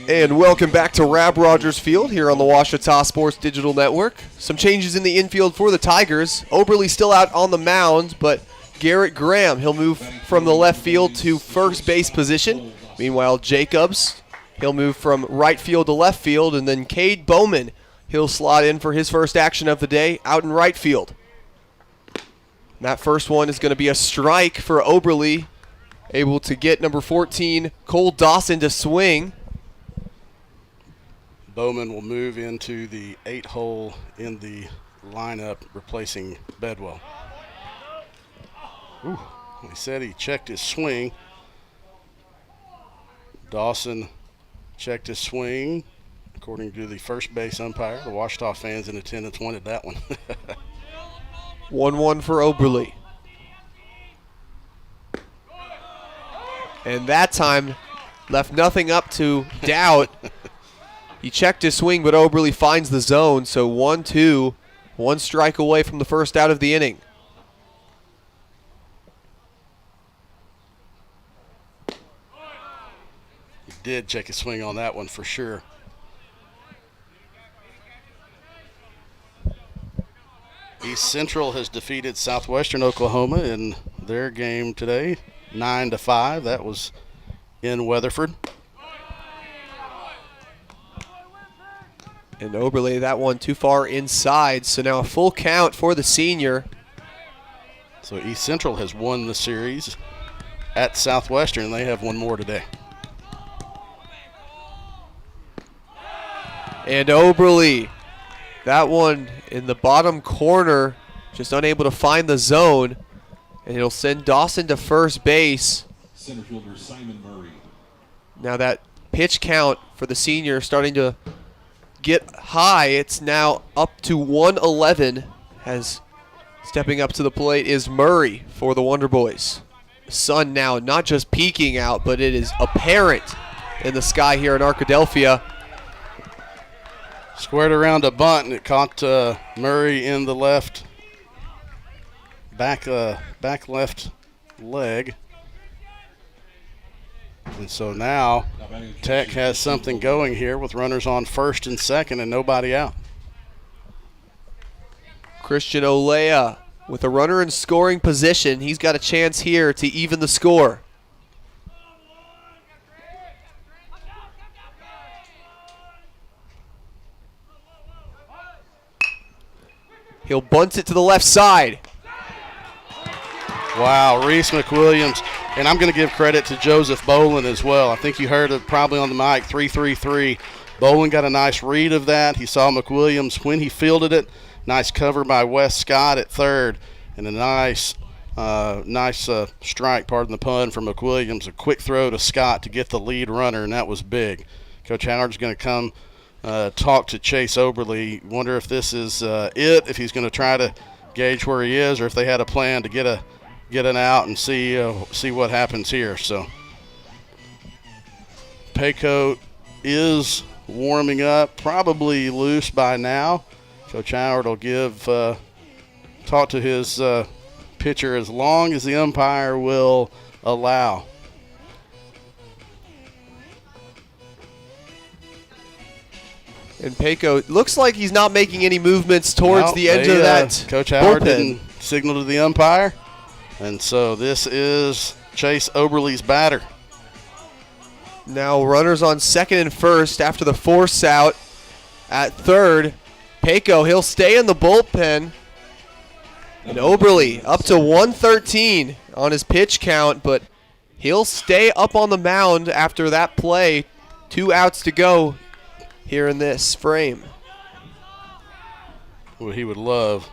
And welcome back to Rab Rogers Field here on the Ouachita Sports Digital Network. Some changes in the infield for the Tigers. Oberle still out on the mound, but Garrett Graham, he'll move from the left field to first base position. Meanwhile, Jacobs, he'll move from right field to left field, and then Cade Bowman, he'll slot in for his first action of the day out in right field. That first one is going to be a strike for Oberle, able to get number 14, Cole Dawson, to swing. Bowman will move into the 8 hole in the lineup, replacing Bedwell. Ooh, he said he checked his swing. Dawson checked his swing, according to the first base umpire. The Ouachita fans in attendance wanted that one. 1-1 for Oberle. And that time left nothing up to doubt. He checked his swing, but Oberle finds the zone. So 1-2, 1 strike away from the first out of the inning. He did check his swing on that one for sure. East Central has defeated Southwestern Oklahoma in their game today, 9-5. That was in Weatherford. And Oberle, that one too far inside. So now a full count for the senior. So East Central has won the series at Southwestern. They have one more today. And Oberle, that one in the bottom corner, just unable to find the zone. And it'll send Dawson to first base. Center fielder Simon Murray. Now that pitch count for the senior starting to get high. It's now up to 111. As stepping up to the plate is Murray for the Wonder Boys. The sun now not just peeking out, but it is apparent in the sky here in Arkadelphia. Squared around a bunt, and it caught Murray in the left back left leg. And so now Tech has something going here with runners on first and second and nobody out. Christian Olea with a runner in scoring position. He's got a chance here to even the score. He'll bunt it to the left side. Wow, Reese McWilliams. And I'm going to give credit to Joseph Bolin as well. I think you heard it probably on the mic, 3-3-3. Bolin got a nice read of that. He saw McWilliams when he fielded it. Nice cover by Wes Scott at third. And a nice strike, pardon the pun, from McWilliams. A quick throw to Scott to get the lead runner, and that was big. Coach Howard's going to come talk to Chase Oberly. Wonder if this is it, if he's going to try to gauge where he is, or if they had a plan to get an out and see what happens here. So Payco is warming up, probably loose by now. Coach Howard will talk to his pitcher as long as the umpire will allow. And Payco looks like he's not making any movements towards the edge of that Coach Howard bullpen. didn't signal to the umpire. And so this is Chase Oberly's batter. Now runners on second and first after the force out at third. Payco, he'll stay in the bullpen. And Oberly up to 113 on his pitch count, but he'll stay up on the mound after that play. 2 outs to go here in this frame. Well, he would love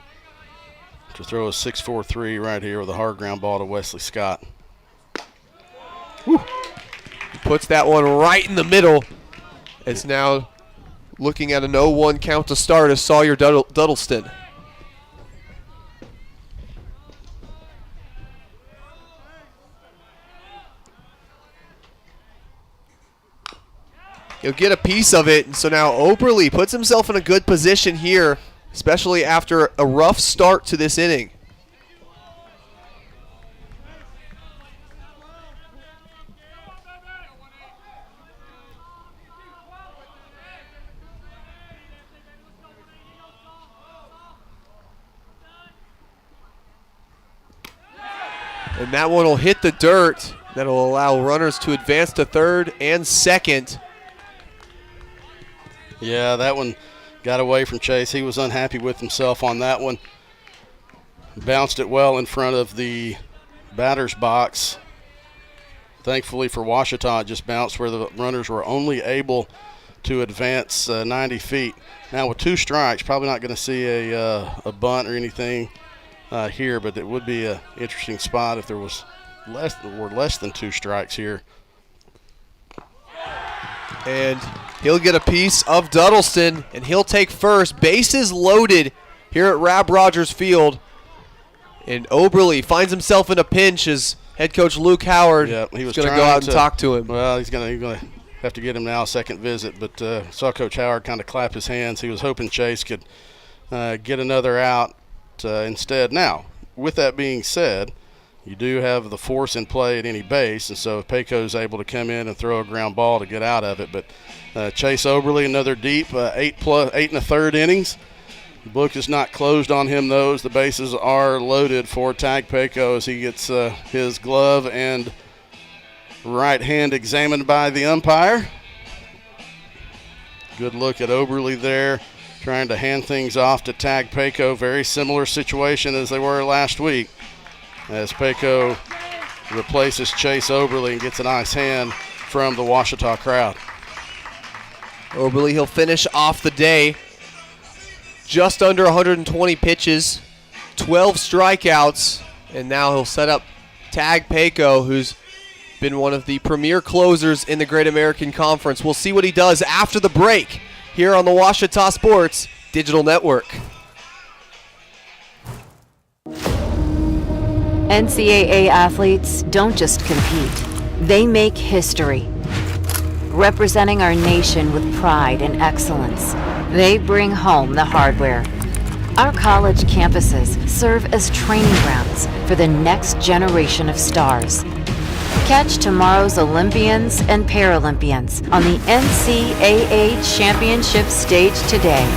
to throw a 6-4-3 right here with a hard ground ball to Wesley Scott. Woo. He puts that one right in the middle. It's now looking at an 0-1 count to start as Sawyer Duddleston. He'll get a piece of it, and so now Oberly puts himself in a good position here, especially after a rough start to this inning. And that one will hit the dirt. That'll allow runners to advance to third and second. Yeah, that one got away from Chase. He was unhappy with himself on that one. Bounced it well in front of the batter's box. Thankfully for Ouachita, it just bounced where the runners were only able to advance 90 feet. Now with 2 strikes, probably not going to see a bunt or anything here, but it would be an interesting spot if there was less than 2 strikes here. And he'll get a piece of Duddleston, and he'll take first. Bases loaded here at Rab Rogers Field. And Oberly finds himself in a pinch as head coach Luke Howard is going to go out and talk to him. Well, he's going to have to get him now a second visit, but saw Coach Howard kind of clap his hands. He was hoping Chase could get another out instead. Now, with that being said, you do have the force in play at any base, and so if Payco's able to come in and throw a ground ball to get out of it. But Chase Oberly, another deep 8 1/3 innings. The book is not closed on him, though, as the bases are loaded for Tag Payco as he gets his glove and right hand examined by the umpire. Good look at Oberly there, trying to hand things off to Tag Payco. Very similar situation as they were last week, as Payco replaces Chase Oberly and gets a nice hand from the Ouachita crowd. Oberly, he'll finish off the day. Just under 120 pitches, 12 strikeouts, and now he'll set up Tag Payco, who's been one of the premier closers in the Great American Conference. We'll see what he does after the break here on the Ouachita Sports Digital Network. NCAA athletes don't just compete, they make history. Representing our nation with pride and excellence, they bring home the hardware. Our college campuses serve as training grounds for the next generation of stars. Catch tomorrow's Olympians and Paralympians on the NCAA Championship stage today.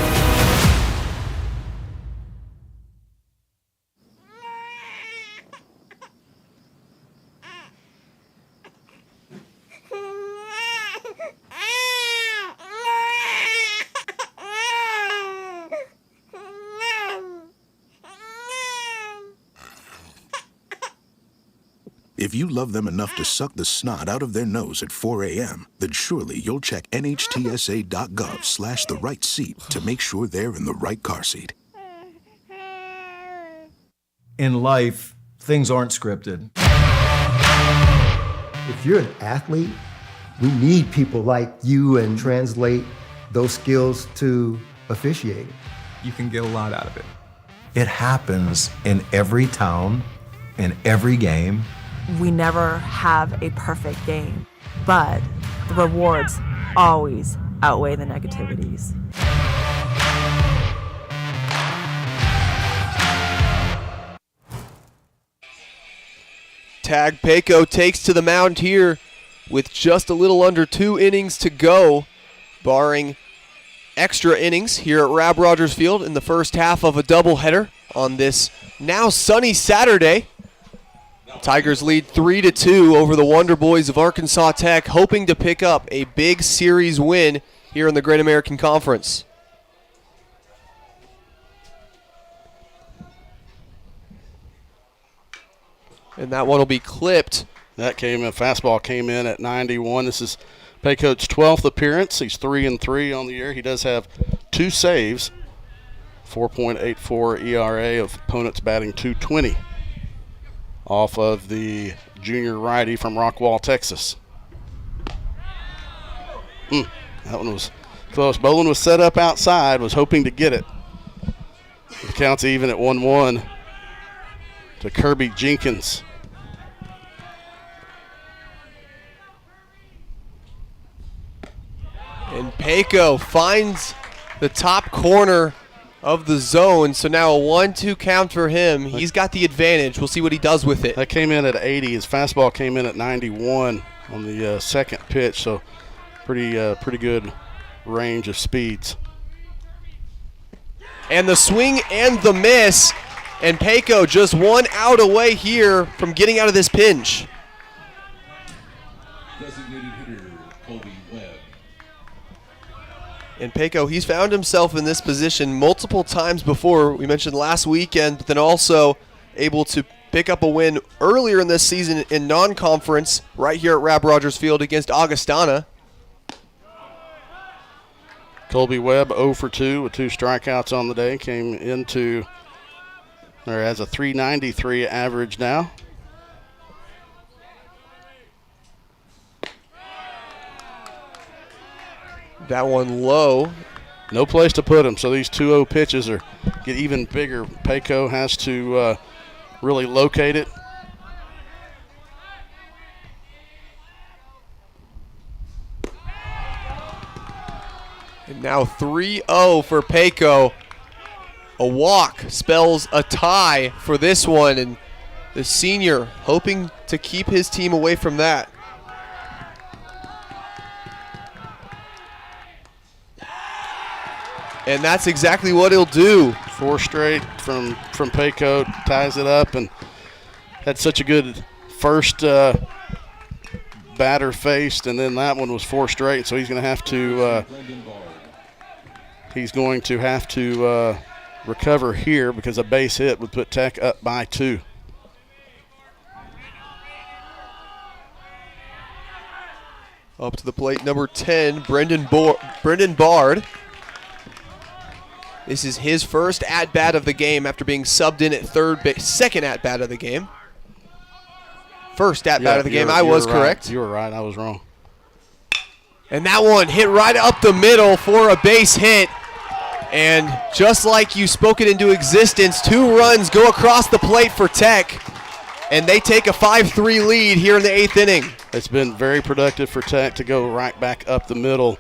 If you love them enough to suck the snot out of their nose at 4 a.m., then surely you'll check NHTSA.gov/the right seat to make sure they're in the right car seat. In life, things aren't scripted. If you're an athlete, we need people like you and translate those skills to officiating. You can get a lot out of it. It happens in every town, in every game. We never have a perfect game, but the rewards always outweigh the negativities. Tag Payco takes to the mound here with just a little under 2 innings to go, barring extra innings here at Rab Rogers Field in the first half of a doubleheader on this now sunny Saturday. Tigers lead 3-2 over the Wonder Boys of Arkansas Tech, hoping to pick up a big series win here in the Great American Conference. And that one will be clipped. That fastball came in at 91. This is Payco's 12th appearance. He's 3-3 on the year. He does have 2 saves, 4.84 ERA of opponents batting .220 off of the junior righty from Rockwall, Texas. That one was close. Bolin was set up outside, was hoping to get it. The count's even at 1-1 to Kirby Jenkins. And Payco finds the top corner of the zone, so now a 1-2 count for him. He's got the advantage. We'll see what he does with it. That came in at 80. His fastball came in at 91 on the second pitch, so pretty good range of speeds. And the swing and the miss, and Payco just 1 out away here from getting out of this pinch. Designated hitter, Colby Webb. And Payco, he's found himself in this position multiple times before. We mentioned last weekend, but then also able to pick up a win earlier in this season in non-conference right here at Rab Rogers Field against Augustana. Colby Webb 0 for 2 with 2 strikeouts on the day. Came into, or has a .393 average now. That one low. No place to put him, so these 2-0 pitches get even bigger. Payco has to really locate it. And now 3-0 for Payco. A walk spells a tie for this one, and the senior hoping to keep his team away from that. And that's exactly what he'll do. 4 straight from Payco, ties it up, and had such a good first batter faced, and then that one was 4 straight. So he's going to have to recover here because a base hit would put Tech up by 2. Up to the plate, number 10, Brendan Bard. This is his first at-bat of the game after being subbed in at third base. Second at-bat of the game. First at-bat of the game. I was correct. You were right. I was wrong. And that one hit right up the middle for a base hit. And just like you spoke it into existence, 2 runs go across the plate for Tech. And they take a 5-3 lead here in the 8th inning. It's been very productive for Tech to go right back up the middle.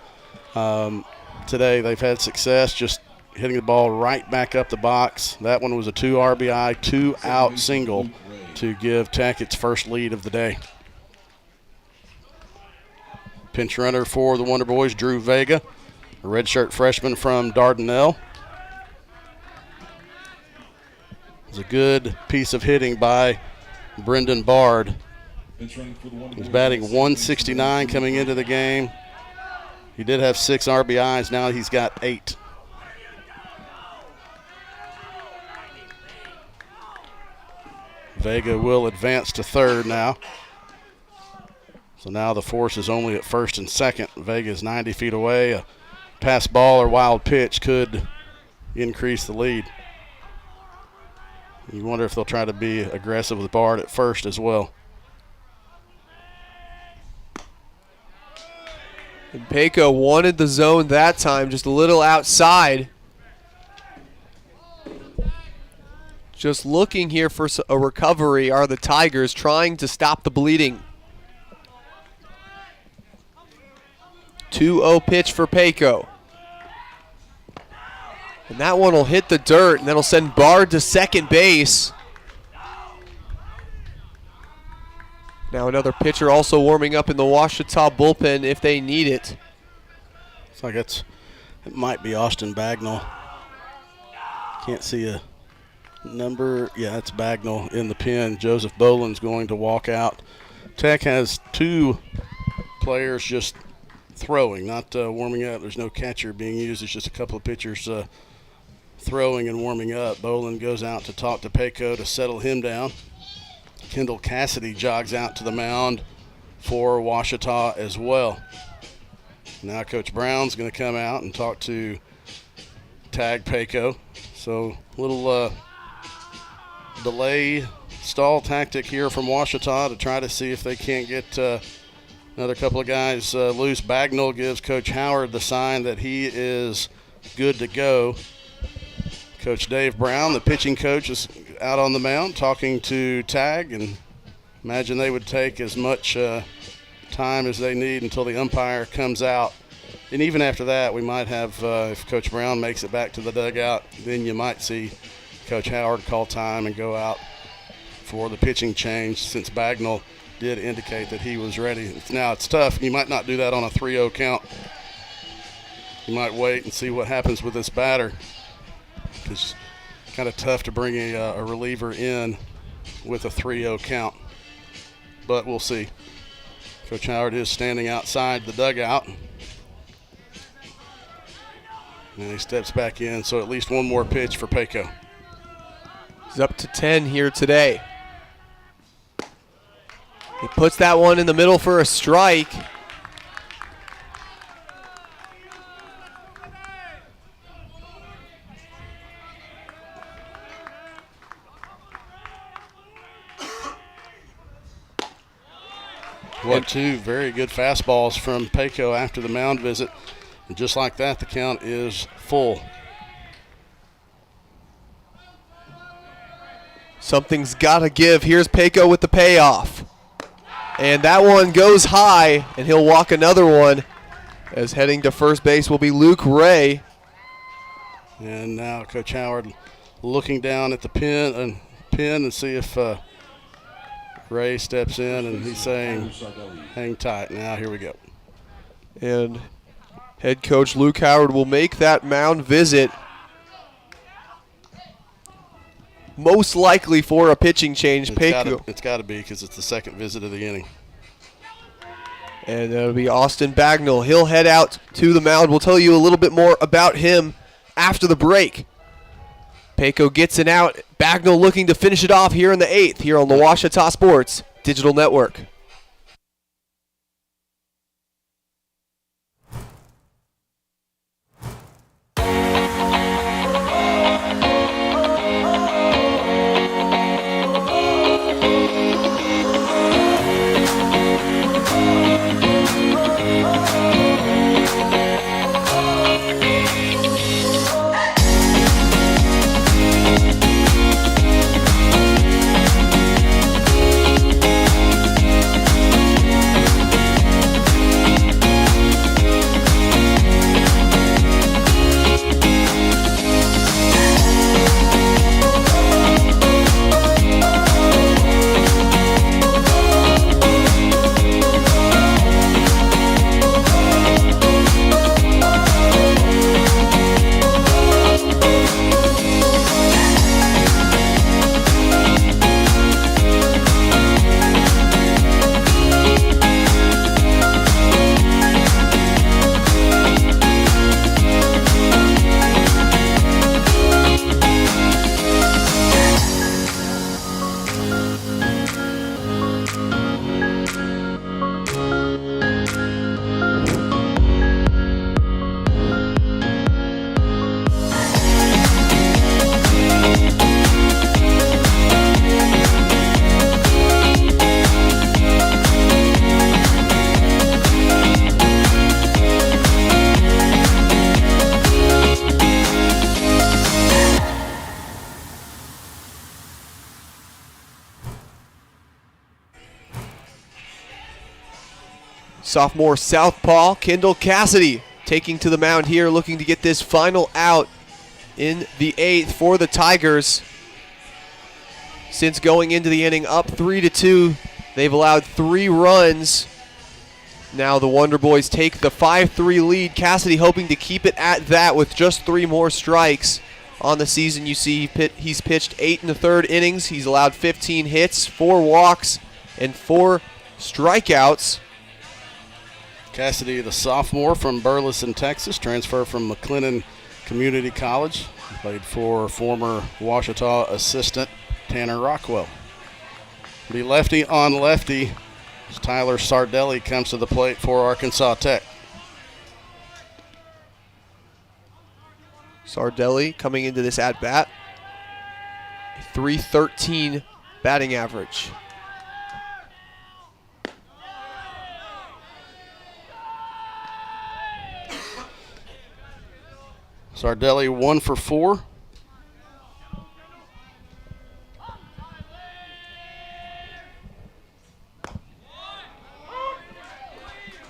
Today they've had success just hitting the ball right back up the box. That one was a 2 RBI, 2-out single to give Tech its first lead of the day. Pinch runner for the Wonder Boys, Drew Vega, a redshirt freshman from Dardanelle. It's a good piece of hitting by Brendan Bard. He's batting .169 coming into the game. He did have 6 RBIs. Now he's got 8. Vega will advance to third now. So now the force is only at first and second. Vega is 90 feet away. A pass ball or wild pitch could increase the lead. You wonder if they'll try to be aggressive with Bard at first as well. And Pecco wanted the zone that time, just a little outside. Just looking here for a recovery are the Tigers, trying to stop the bleeding. 2-0 pitch for Pecco. And that one will hit the dirt, and that'll send Bard to second base. Now another pitcher also warming up in the Ouachita bullpen if they need it. Looks like it might be Austin Bagnall. Can't see a number. Yeah, it's Bagnall in the pen. Joseph Boland's going to walk out. Tech has 2 players just throwing, not warming up. There's no catcher being used. It's just a couple of pitchers throwing and warming up. Boland goes out to talk to Pecco to settle him down. Kendall Cassidy jogs out to the mound for Ouachita as well. Now Coach Brown's going to come out and talk to Tag Pecco. So a little delay stall tactic here from Ouachita to try to see if they can't get another couple of guys loose. Bagnall gives Coach Howard the sign that he is good to go. Coach Dave Brown, the pitching coach, is out on the mound talking to Tag, and imagine they would take as much time as they need until the umpire comes out. And even after that, we might have, if Coach Brown makes it back to the dugout, then you might see Coach Howard call time and go out for the pitching change, since Bagnall did indicate that he was ready. Now it's tough. You might not do that on a 3-0 count. You might wait and see what happens with this batter. It's kind of tough to bring a reliever in with a 3-0 count, but we'll see. Coach Howard is standing outside the dugout, and he steps back in, so at least one more pitch for Pecco. He's up to 10 here today. He puts that one in the middle for a strike. What, 2 very good fastballs from Pecco after the mound visit. And just like that, the count is full. Something's got to give. Here's Pecco with the payoff. And that one goes high, and he'll walk another one, as heading to first base will be Luke Ray. And now Coach Howard looking down at the pin and see if Ray steps in, and he's saying, hang tight. Now here we go. And head coach Luke Howard will make that mound visit, most likely for a pitching change. It's got to be, because it's the second visit of the inning. And that'll be Austin Bagnall. He'll head out to the mound. We'll tell you a little bit more about him after the break. Pecco gets it out. Bagnall looking to finish it off here in the 8th, here on the Ouachita Sports Digital Network. Sophomore southpaw Kendall Cassidy taking to the mound here, looking to get this final out in the 8th for the Tigers. Since going into the inning up 3-2, they've allowed 3 runs. Now the Wonder Boys take the 5-3 lead. Cassidy hoping to keep it at that with just 3 more strikes on the season. You see he's pitched 8 1/3 innings. He's allowed 15 hits, 4 walks, and 4 strikeouts. Cassidy, the sophomore from Burleson, Texas, transferred from McLennan Community College. Played for former Ouachita assistant Tanner Rockwell. The lefty on lefty, Tyler Sardelli comes to the plate for Arkansas Tech. Sardelli coming into this at-bat, a .313 batting average. Sardelli 1 for 4.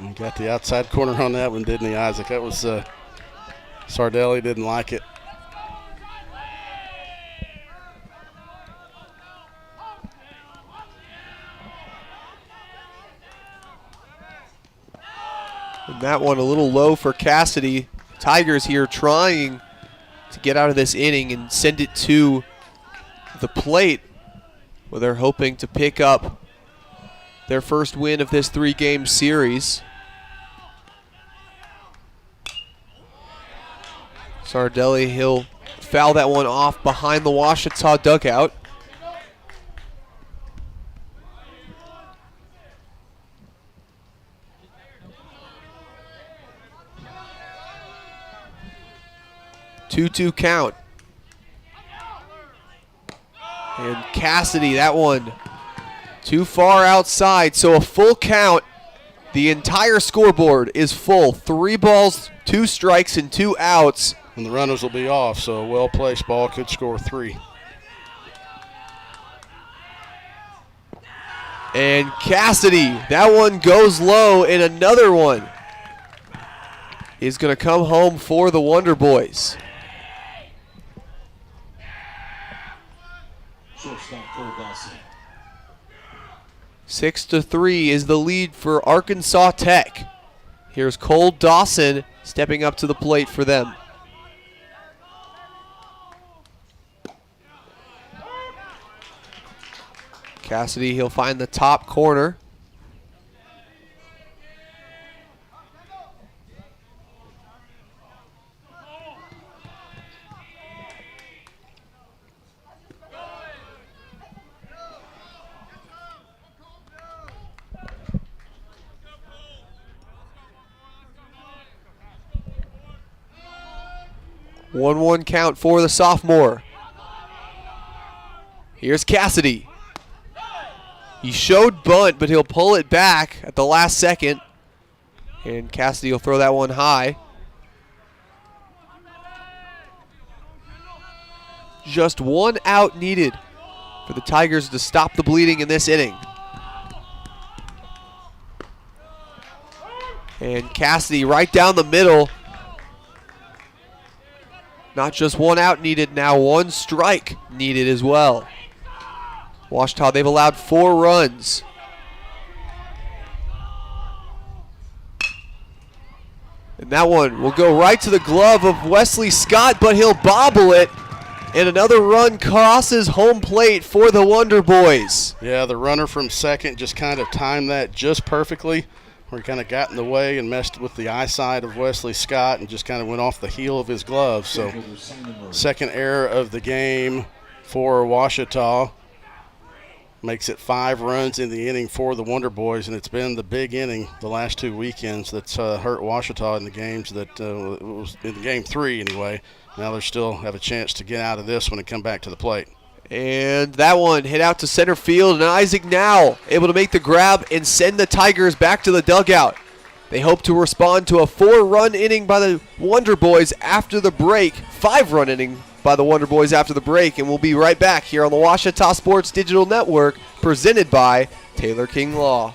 You got the outside corner on that one, didn't he, Isaac? That was Sardelli didn't like it. And that one a little low for Cassidy. Tigers here trying to get out of this inning and send it to the plate, where they're hoping to pick up their first win of this 3-game series. Sardelli, he'll foul that one off behind the Ouachita dugout. Two count. And Cassidy, that one too far outside, so a full count. The entire scoreboard is full. 3 balls, 2 strikes, and 2 outs. And the runners will be off, so a well-placed ball could score 3. And Cassidy, that one goes low, and another one is going to come home for the Wonder Boys. Shortstop Cole Dawson. 6-3 is the lead for Arkansas Tech. Here's Cole Dawson stepping up to the plate for them. Cassidy, he'll find the top corner. One count for the sophomore. Here's Cassidy. He showed bunt, but he'll pull it back at the last second. And Cassidy will throw that one high. Just 1 out needed for the Tigers to stop the bleeding in this inning. And Cassidy right down the middle. Not just 1 out needed, now 1 strike needed as well. Ouachita, they've allowed 4 runs. And that one will go right to the glove of Wesley Scott, but he'll bobble it. And another run crosses home plate for the Wonder Boys. Yeah, the runner from second just kind of timed that just perfectly, where he kind of got in the way and messed with the eyesight of Wesley Scott and just kind of went off the heel of his glove. So second error of the game for Ouachita. makes it 5 runs in the inning for the Wonder Boys, and it's been the big inning the last 2 weekends that's hurt Ouachita in the games that was in Game 3 anyway. Now they still have a chance to get out of this when they come back to the plate. And that one hit out to center field, and Isaac now able to make the grab and send the Tigers back to the dugout. They hope to respond to a 4-run inning by the Wonder Boys after the break, 5-run inning by the Wonder Boys after the break, and we'll be right back here on the Ouachita Sports Digital Network, presented by Taylor King Law.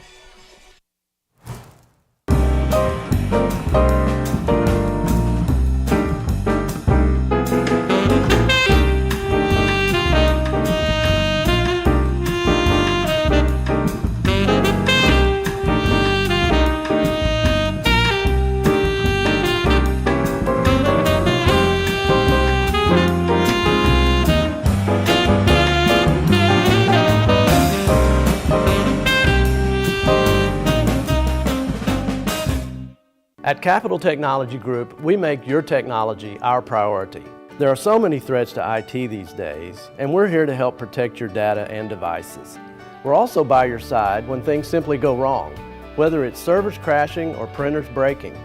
At Capital Technology Group, we make your technology our priority. There are so many threats to IT these days, and we're here to help protect your data and devices. We're also by your side when things simply go wrong, whether it's servers crashing or printers breaking.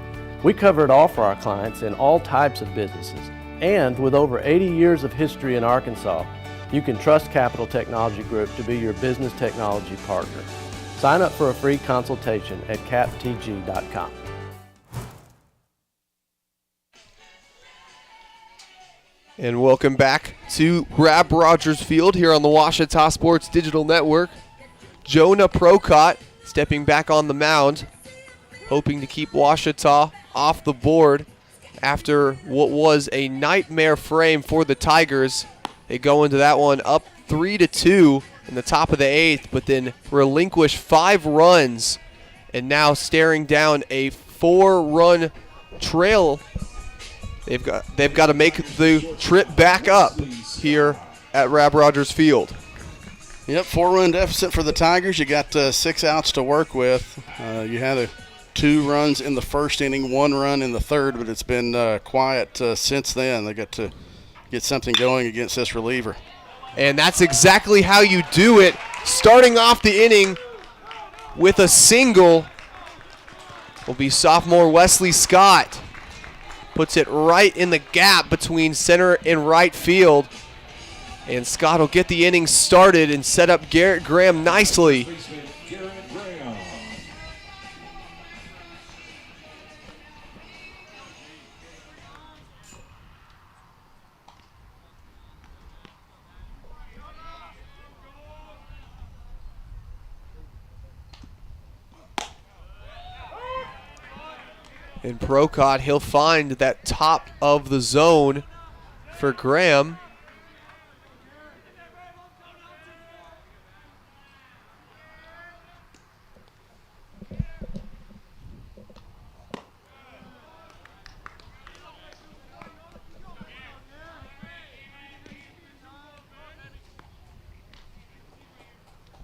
We cover it all for our clients in all types of businesses. And with over 80 years of history in Arkansas, you can trust Capital Technology Group to be your business technology partner. Sign up for a free consultation at captg.com. And welcome back to Rab Rogers Field here on the Ouachita Sports Digital Network. Jonah Procott stepping back on the mound, hoping to keep Ouachita off the board after what was a nightmare frame for the Tigers. They go into that one up 3-2 in the top of the 8th, but then relinquish 5 runs, and now staring down a 4-run trail. They've got to make the trip back up here at Rab Rogers Field. Yep, 4-run deficit for the Tigers. You got 6 outs to work with. You had 2 runs in the first inning, 1 run in the third, but it's been quiet since then. They got to get something going against this reliever. And that's exactly how you do it. Starting off the inning with a single will be sophomore Wesley Scott. Puts it right in the gap between center and right field. And Scott will get the inning started and set up Garrett Graham nicely. And Procott, he'll find that top of the zone for Graham.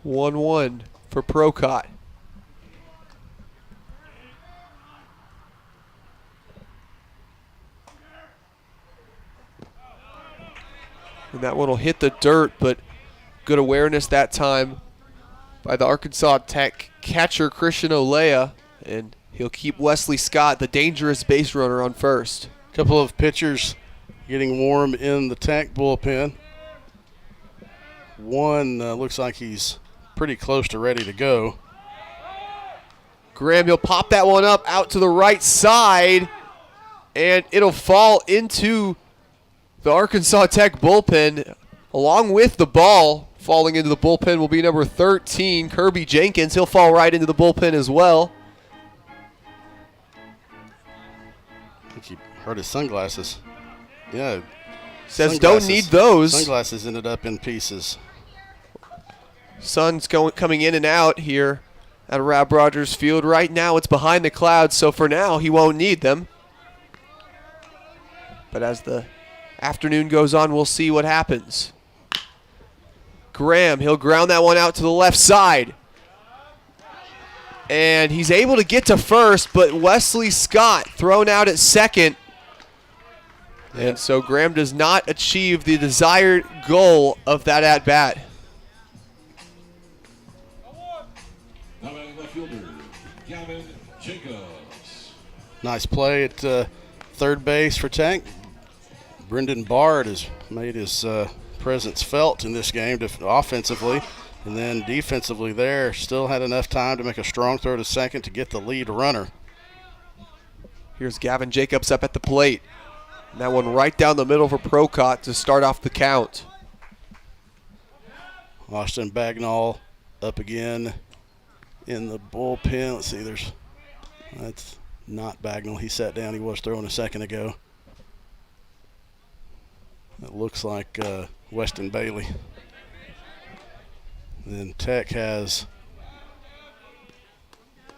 One for Procott. And that one will hit the dirt, but good awareness that time by the Arkansas Tech catcher Christian Olea, and he'll keep Wesley Scott, the dangerous base runner, on first. A couple of pitchers getting warm in the Tech bullpen. One looks like he's pretty close to ready to go. Graham, he'll pop that one up out to the right side, and it'll fall into the Arkansas Tech bullpen. Along with the ball falling into the bullpen will be number 13, Kirby Jenkins. He'll fall right into the bullpen as well. I think he hurt his sunglasses. Yeah. Says don't need those. Sunglasses ended up in pieces. Sun's coming in and out here at Rab Rogers Field. Right now it's behind the clouds, so for now he won't need them. But as the afternoon goes on, we'll see what happens. Graham, he'll ground that one out to the left side. And he's able to get to first, but Wesley Scott thrown out at second. And so Graham does not achieve the desired goal of that at-bat. fielder, Gavin Jacobs. Nice play at third base for Tank. Brendan Bard has made his presence felt in this game offensively, and then defensively there, still had enough time to make a strong throw to second to get the lead runner. Here's Gavin Jacobs up at the plate. And that one right down the middle for Procott to start off the count. Austin Bagnall up again in the bullpen. Let's see, that's not Bagnall. He sat down. He was throwing a second ago. It looks like Weston Bailey. Then Tech has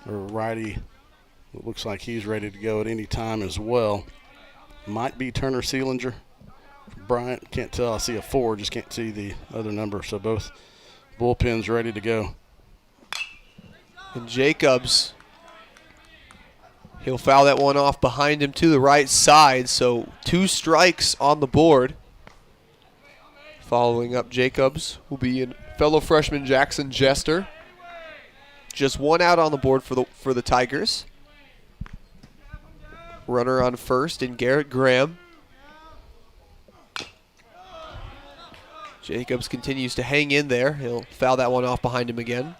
a righty. It looks like he's ready to go at any time as well. Might be Turner Seelinger. Bryant, can't tell. I see a 4, just can't see the other number. So both bullpens ready to go. And Jacobs, he'll foul that one off behind him to the right side. So 2 strikes on the board. Following up Jacobs will be fellow freshman Jackson Jester. Just 1 out on the board for the Tigers. Runner on first in Garrett Graham. Jacobs continues to hang in there. He'll foul that one off behind him again.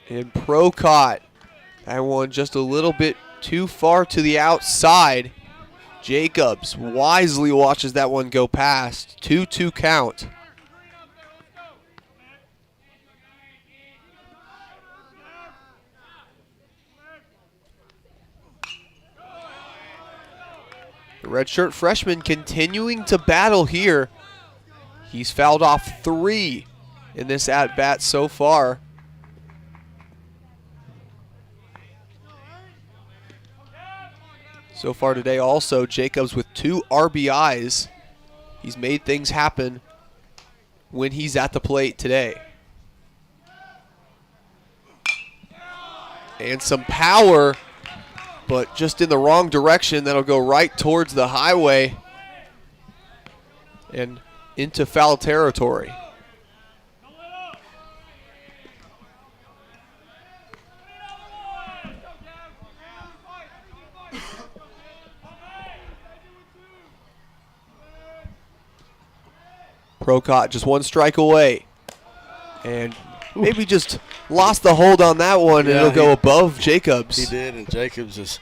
And Procott, that one just a little bit too far to the outside. Jacobs wisely watches that one go past. 2-2 count. The redshirt freshman continuing to battle here. He's fouled off 3 in this at-bat so far. So far today also, Jacobs with 2 RBIs. He's made things happen when he's at the plate today. And some power, but just in the wrong direction. That'll go right towards the highway and into foul territory. Procott just 1 strike away. And maybe just lost the hold on that one, and it'll go above Jacobs. He did, and Jacobs is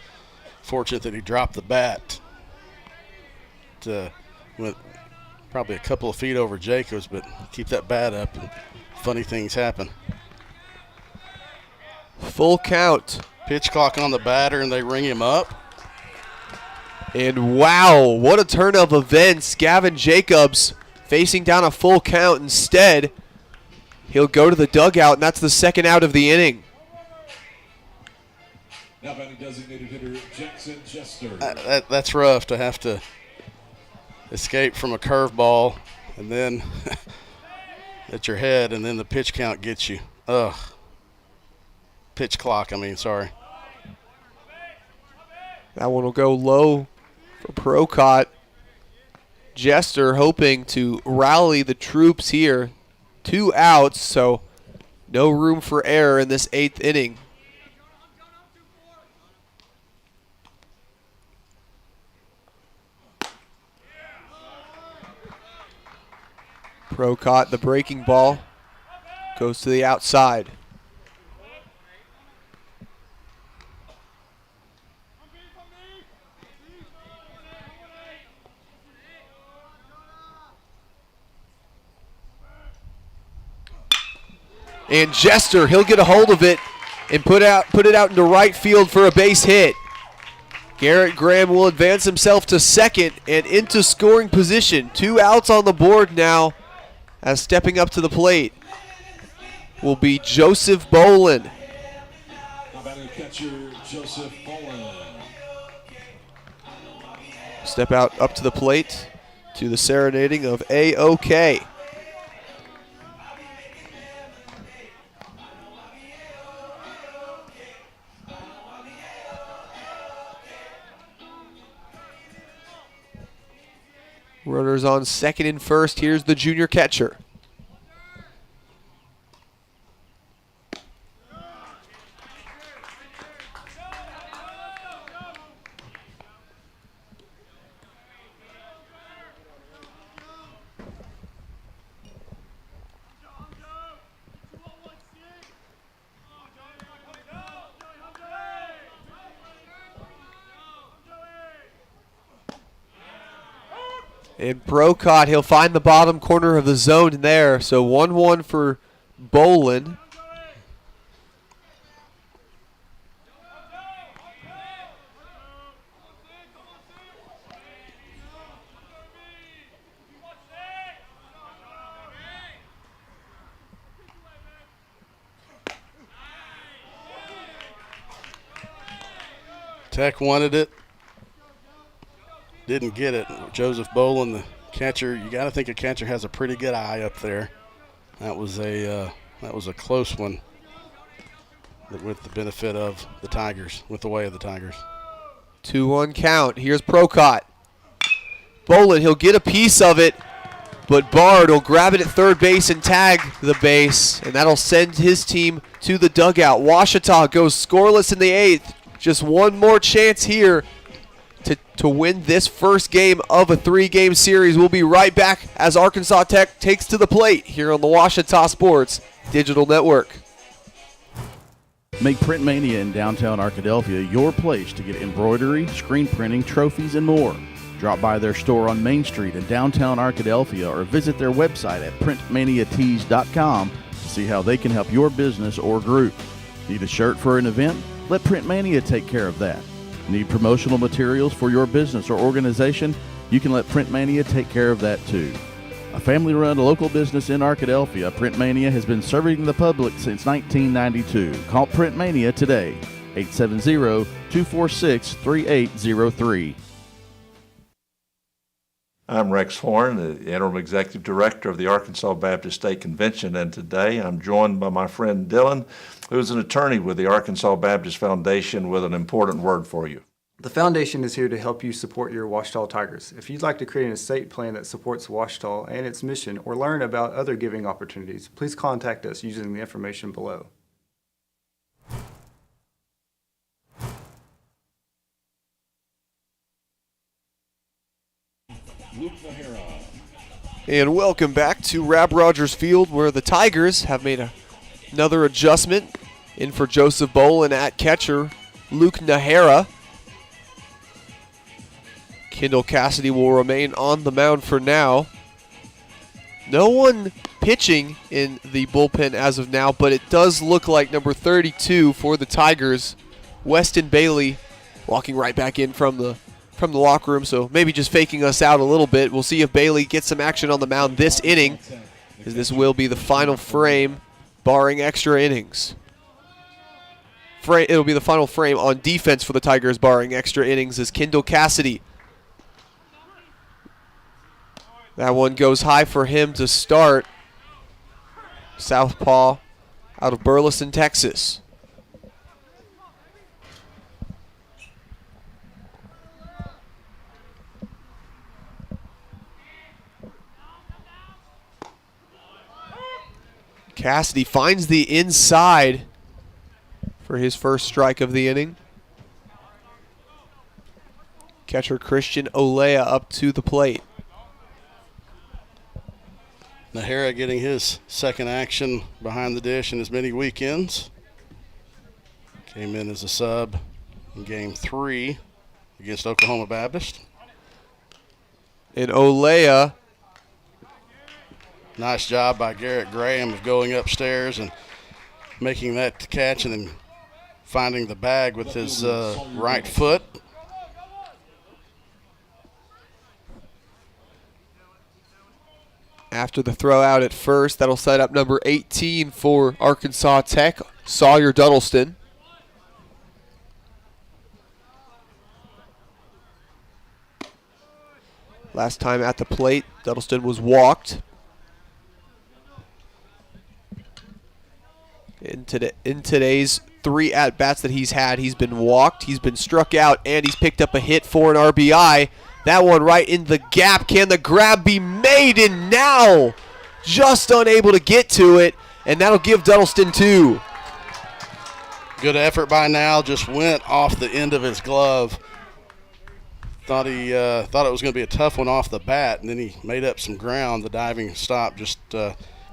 fortunate that he dropped the bat. Went probably a couple of feet over Jacobs, but keep that bat up, and funny things happen. Full count. Pitch clock on the batter, and they ring him up. And wow, what a turn of events. Gavin Jacobs facing down a full count. Instead, he'll go to the dugout, and that's the 2nd out of the inning. Now batting designated hitter Jackson Jester. That's rough to have to escape from a curveball and then at your head, and then the pitch count gets you. Ugh. Pitch clock, sorry. That one will go low for Procott. Jester hoping to rally the troops here. 2 outs, so no room for error in this 8th inning. Procott, the breaking ball, goes to the outside. And Jester, he'll get a hold of it and put it out into right field for a base hit. Garrett Graham will advance himself to second and into scoring position. 2 outs on the board now, as stepping up to the plate will be Joseph Bolin. Now batting catcher Joseph Bolin. Step out up to the plate to the serenading of A.O.K. Runners on second and first. Here's the junior catcher. And Brocott, he'll find the bottom corner of the zone there. So 1-1 for Bolin. Tech wanted it. Didn't get it. Joseph Bolin, the catcher. You got to think a catcher has a pretty good eye up there. That was a close one. With the benefit of the Tigers, with the way of the Tigers. 2-1 count. Here's Brocott. Bolin, he'll get a piece of it, but Bard will grab it at third base and tag the base, and that'll send his team to the dugout. Ouachita goes scoreless in the 8th. Just one more chance here to win this first game of a 3-game series. We'll be right back as Arkansas Tech takes to the plate here on the Ouachita Sports Digital Network. Make Print Mania in downtown Arkadelphia your place to get embroidery, screen printing, trophies, and more. Drop by their store on Main Street in downtown Arkadelphia or visit their website at printmaniatees.com to see how they can help your business or group. Need a shirt for an event? Let Print Mania take care of that. Need promotional materials for your business or organization? You can let Print Mania take care of that too. A family-run local business in Arkadelphia, Print Mania has been serving the public since 1992. Call Print Mania today, 870-246-3803. I'm Rex Horn, the Interim Executive Director of the Arkansas Baptist State Convention, and today I'm joined by my friend Dylan, who's an attorney with the Arkansas Baptist Foundation with an important word for you. The foundation is here to help you support your Ouachita Tigers. If you'd like to create an estate plan that supports Ouachita and its mission or learn about other giving opportunities, please contact us using the information below. And welcome back to Rab Rogers Field, where the Tigers have made another adjustment. In for Joseph Bolin at catcher, Luke Nahara. Kendall Cassidy will remain on the mound for now. No one pitching in the bullpen as of now, but it does look like number 32 for the Tigers, Weston Bailey, walking right back in from the locker room, so maybe just faking us out a little bit. We'll see if Bailey gets some action on the mound this inning, as this will be the final frame, barring extra innings. It'll be the final frame on defense for the Tigers, barring extra innings, as Kendall Cassidy. That one goes high for him to start. Southpaw out of Burleson, Texas. Cassidy finds the inside for his first strike of the inning. Catcher Christian Olea up to the plate. Nahara getting his second action behind the dish in as many weekends. Came in as a sub in Game 3 against Oklahoma Baptist. And Olea. Nice job by Garrett Graham of going upstairs and making that catch and then finding the bag with his right foot. After the throw out at first, that'll set up number 18 for Arkansas Tech, Sawyer Duddleston. Last time at the plate, Duddleston was walked. In today's 3 at-bats that he's had, he's been walked, he's been struck out, and he's picked up a hit for an RBI That one right in the gap. Can the grab be made? And now just unable to get to it, and that'll give Duddleston 2. Good effort by Now. Just went off the end of his glove. Thought it was going to be a tough one off the bat, and then he made up some ground. The diving stop just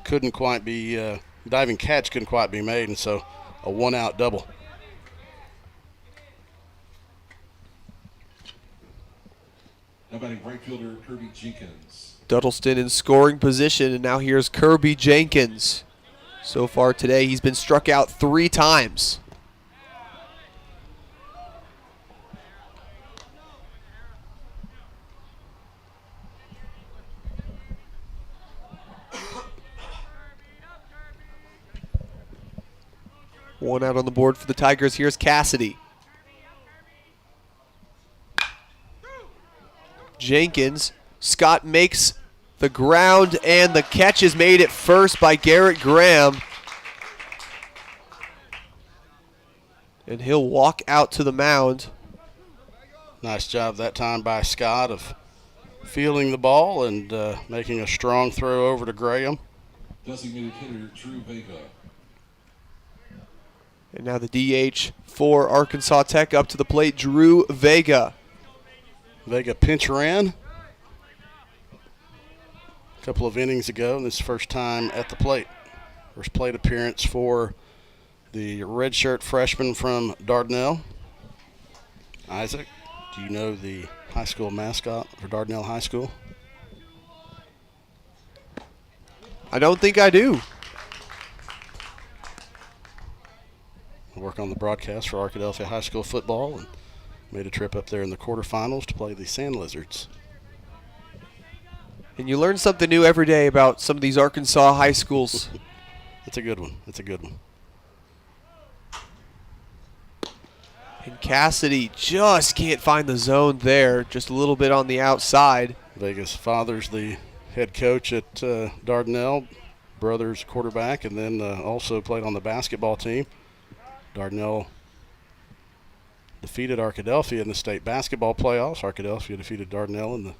couldn't quite be diving catch couldn't quite be made, and so a one-out double. Now batting right fielder Kirby Jenkins. Duddleston in scoring position, and now here's Kirby Jenkins. So far today, he's been struck out 3 times. One out on the board for the Tigers. Here's Cassidy. Jenkins. Scott makes the ground, and the catch is made at first by Garrett Graham. And he'll walk out to the mound. Nice job that time by Scott of fielding the ball and making a strong throw over to Graham. Designated hitter Drew Vega. And now the DH for Arkansas Tech up to the plate, Drew Vega. Vega pinch ran a couple of innings ago, and this is first time at the plate. First plate appearance for the redshirt freshman from Dardanelle. Isaac, do you know the high school mascot for Dardanelle High School? I don't think I do. I work on the broadcast for Arkadelphia High School football and made a trip up there in the quarterfinals to play the Sand Lizards. And you learn something new every day about some of these Arkansas high schools. It's a good one. It's a good one. And Cassidy just can't find the zone there, just a little bit on the outside. Vega's father's the head coach at Dardanelle, brother's quarterback, and then also played on the basketball team. Dardanelle defeated Arkadelphia in the state basketball playoffs. Arkadelphia defeated Dardanelle in the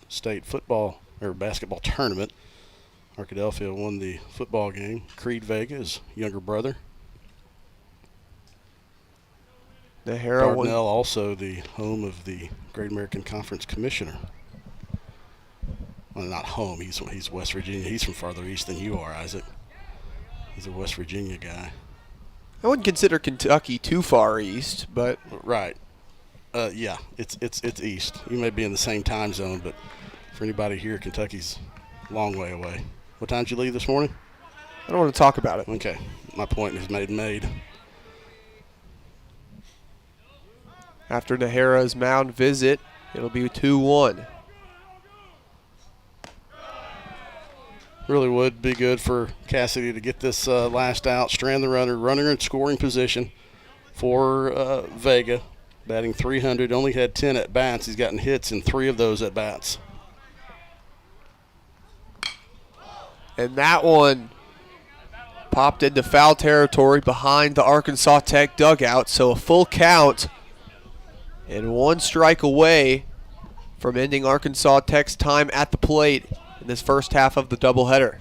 state football or basketball tournament. Arkadelphia won the football game. Creed Vega, his younger brother. Dardanelle also the home of the Great American Conference Commissioner. Well, not home. He's West Virginia. He's from farther east than you are, Isaac. He's a West Virginia guy. I wouldn't consider Kentucky too far east, but right. Yeah, it's east. You may be in the same time zone, but for anybody here, Kentucky's a long way away. What time did you leave this morning? I don't want to talk about it. Okay, my point is made. After Nahara's mound visit, it'll be 2-1. Really would be good for Cassidy to get this last out, strand the runner in scoring position for Vega, batting .300, only had 10 at-bats. He's gotten hits in 3 of those at-bats. And that one popped into foul territory behind the Arkansas Tech dugout, so a full count and 1 strike away from ending Arkansas Tech's time at the plate in this first half of the doubleheader.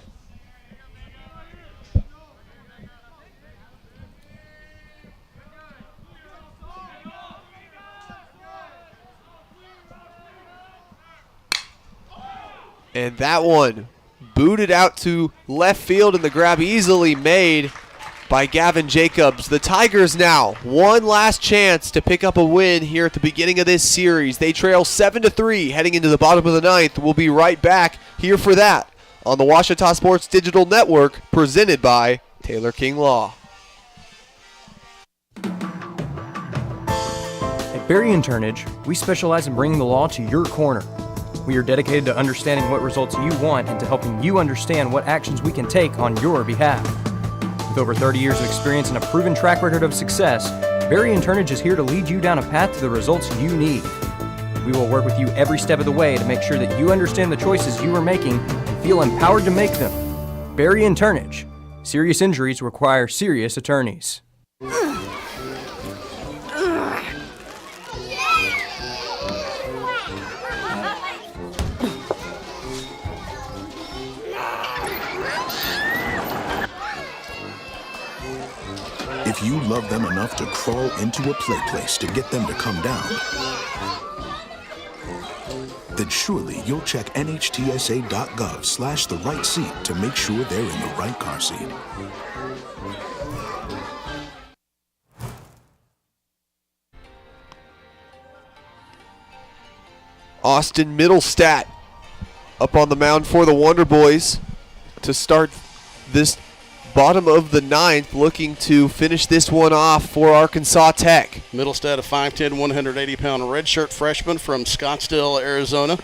And that one booted out to left field, and the grab easily made by Gavin Jacobs. The Tigers now one last chance to pick up a win here at the beginning of this series. They trail 7-3 heading into the bottom of the 9th. We'll be right back here for that on the Ouachita Sports Digital Network, presented by Taylor King Law. At Berry & Turnage, we specialize in bringing the law to your corner. We are dedicated to understanding what results you want and to helping you understand what actions we can take on your behalf. With over 30 years of experience and a proven track record of success, Berry & Turnage is here to lead you down a path to the results you need. We will work with you every step of the way to make sure that you understand the choices you are making and feel empowered to make them. Berry & Turnage. Serious injuries require serious attorneys. If you love them enough to crawl into a play place to get them to come down, then surely you'll check nhtsa.gov/the right seat to make sure they're in the right car seat. Austin Middlestat up on the mound for the Wonder Boys to start this bottom of the ninth, looking to finish this one off for Arkansas Tech. Middlestat, a 5'10", 180-pound redshirt freshman from Scottsdale, Arizona.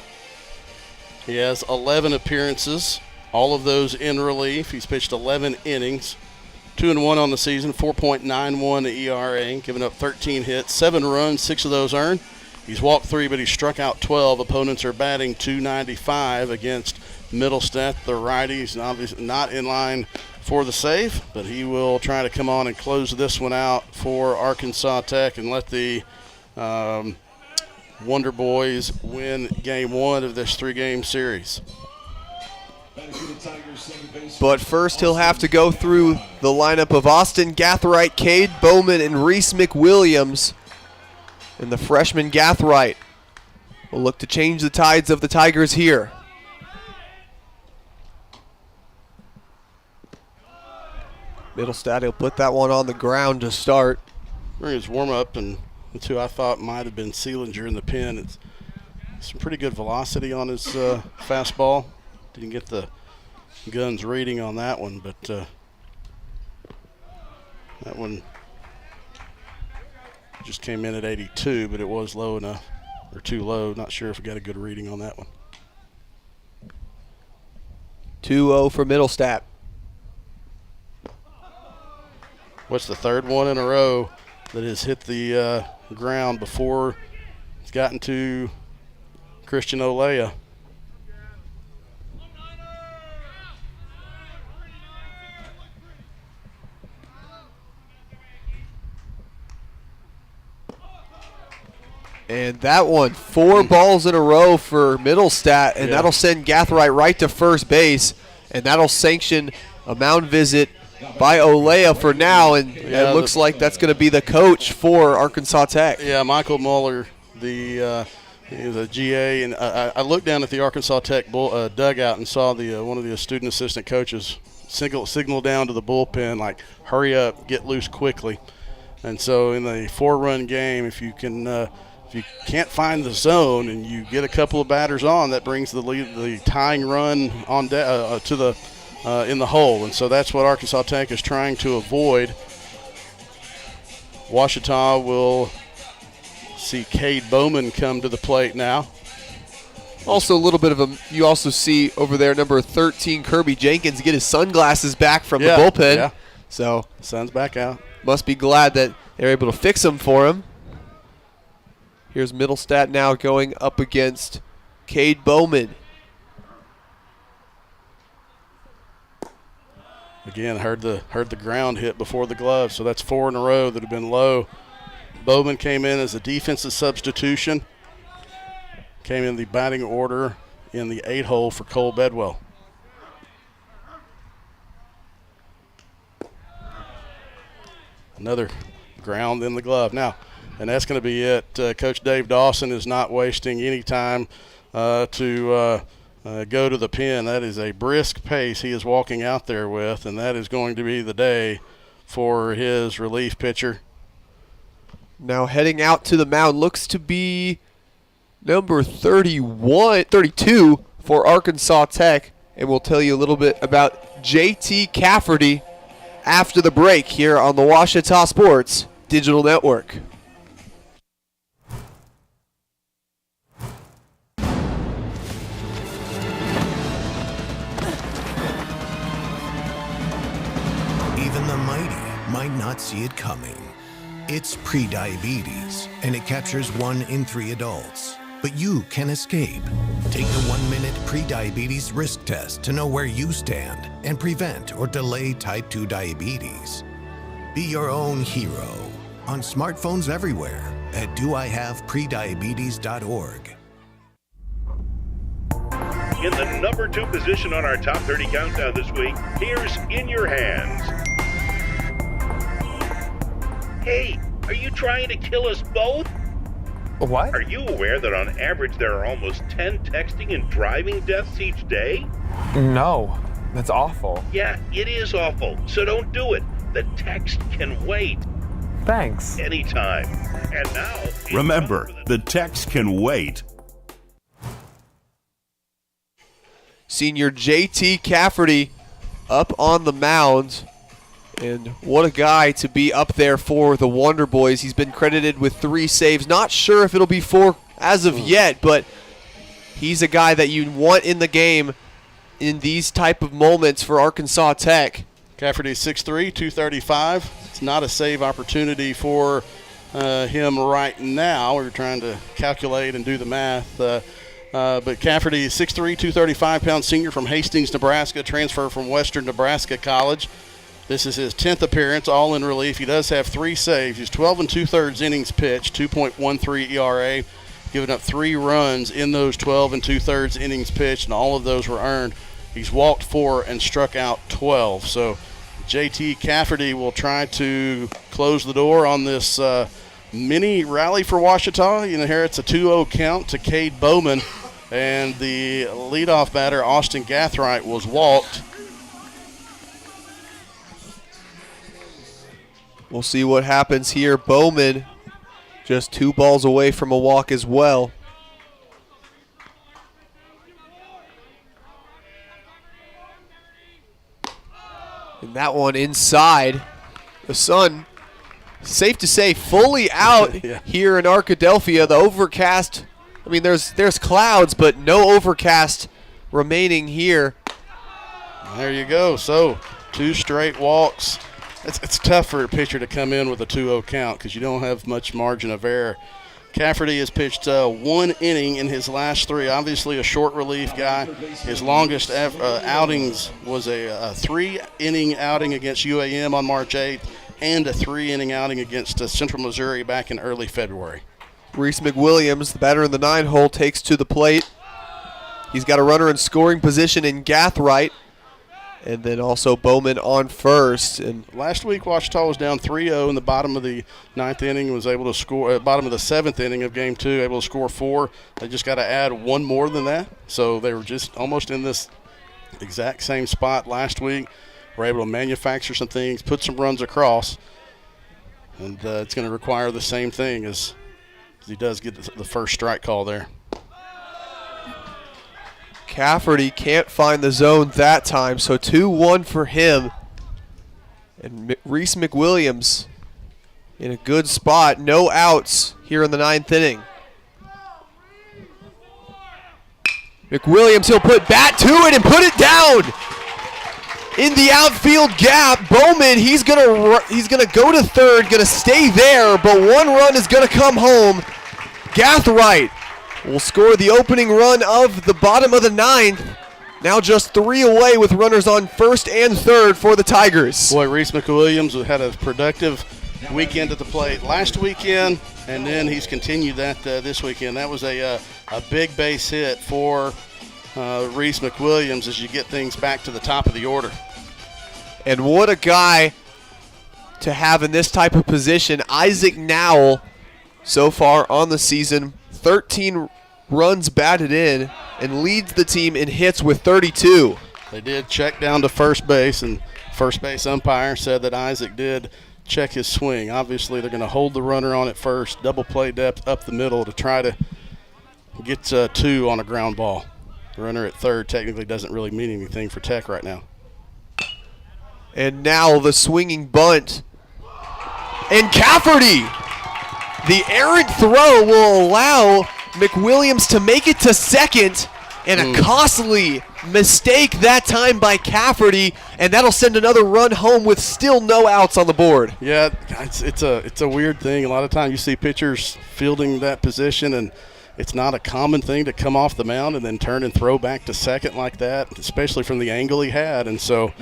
He has 11 appearances, all of those in relief. He's pitched 11 innings, 2-1 on the season, 4.91 ERA, giving up 13 hits, 7 runs, 6 of those earned. He's walked 3, but he's struck out 12. Opponents are batting .295 against Middlestat. The righty's obviously not in line for the save, but he will try to come on and close this one out for Arkansas Tech and let the Wonder Boys win game 1 of this 3-game series. But first he'll have to go through the lineup of Austin Gathright, Cade Bowman, and Reese McWilliams. And the freshman Gathright will look to change the tides of the Tigers here. Middlestat, he'll put that one on the ground to start. During his warm-up, and that's who I thought might have been Seelinger in the pen. It's some pretty good velocity on his fastball. Didn't get the guns reading on that one, but that one just came in at 82, but it was low enough, or too low. Not sure if we got a good reading on that one. 2-0 for Middlestat. What's the third one in a row that has hit the ground before it's gotten to Christian Olea? And that one, 4 balls in a row for Middlestat, and that'll send Gathright right to first base, and that'll sanction a mound visit by Olea for now, and it looks like that's going to be the coach for Arkansas Tech. Yeah, Michael Muller, he was a GA, and I looked down at the Arkansas Tech dugout and saw one of the student assistant coaches signal down to the bullpen, like, hurry up, get loose quickly. And so in the 4-run game, if you can't find the zone and you get a couple of batters on, that brings the tying run on to the in the hole, and so that's what Arkansas Tech is trying to avoid. Ouachita will see Cade Bowman come to the plate now. Also a little bit of you also see over there number 13, Kirby Jenkins, get his sunglasses back from the bullpen. Yeah. So sun's back out. Must be glad that they're able to fix them for him. Here's Middlestat now going up against Cade Bowman. Again, heard the ground hit before the glove, so that's 4 in a row that have been low. Bowman came in as a defensive substitution. Came in the batting order in the 8-hole for Cole Bedwell. Another ground in the glove. Now, and that's going to be it. Coach Dave Dawson is not wasting any time to go to the pen. That is a brisk pace he is walking out there with, and that is going to be the day for his relief pitcher. Now heading out to the mound looks to be number 32 for Arkansas Tech, and we'll tell you a little bit about JT Cafferty after the break here on the Ouachita Sports Digital Network. Even the mighty might not see it coming. It's prediabetes, and it captures 1 in 3 adults. But you can escape. Take the 1-minute prediabetes risk test to know where you stand and prevent or delay type 2 diabetes. Be your own hero on smartphones everywhere at doihaveprediabetes.org. In the number 2 position on our top 30 countdown this week, here's In Your Hands. Hey, are you trying to kill us both? What? Are you aware that on average there are almost 10 texting and driving deaths each day? No, that's awful. Yeah, it is awful, so don't do it. The text can wait. Thanks. Anytime. And now... Remember, the text can wait. Senior JT Cafferty up on the mound. And what a guy to be up there for the Wonder Boys. He's been credited with 3 saves. Not sure if it'll be 4 as of yet, but he's a guy that you want in the game in these type of moments for Arkansas Tech. Cafferty 6'3", 235. It's not a save opportunity for him right now. We're trying to calculate and do the math. But Cafferty is 6'3", 235-pound senior from Hastings, Nebraska, transfer from Western Nebraska College. This is his 10th appearance, all in relief. He does have 3 saves. He's 12 2/3 innings pitched, 2.13 ERA, giving up 3 runs in those 12 2/3 innings pitched, and all of those were earned. He's walked 4 and struck out 12. So JT Cafferty will try to close the door on this mini rally for Ouachita. You know, here it's a 2-0 count to Cade Bowman, and the leadoff batter, Austin Gathright, was walked. We'll see what happens here. Bowman just 2 balls away from a walk as well. And that one inside. The sun, safe to say, fully out Yeah. here in Arkadelphia. The overcast, I mean, there's clouds, but no overcast remaining here. There you go. So 2 straight walks. It's tough for a pitcher to come in with a 2-0 count because you don't have much margin of error. Cafferty has pitched 1 inning in his last 3. Obviously a short relief guy. His longest outings was a 3-inning outing against UAM on March 8th and a 3-inning outing against Central Missouri back in early February. Reese McWilliams, the batter in the 9-hole, takes to the plate. He's got a runner in scoring position in Gathright. And then also Bowman on first. And last week, Ouachita was down 3-0 in the bottom of the 9th inning, was able to score, bottom of the 7th inning of game 2, able to score 4. They just got to add 1 more than that. So they were just almost in this exact same spot last week. Were able to manufacture some things, put some runs across. And it's going to require the same thing as he does get the first strike call there. Cafferty can't find the zone that time, so 2-1 for him. And Reese McWilliams in a good spot. No outs here in the 9th inning. McWilliams, he'll put bat to it and put it down in the outfield gap. Bowman, he's gonna go to third, gonna stay there, but 1 run is gonna come home. Gathright will score the opening run of the bottom of the 9th. Now just 3 away with runners on first and third for the Tigers. Boy, Reese McWilliams had a productive weekend at the plate last weekend, and then he's continued that this weekend. That was a big base hit for Reese McWilliams as you get things back to the top of the order. And what a guy to have in this type of position. Isaac Nowell, so far on the season, 13 runs batted in and leads the team in hits with 32. They did check down to first base, and first base umpire said that Isaac did check his swing. Obviously, they're going to hold the runner on at first, double play depth up the middle to try to get 2 on a ground ball. The runner at third technically doesn't really mean anything for Tech right now. And now the swinging bunt. And Cafferty! The errant throw will allow McWilliams to make it to second, and a costly mistake that time by Cafferty, and that'll send another run home with still no outs on the board. Yeah, it's a weird thing. A lot of times you see pitchers fielding that position, and it's not a common thing to come off the mound and then turn and throw back to second like that, especially from the angle he had. And so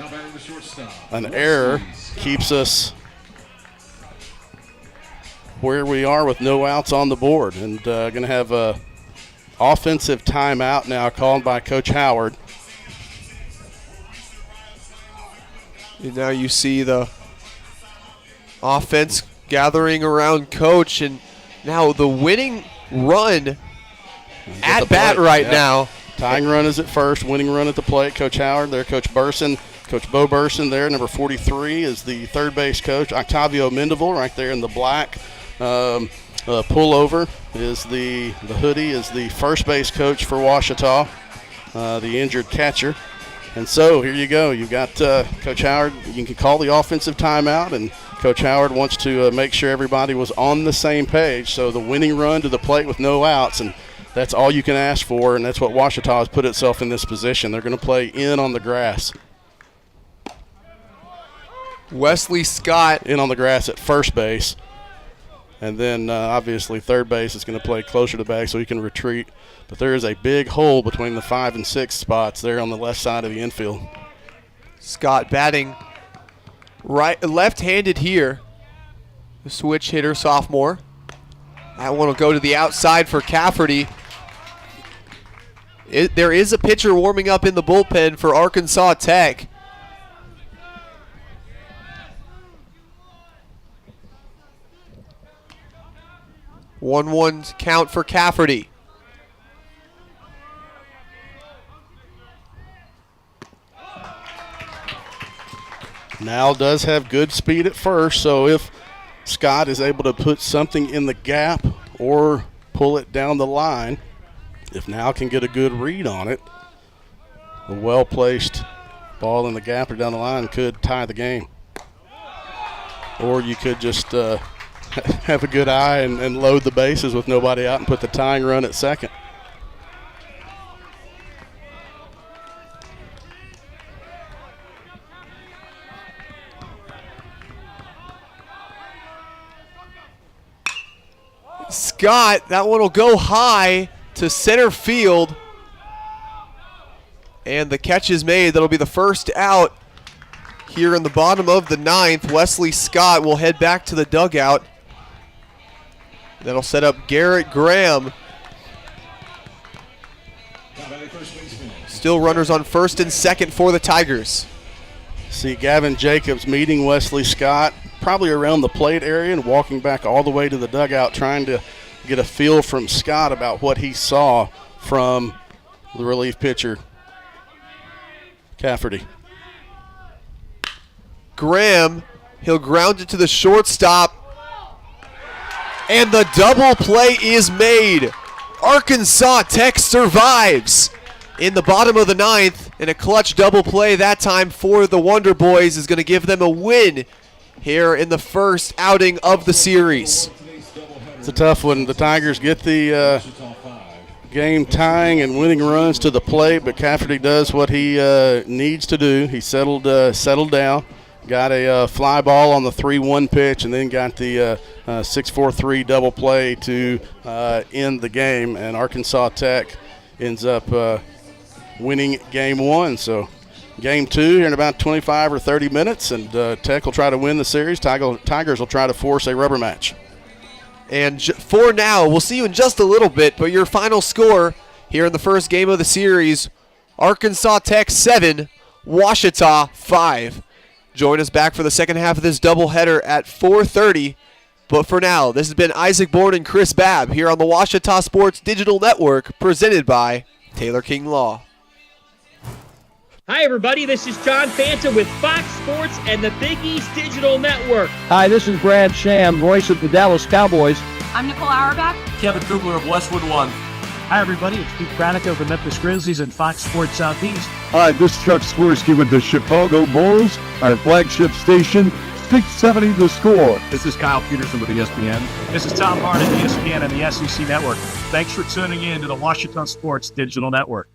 an error keeps us where we are with no outs on the board, and going to have a offensive timeout now called by Coach Howard. And now you see the offense gathering around Coach, and now the winning run at bat right now. Tying run is at first, winning run at the plate. Coach Howard there, Coach Burson, Coach Bo Burson there. Number 43 is the third base coach. Octavio Mendeville right there in the black. Pullover is the hoodie is the first base coach for Ouachita, the injured catcher. And so here you go. You've got Coach Howard. You can call the offensive timeout, and Coach Howard wants to make sure everybody was on the same page. So the winning run to the plate with no outs, and that's all you can ask for, and that's what Ouachita has put itself in this position. They're going to play in on the grass. Wesley Scott in on the grass at first base. And then, obviously, third base is going to play closer to the bag so he can retreat. But there is a big hole between the 5 and 6 spots there on the left side of the infield. Scott batting left-handed here. The switch hitter, sophomore. That one will go to the outside for Cafferty. There is a pitcher warming up in the bullpen for Arkansas Tech. One count for Cafferty. Now does have good speed at first, so if Scott is able to put something in the gap or pull it down the line, if Now can get a good read on it, a well-placed ball in the gap or down the line could tie the game. Or you could just have a good eye and load the bases with nobody out and put the tying run at second. Scott, that one will go high to center field. And the catch is made. That'll be the first out here in the bottom of the ninth. Wesley Scott will head back to the dugout. That'll set up Garrett Graham. Still runners on first and second for the Tigers. See Gavin Jacobs meeting Wesley Scott probably around the plate area and walking back all the way to the dugout, trying to get a feel from Scott about what he saw from the relief pitcher, Cafferty. Graham, he'll ground it to the shortstop. And the double play is made. Arkansas Tech survives in the bottom of the ninth, and a clutch double play that time for the Wonder Boys is going to give them a win here in the first outing of the series. It's a tough one. The Tigers get the game tying and winning runs to the plate, but Cafferty does what he needs to do. He settled down, got a fly ball on the 3-1 pitch, and then got the 6-4-3 double play to end the game, and Arkansas Tech ends up winning game one. So game two here in about 25 or 30 minutes, and Tech will try to win the series. Tigers will try to force a rubber match. And for now, we'll see you in just a little bit, but your final score here in the first game of the series, Arkansas Tech 7, Ouachita 5. Join us back for the second half of this doubleheader at 4:30. But for now, this has been Isaac Bourne and Chris Babb here on the Ouachita Sports Digital Network, presented by Taylor King Law. Hi, everybody. This is John Fanta with Fox Sports and the Big East Digital Network. Hi, this is Brad Sham, voice of the Dallas Cowboys. I'm Nicole Auerbach. Kevin Kugler of Westwood One. Hi, everybody. It's Pete Pranica of the Memphis Grizzlies and Fox Sports Southeast. Hi, this is Chuck Swirsky with the Chicago Bulls, our flagship station, 670 The Score. This is Kyle Peterson with ESPN. This is Tom Hart at ESPN and the SEC Network. Thanks for tuning in to the Ouachita Sports Digital Network.